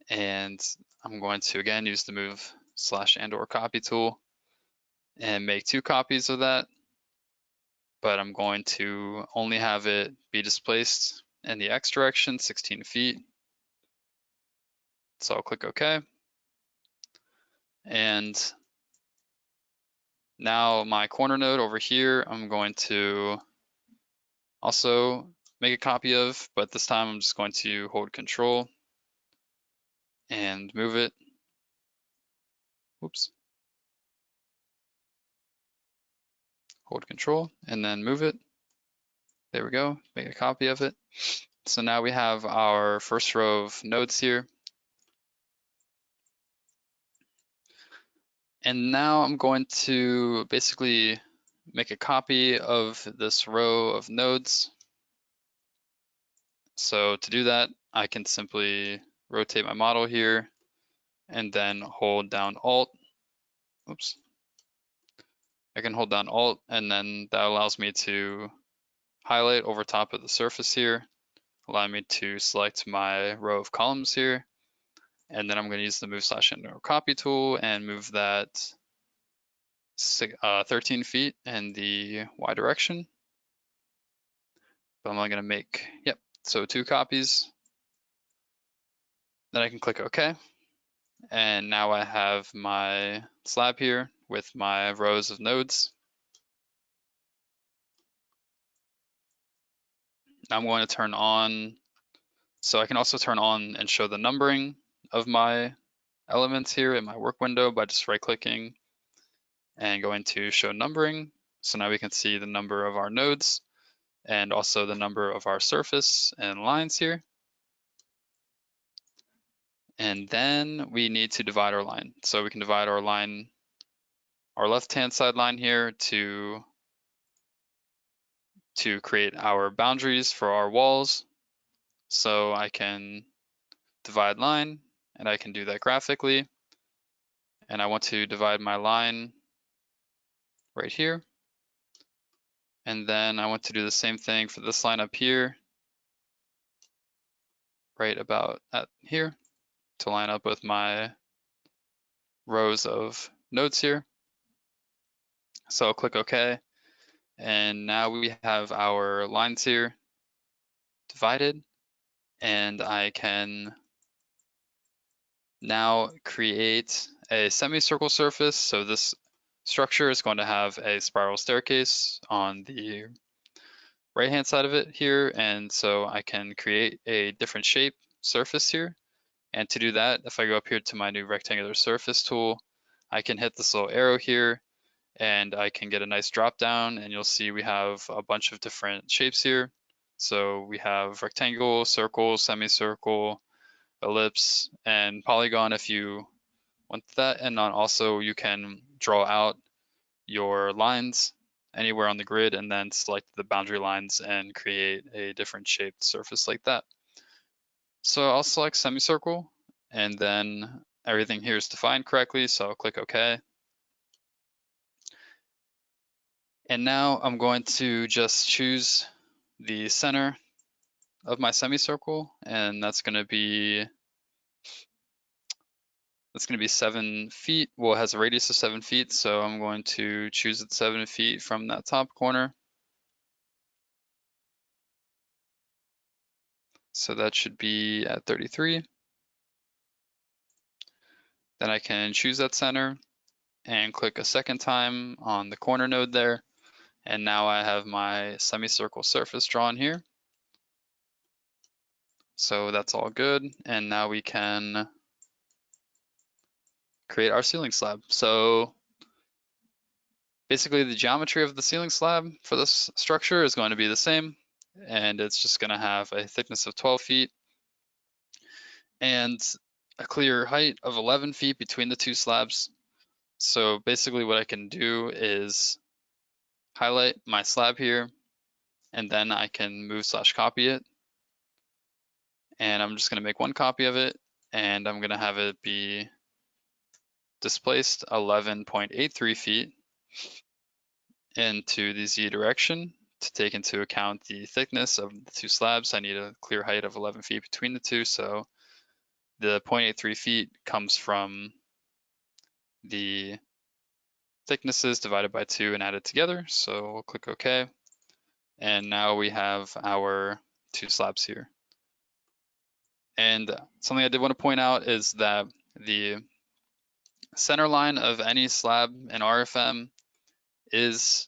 And I'm going to again use the move/and/or copy tool and make 2 copies of that. But I'm going to only have it be displaced in the X direction, 16 feet. So I'll click OK. And now my corner node over here, I'm going to also make a copy of, but this time I'm just going to hold Control and move it. Oops. Hold Control and then move it. There we go, make a copy of it. So now we have our first row of nodes here. And now I'm going to basically make a copy of this row of nodes. So to do that, I can simply rotate my model here and then hold down Alt. Oops. I can hold down Alt and then that allows me to highlight over top of the surface here, allow me to select my row of columns here. And then I'm going to use the move/and/or copy tool and move that 13 feet in the Y direction. But I'm only going to make, so 2 copies. Then I can click OK. And now I have my slab here with my rows of nodes. Now I'm going to turn on, so I can also turn on and show the numbering of my elements here in my work window by just right-clicking and going to show numbering. So now we can see the number of our nodes and also the number of our surface and lines here. And then we need to divide our line. So we can divide our line, our left-hand side line here to create our boundaries for our walls. So I can divide line, and I can do that graphically. And I want to divide my line right here. And then I want to do the same thing for this line up here, right about at here, to line up with my rows of nodes here. So I'll click OK. And now we have our lines here divided. and I can now create a semicircle surface. So this structure is going to have a spiral staircase on the right hand side of it here, and so I can create a different shape surface here. And to do that, if I go up here to my new rectangular surface tool, I can hit this little arrow here and I can get a nice drop down, and you'll see we have a bunch of different shapes here. So we have rectangle, circle, semicircle, ellipse, and polygon if you want that. And then also you can draw out your lines anywhere on the grid and then select the boundary lines and create a different shaped surface like that. So I'll select semicircle, and then everything here is defined correctly, so I'll click OK. And now I'm going to just choose the center of my semicircle, and that's going to be 7 feet. Well, it has a radius of 7 feet, so I'm going to choose it 7 feet from that top corner. So that should be at 33. Then I can choose that center and click a second time on the corner node there. And now I have my semicircle surface drawn here. So that's all good. And now we can create our ceiling slab. So basically the geometry of the ceiling slab for this structure is going to be the same. And it's just going to have a thickness of 12 feet and a clear height of 11 feet between the two slabs. So basically what I can do is highlight my slab here, and then I can move/copy it. And I'm just going to make one copy of it, and I'm going to have it be displaced 11.83 feet into the Z direction. To take into account the thickness of the two slabs, I need a clear height of 11 feet between the two. So the 0.83 feet comes from the thicknesses divided by 2 and added together. So we'll click OK. And now we have our two slabs here. And something I did want to point out is that the center line of any slab in RFM is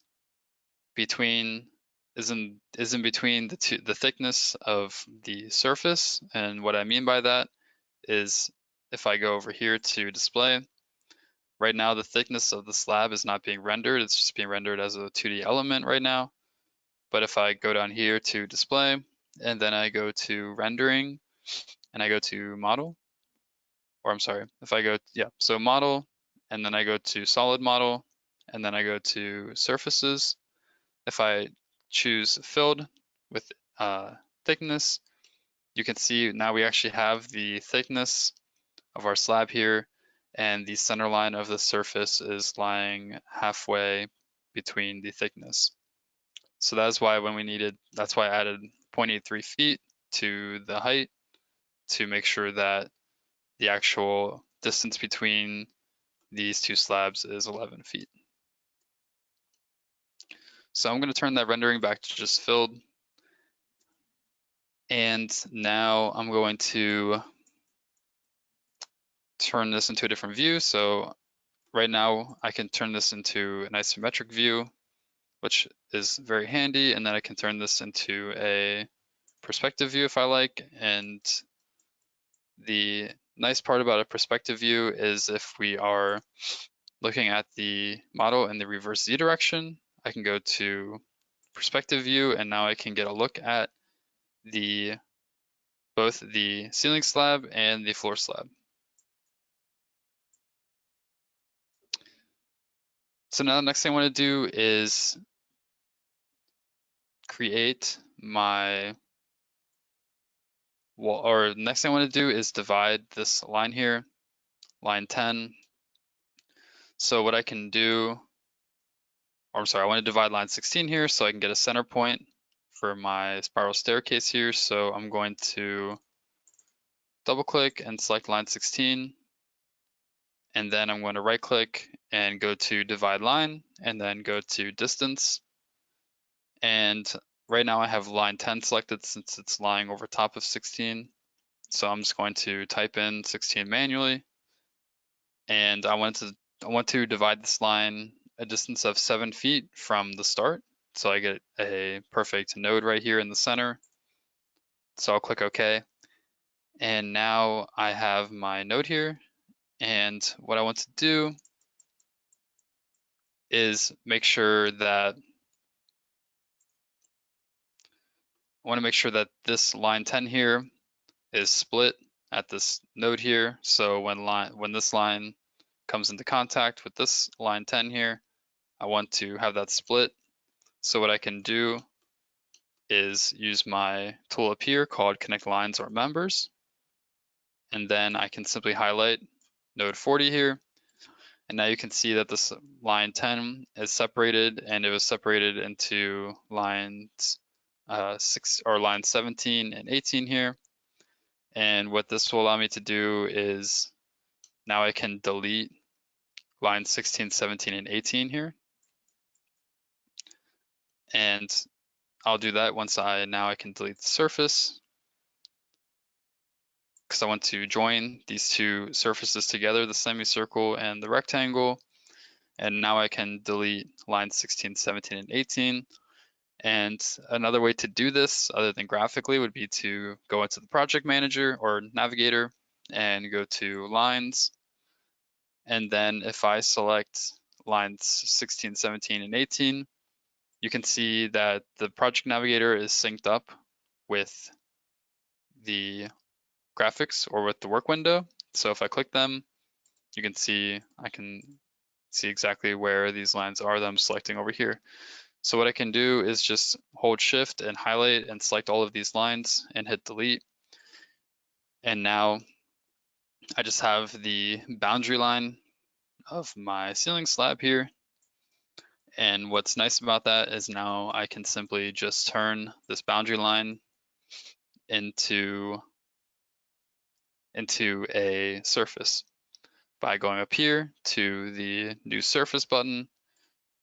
in between the thickness of the surface. And what I mean by that is if I go over here to display, right now the thickness of the slab is not being rendered, it's just being rendered as a 2D element right now. But if I go down here to display, and then I go to rendering, and I go to model, or I'm sorry, if I go, so model, and then I go to solid model, and then I go to surfaces. If I choose filled with thickness, you can see now we actually have the thickness of our slab here, and the center line of the surface is lying halfway between the thickness. So that's why that's why I added 0.83 feet to the height to make sure that the actual distance between these two slabs is 11 feet. So I'm going to turn that rendering back to just filled. And now I'm going to turn this into a different view. So right now I can turn this into an isometric view, which is very handy. And then I can turn this into a perspective view if I like. And the nice part about a perspective view is if we are looking at the model in the reverse Z direction, I can go to perspective view, and now I can get a look at both the ceiling slab and the floor slab. So now the next thing I want to do is create my wall, or next thing I want to do is divide this line here, line 10. So what I can do, or I'm sorry, I want to divide line 16 here so I can get a center point for my spiral staircase here. So I'm going to double click and select line 16. And then I'm going to right click and go to divide line and then go to distance. And right now I have line 10 selected since it's lying over top of 16. So I'm just going to type in 16 manually. And I want to divide this line a distance of 7 feet from the start. So I get a perfect node right here in the center. So I'll click OK. And now I have my node here. And what I want to do is make sure that this line 10 here is split at this node here. So when this line comes into contact with this line 10 here, I want to have that split. So what I can do is use my tool up here called Connect Lines or Members. And then I can simply highlight node 40 here. And now you can see that this line 10 is separated, and it was separated into lines lines 17 and 18 here. And what this will allow me to do is now I can delete lines 16, 17, and 18 here. And I'll do that once now I can delete the surface, because I want to join these two surfaces together, the semicircle and the rectangle. And now I can delete lines 16, 17, and 18. And another way to do this, other than graphically, would be to go into the project manager or navigator and go to lines. And then if I select lines 16, 17, and 18, you can see that the project navigator is synced up with the graphics or with the work window. So if I click them, you can see I can see exactly where these lines are that I'm selecting over here. So what I can do is just hold shift and highlight and select all of these lines and hit delete. And now I just have the boundary line of my ceiling slab here. And what's nice about that is now I can simply just turn this boundary line into a surface by going up here to the new surface button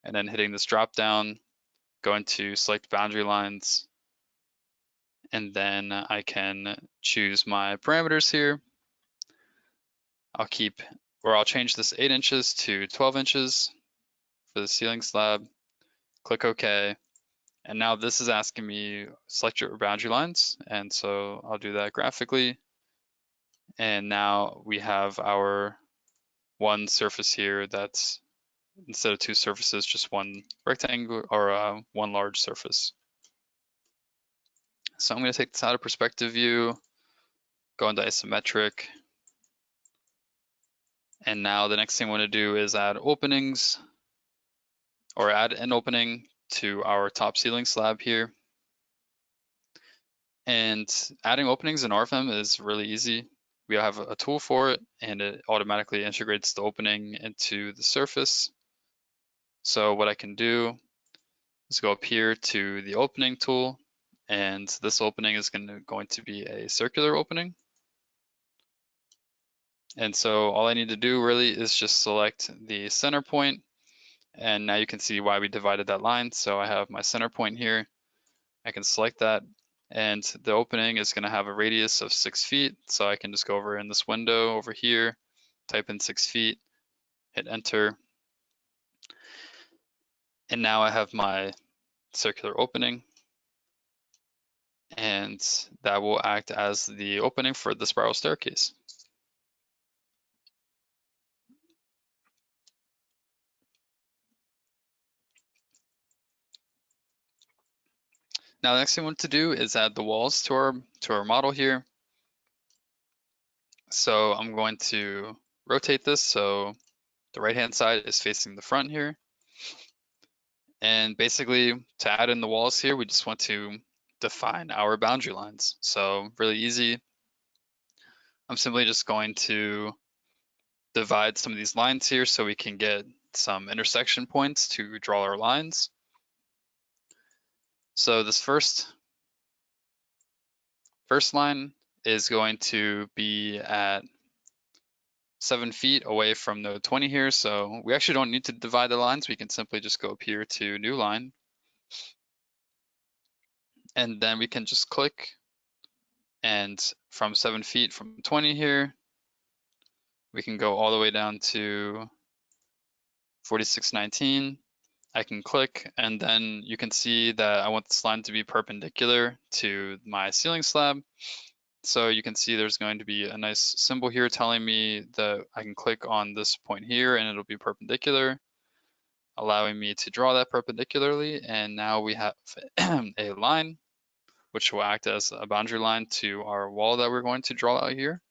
and then hitting this drop down, going to select boundary lines, and then I can choose my parameters here. I'll change this 8 inches to 12 inches for the ceiling slab, click OK. And now this is asking me select your boundary lines. And so I'll do that graphically. And now we have our one surface here that's, instead of two surfaces, just one rectangle or one large surface. So I'm going to take this out of perspective view, go into isometric. And now the next thing I want to do is add openings, or add an opening to our top ceiling slab here. And adding openings in RFEM is really easy. We have a tool for it, and it automatically integrates the opening into the surface. So what I can do is go up here to the opening tool, and this opening is going to be a circular opening. And so all I need to do really is just select the center point, and now you can see why we divided that line. So I have my center point here. I can select that, and the opening is going to have a radius of 6 feet. So I can just go over in this window over here, type in 6 feet, hit enter. And now I have my circular opening, and that will act as the opening for the spiral staircase. Now the next thing I want to do is add the walls to our model here. So I'm going to rotate this so the right hand side is facing the front here. And basically to add in the walls here, we just want to define our boundary lines. So really easy. I'm simply just going to divide some of these lines here so we can get some intersection points to draw our lines. So this first line is going to be at 7 feet away from node 20 here. So we actually don't need to divide the lines. We can simply just go up here to new line. And then we can just click, and from 7 feet from 20 here, we can go all the way down to 4619. I can click, and then you can see that I want this line to be perpendicular to my ceiling slab. So you can see there's going to be a nice symbol here telling me that I can click on this point here and it'll be perpendicular, allowing me to draw that perpendicularly. And now we have a line, which will act as a boundary line to our wall that we're going to draw out here.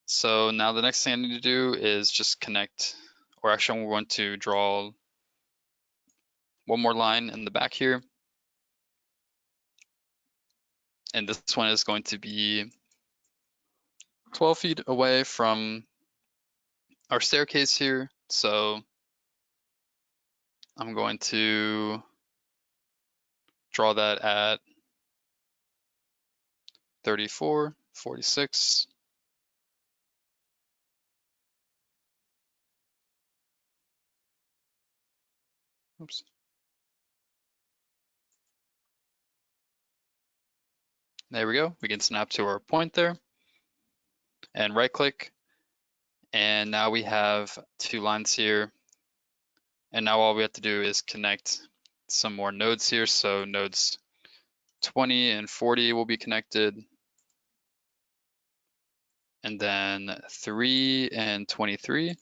So now the next thing I need to do is just connect, or actually I'm going to draw one more line in the back here. And this one is going to be 12 feet away from our staircase here. So I'm going to draw that at 34, 46. Oops. There we go. We can snap to our point there and right click. And now we have two lines here. And now all we have to do is connect some more nodes here. So nodes 20 and 40 will be connected. And then 3 and 23.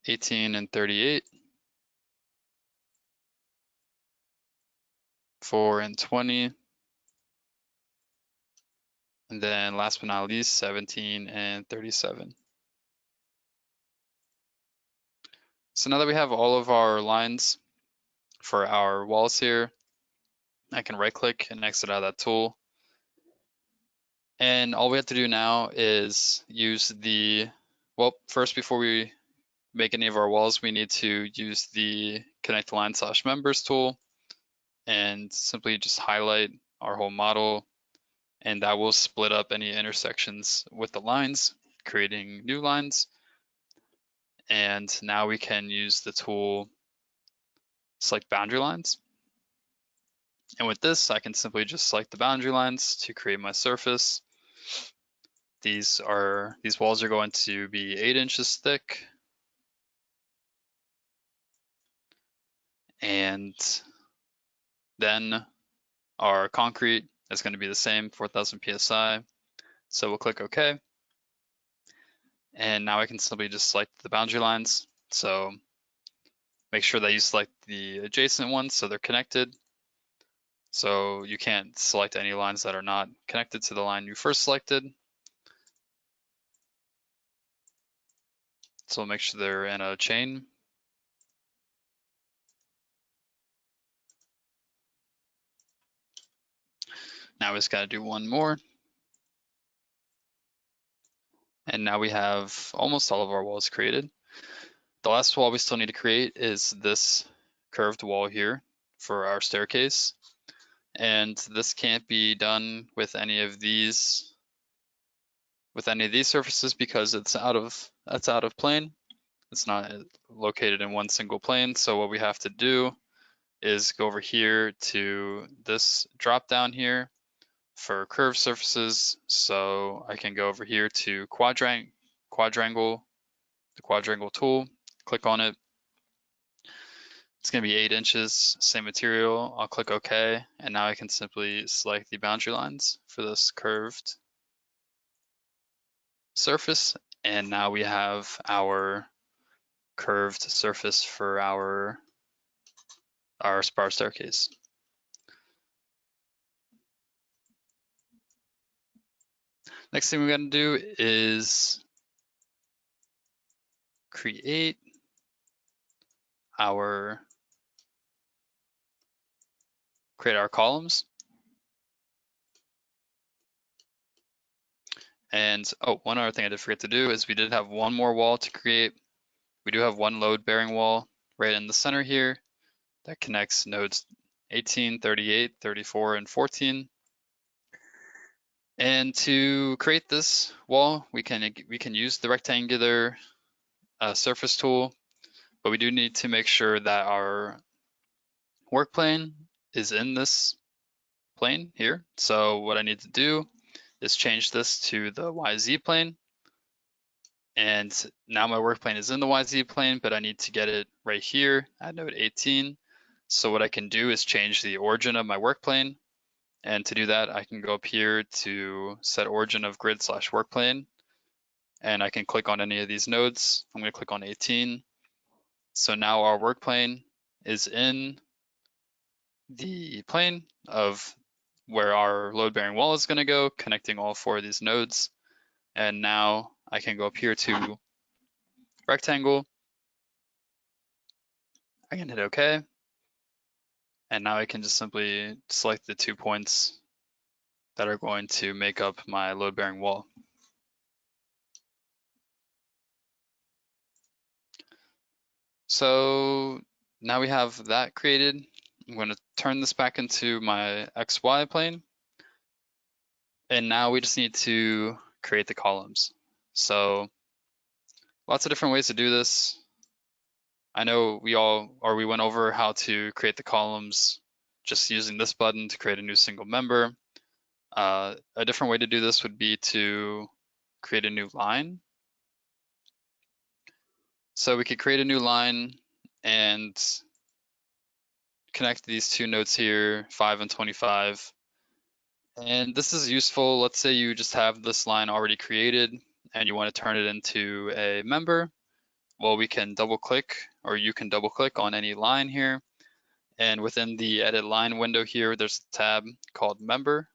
18 and 38. 4 and 20. And then last but not least, 17 and 37. So now that we have all of our lines for our walls here, I can right click and exit out of that tool. And all we have to do now is use the, well, first before we make any of our walls, we need to use the connect line / members tool and simply just highlight our whole model. And that will split up any intersections with the lines, creating new lines. And now we can use the tool select boundary lines. And with this, I can simply just select the boundary lines to create my surface. These walls are going to be 8 inches thick. And then our concrete is going to be the same, 4,000 PSI. So we'll click OK. And now I can simply just select the boundary lines. So make sure that you select the adjacent ones so they're connected. So you can't select any lines that are not connected to the line you first selected. So make sure they're in a chain. Now we just got to do one more. And now we have almost all of our walls created. The last wall we still need to create is this curved wall here for our staircase. And this can't be done with any of these surfaces because it's out of plane. It's not located in one single plane. So what we have to do is go over here to this drop down here for curved surfaces. So I can go over here to quadrangle, the quadrangle tool, click on it. It's going to be 8 inches, same material. I'll click OK, and now I can simply select the boundary lines for this curved surface. And now we have our curved surface for our spiral staircase. Next thing we're going to do is create our columns. And one other thing I did forget to do is we did have one more wall to create. We do have one load bearing wall right in the center here that connects nodes 18, 38, 34, and 14. And to create this wall, we can use the rectangular surface tool, but we do need to make sure that our work plane is in this plane here. So what I need to do is change this to the YZ plane. And now my work plane is in the YZ plane, but I need to get it right here at node 18. So what I can do is change the origin of my work plane. And to do that, I can go up here to set origin of grid/work plane. And I can click on any of these nodes. I'm going to click on 18. So now our work plane is in the plane of where our load-bearing wall is going to go, connecting all 4 of these nodes. And now I can go up here to rectangle. I can hit OK. And now I can just simply select the 2 points that are going to make up my load-bearing wall. So now we have that created. I'm going to turn this back into my XY plane. And now we just need to create the columns. So lots of different ways to do this. I know we went over how to create the columns just using this button to create a new single member. A different way to do this would be to create a new line. So we could create a new line and connect these 2 nodes here, 5 and 25. And this is useful. Let's say you just have this line already created and you want to turn it into a member. Well, we can double click, or you can double click on any line here. And within the edit line window here, there's a tab called member.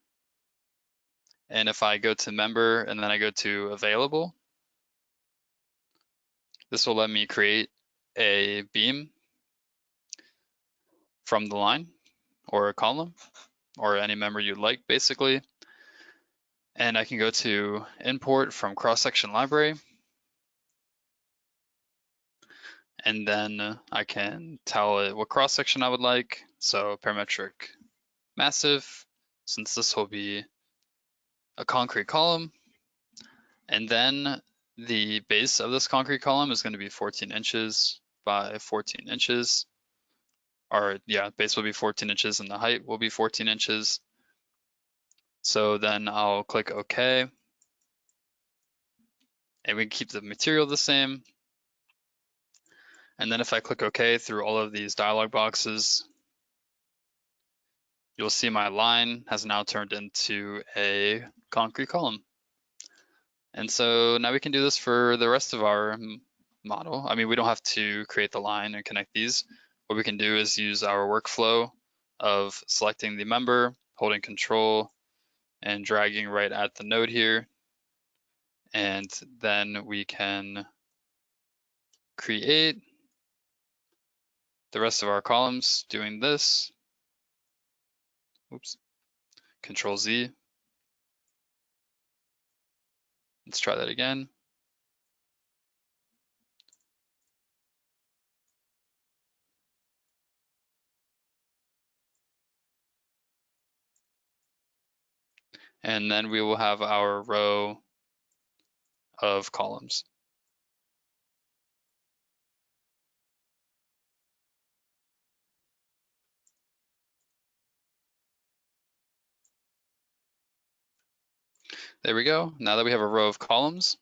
And if I go to member and then I go to available, this will let me create a beam from the line or a column or any member you'd like, basically. And I can go to import from cross-section library. And then I can tell it what cross-section I would like. So parametric massive, since this will be a concrete column. And then the base of this concrete column is going to be 14 inches by 14 inches. Or yeah, base will be 14 inches and the height will be 14 inches. So then I'll click OK. And we can keep the material the same. And then if I click OK through all of these dialog boxes, you'll see my line has now turned into a concrete column. And so now we can do this for the rest of our model. I mean, we don't have to create the line and connect these. What we can do is use our workflow of selecting the member, holding control, and dragging right at the node here. And then we can create the rest of our columns doing this. Oops, Control Z. Let's try that again. And then we will have our row of columns. There we go. Now that we have a row of columns,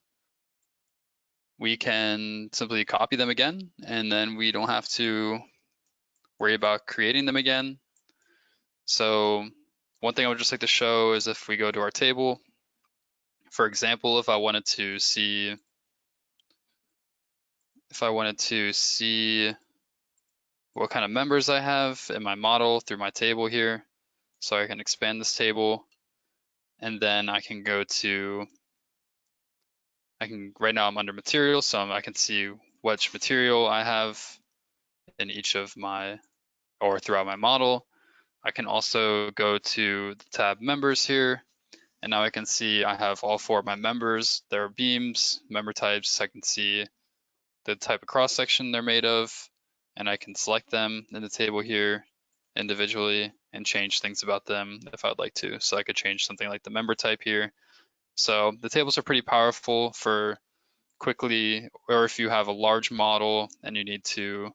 we can simply copy them again, and then we don't have to worry about creating them again. So one thing I would just like to show is if we go to our table, for example, if I wanted to see what kind of members I have in my model through my table here. So I can expand this table, and then I can go to, right now I'm under material, so I can see which material I have in each of my, or throughout my model. I can also go to the tab members here, and now I can see I have all 4 of my members. There are beams, member types. I can see the type of cross-section they're made of, and I can select them in the table here individually and change things about them if I'd like to. So I could change something like the member type here. So the tables are pretty powerful for quickly, or if you have a large model and you need to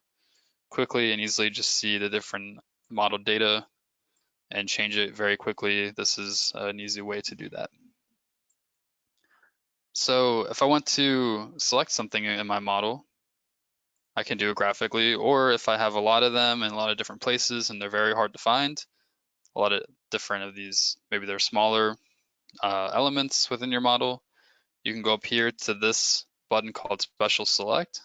quickly and easily just see the different model data and change it very quickly, this is an easy way to do that. So if I want to select something in my model, I can do it graphically, or if I have a lot of them in a lot of different places and they're very hard to find, a lot of different of these, maybe they're smaller elements within your model, you can go up here to this button called Special Select.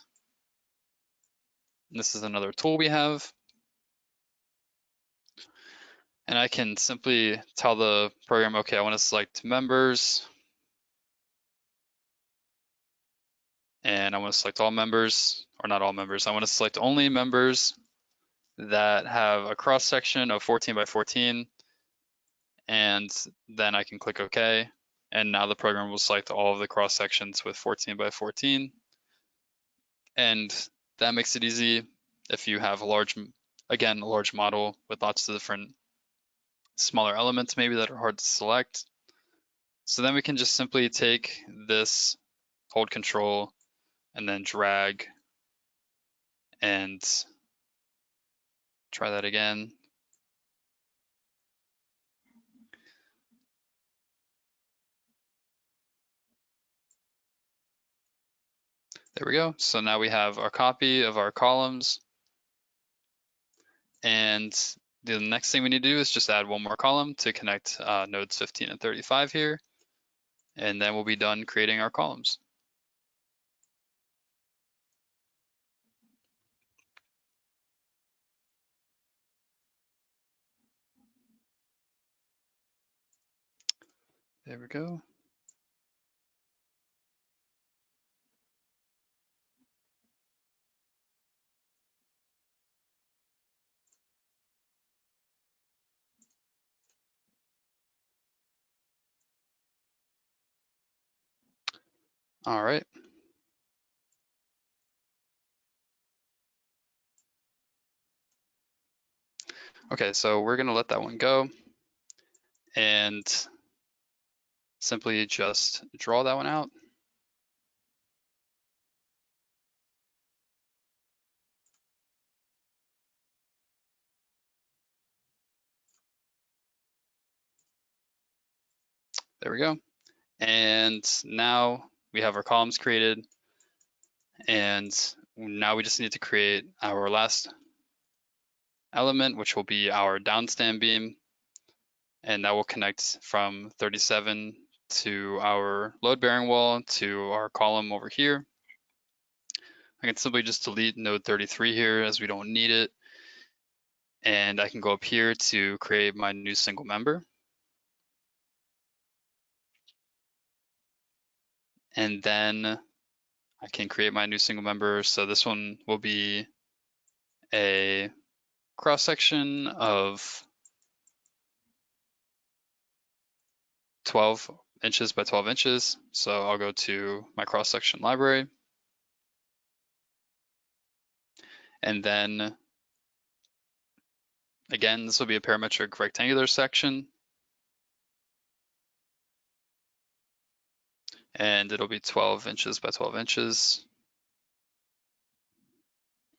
And this is another tool we have. And I can simply tell the program, okay, I want to select members. And I want to select all members, or not all members. I want to select only members that have a cross section of 14 by 14. And then I can click OK. And now the program will select all of the cross sections with 14 by 14. And that makes it easy if you have a large model with lots of different smaller elements maybe that are hard to select. So then we can just simply take this, hold Control, and then drag and try that again. There we go. So now we have our copy of our columns. And the next thing we need to do is just add one more column to connect nodes 15 and 35 here. And then we'll be done creating our columns. There we go. All right. Okay, so we're gonna let that one go and simply just draw that one out. There we go. And now we have our columns created. And now we just need to create our last element, which will be our downstand beam. And that will connect from 37 to our load bearing wall to our column over here. I can simply just delete node 33 here as we don't need it. And I can go up here to create my new single member. And then I can create my new single member. So this one will be a cross section of 12 inches by 12 inches. So I'll go to my cross section library. And then again, this will be a parametric rectangular section. And it'll be 12 inches by 12 inches.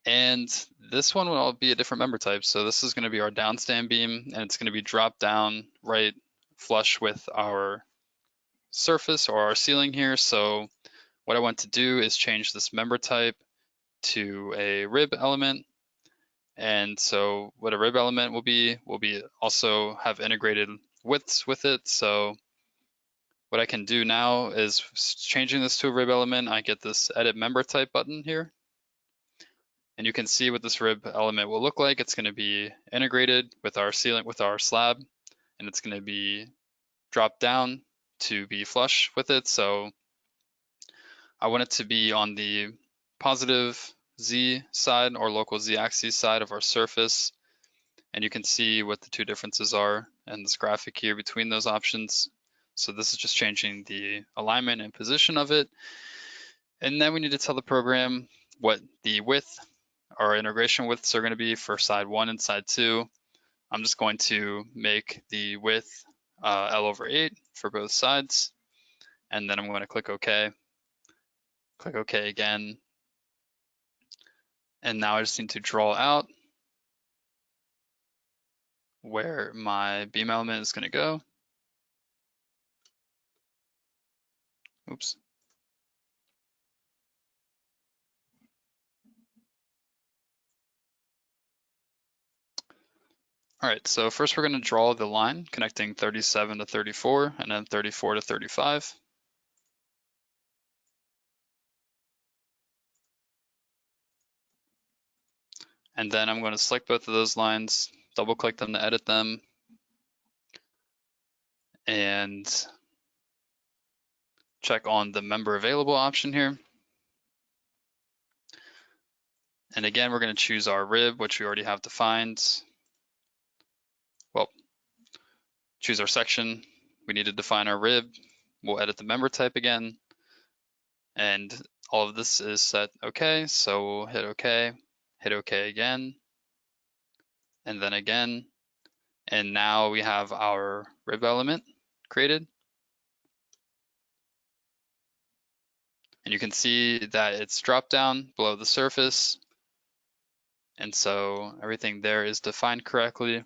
And this one will be a different member type. So this is going to be our downstand beam, and it's going to be dropped down right flush with our surface or our ceiling here. So what I want to do is change this member type to a rib element. And so what a rib element will be also have integrated widths with it. So what I can do now is changing this to a rib element. I get this edit member type button here. And you can see what this rib element will look like. It's going to be integrated with our ceiling, with our slab, and it's going to be dropped down to be flush with it. So I want it to be on the positive Z side or local Z axis side of our surface. And you can see what the two differences are in this graphic here between those options. So this is just changing the alignment and position of it. And then we need to tell the program what the width or integration widths are going to be for side 1 and side 2. I'm just going to make the width L/8 for both sides. And then I'm going to click OK. Click OK again. And now I just need to draw out where my beam element is going to go. Oops. All right, so first we're going to draw the line connecting 37 to 34 and then 34 to 35. And then I'm going to select both of those lines, double click them to edit them, and check on the member available option here. And again, we're going to choose our rib, which we already have defined. Well, choose our section. We need to define our rib. We'll edit the member type again. And all of this is set OK, so we'll hit OK again, and then again. And now we have our rib element created. And you can see that it's dropped down below the surface. And so everything there is defined correctly.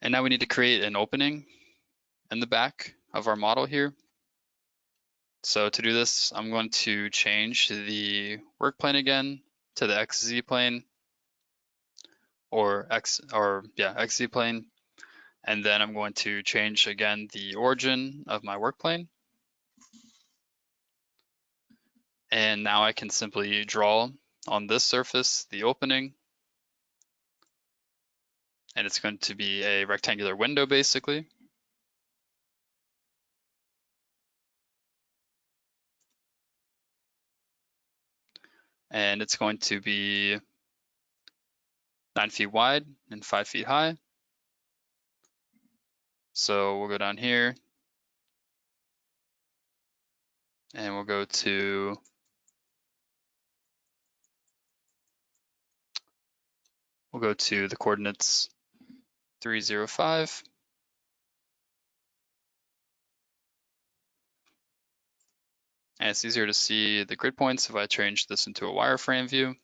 And now we need to create an opening in the back of our model here. So to do this, I'm going to change the work plane again to the XZ plane, or XZ plane. And then I'm going to change again the origin of my work plane. And now I can simply draw on this surface the opening. And it's going to be a rectangular window basically. And it's going to be 9 feet wide and 5 feet high. So we'll go down here and we'll go to the coordinates 3, 0, 5. And it's easier to see the grid points if I change this into a wireframe view.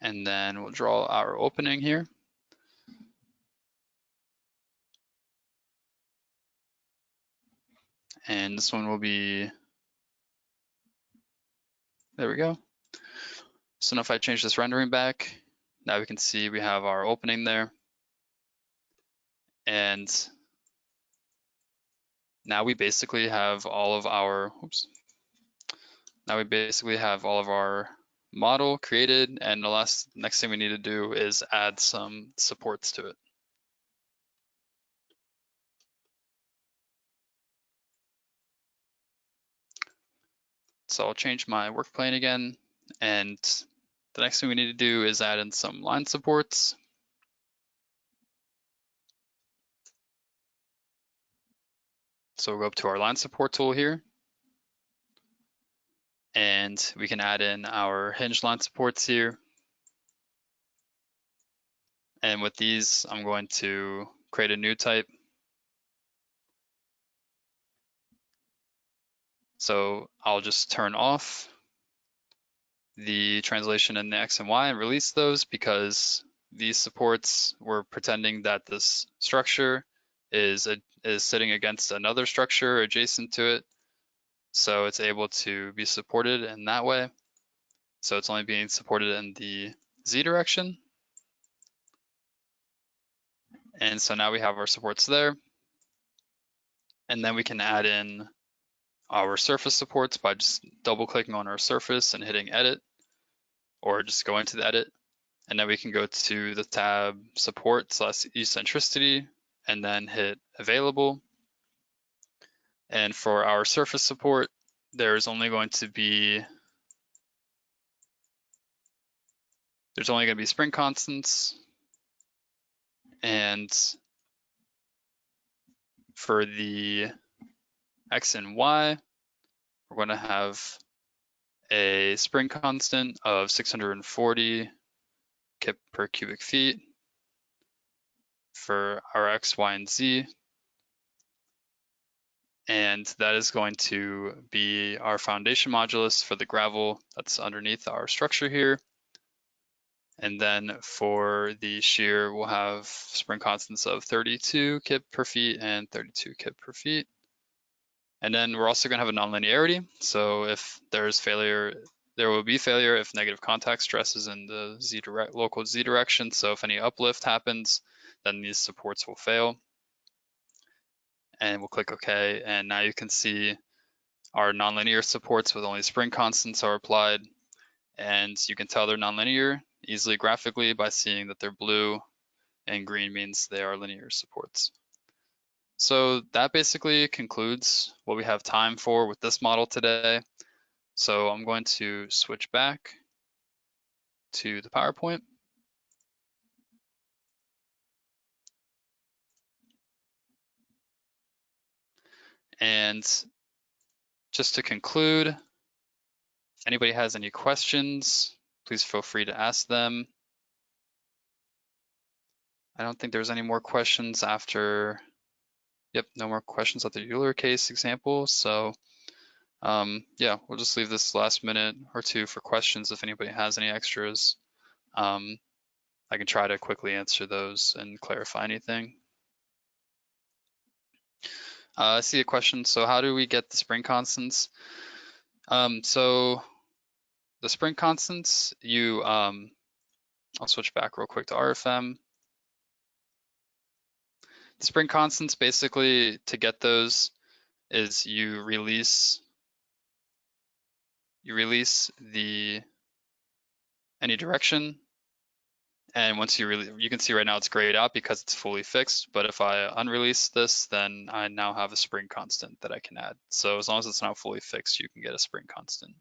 And then we'll draw our opening here. And this one will be, there we go. So now if I change this rendering back, now we can see we have our opening there. And now we basically have all of our, model created, and the next thing we need to do is add some supports to it. So I'll change my work plane again, and the next thing we need to do is add in some line supports. So we'll go up to our line support tool here, and we can add in our hinge line supports here. And with these, I'm going to create a new type. So I'll just turn off the translation in the X and Y and release those, because these supports, we're pretending that this structure is sitting against another structure adjacent to it. So it's able to be supported in that way. So it's only being supported in the Z direction. And so now we have our supports there. And then we can add in our surface supports by just double clicking on our surface and hitting edit, or just going to the edit. And then we can go to the tab support/eccentricity and then hit available. And for our surface support, there's only going to be spring constants. And for the X and Y, we're going to have a spring constant of 640 kip per cubic feet. for our X, Y, and Z. And that is going to be our foundation modulus for the gravel that's underneath our structure here. And then for the shear, we'll have spring constants of 32 kip per feet and 32 kip per feet. And then we're also going to have a nonlinearity. So if there's failure, there will be failure if negative contact stress is in the local Z direction. So if any uplift happens, then these supports will fail. And we'll click OK. And now you can see our nonlinear supports with only spring constants are applied. And you can tell they're nonlinear easily graphically by seeing that they're blue, and green means they are linear supports. So that basically concludes what we have time for with this model today. So I'm going to switch back to the PowerPoint. And just to conclude, if anybody has any questions, please feel free to ask them. I don't think there's any more questions after, yep, no more questions after the Euler case example. So yeah, we'll just leave this last minute or two for questions if anybody has any extras. I can try to quickly answer those and clarify anything. I see a question. So how do we get the spring constants? So the spring constants, I'll switch back real quick to RFEM. The spring constants, basically, to get those is you release any direction. And once you can see right now it's grayed out because it's fully fixed. But if I unrelease this, then I now have a spring constant that I can add. So as long as it's not fully fixed, you can get a spring constant.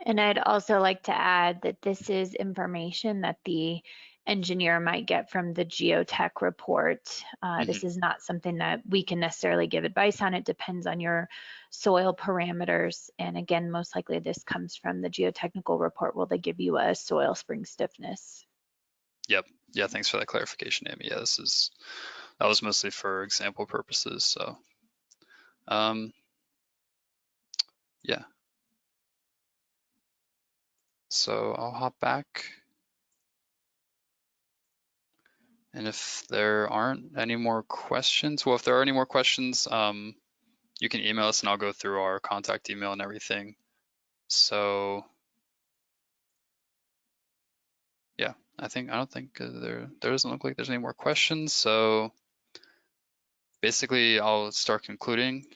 And I'd also like to add that this is information that the engineer might get from the geotech report. This is not something that we can necessarily give advice on. It depends on your soil parameters. And again, most likely this comes from the geotechnical report where they give you a soil spring stiffness. Yep. Yeah, thanks for that clarification, Amy. Yeah, that was mostly for example purposes. So yeah. So I'll hop back. And if there aren't any more questions, well, if there are any more questions, you can email us and I'll go through our contact email and everything. So yeah, I don't think there doesn't look like there's any more questions. So basically I'll start concluding.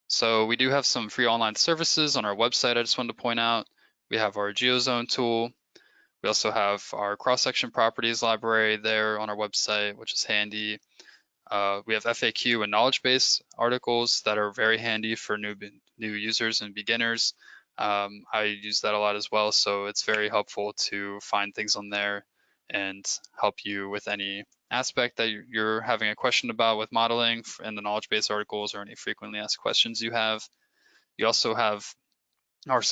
So we do have some free online services on our website. I just wanted to point out, we have our GeoZone tool. We also have our cross-section properties library there on our website, which is handy. We have FAQ and knowledge base articles that are very handy for new users and beginners. I use that a lot as well, so it's very helpful to find things on there and help you with any aspect that you're having a question about with modeling and the knowledge base articles or any frequently asked questions you have. We also have a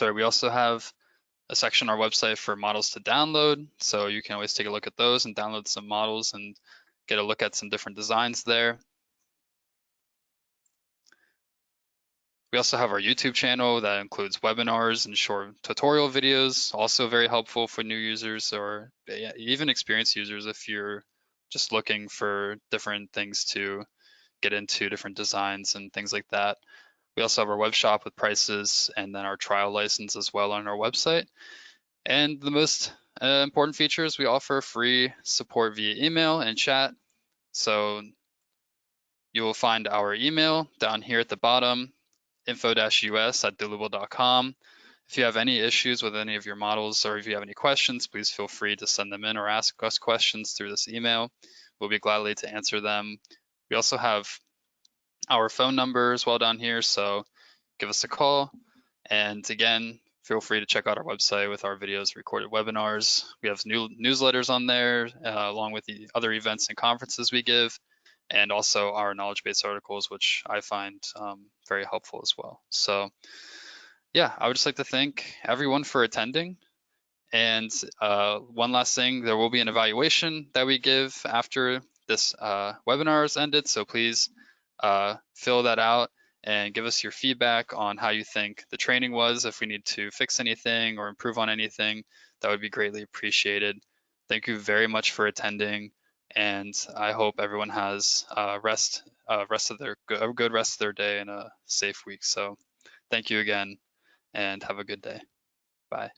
section on our website for models to download, so you can always take a look at those and download some models and get a look at some different designs there. We also have our YouTube channel that includes webinars and short tutorial videos, also very helpful for new users or even experienced users if you're just looking for different things to get into, different designs and things like that. We also have our web shop with prices and then our trial license as well on our website. And the most important feature is we offer free support via email and chat. So you will find our email down here at the bottom, info-us@doolittle.com. If you have any issues with any of your models or if you have any questions, please feel free to send them in or ask us questions through this email. We'll be gladly to answer them. We also have our phone number as well down here, so give us a call. And again, feel free to check out our website with our videos, recorded webinars. We have new newsletters on there, along with the other events and conferences we give, and also our knowledge base articles, which I find very helpful as well. So yeah, I would just like to thank everyone for attending. And one last thing, there will be an evaluation that we give after this webinar is ended. So please fill that out and give us your feedback on how you think the training was. If we need to fix anything or improve on anything, that would be greatly appreciated. Thank you very much for attending, and I hope everyone has a good rest of their day and a safe week. So thank you again, and have a good day. Bye.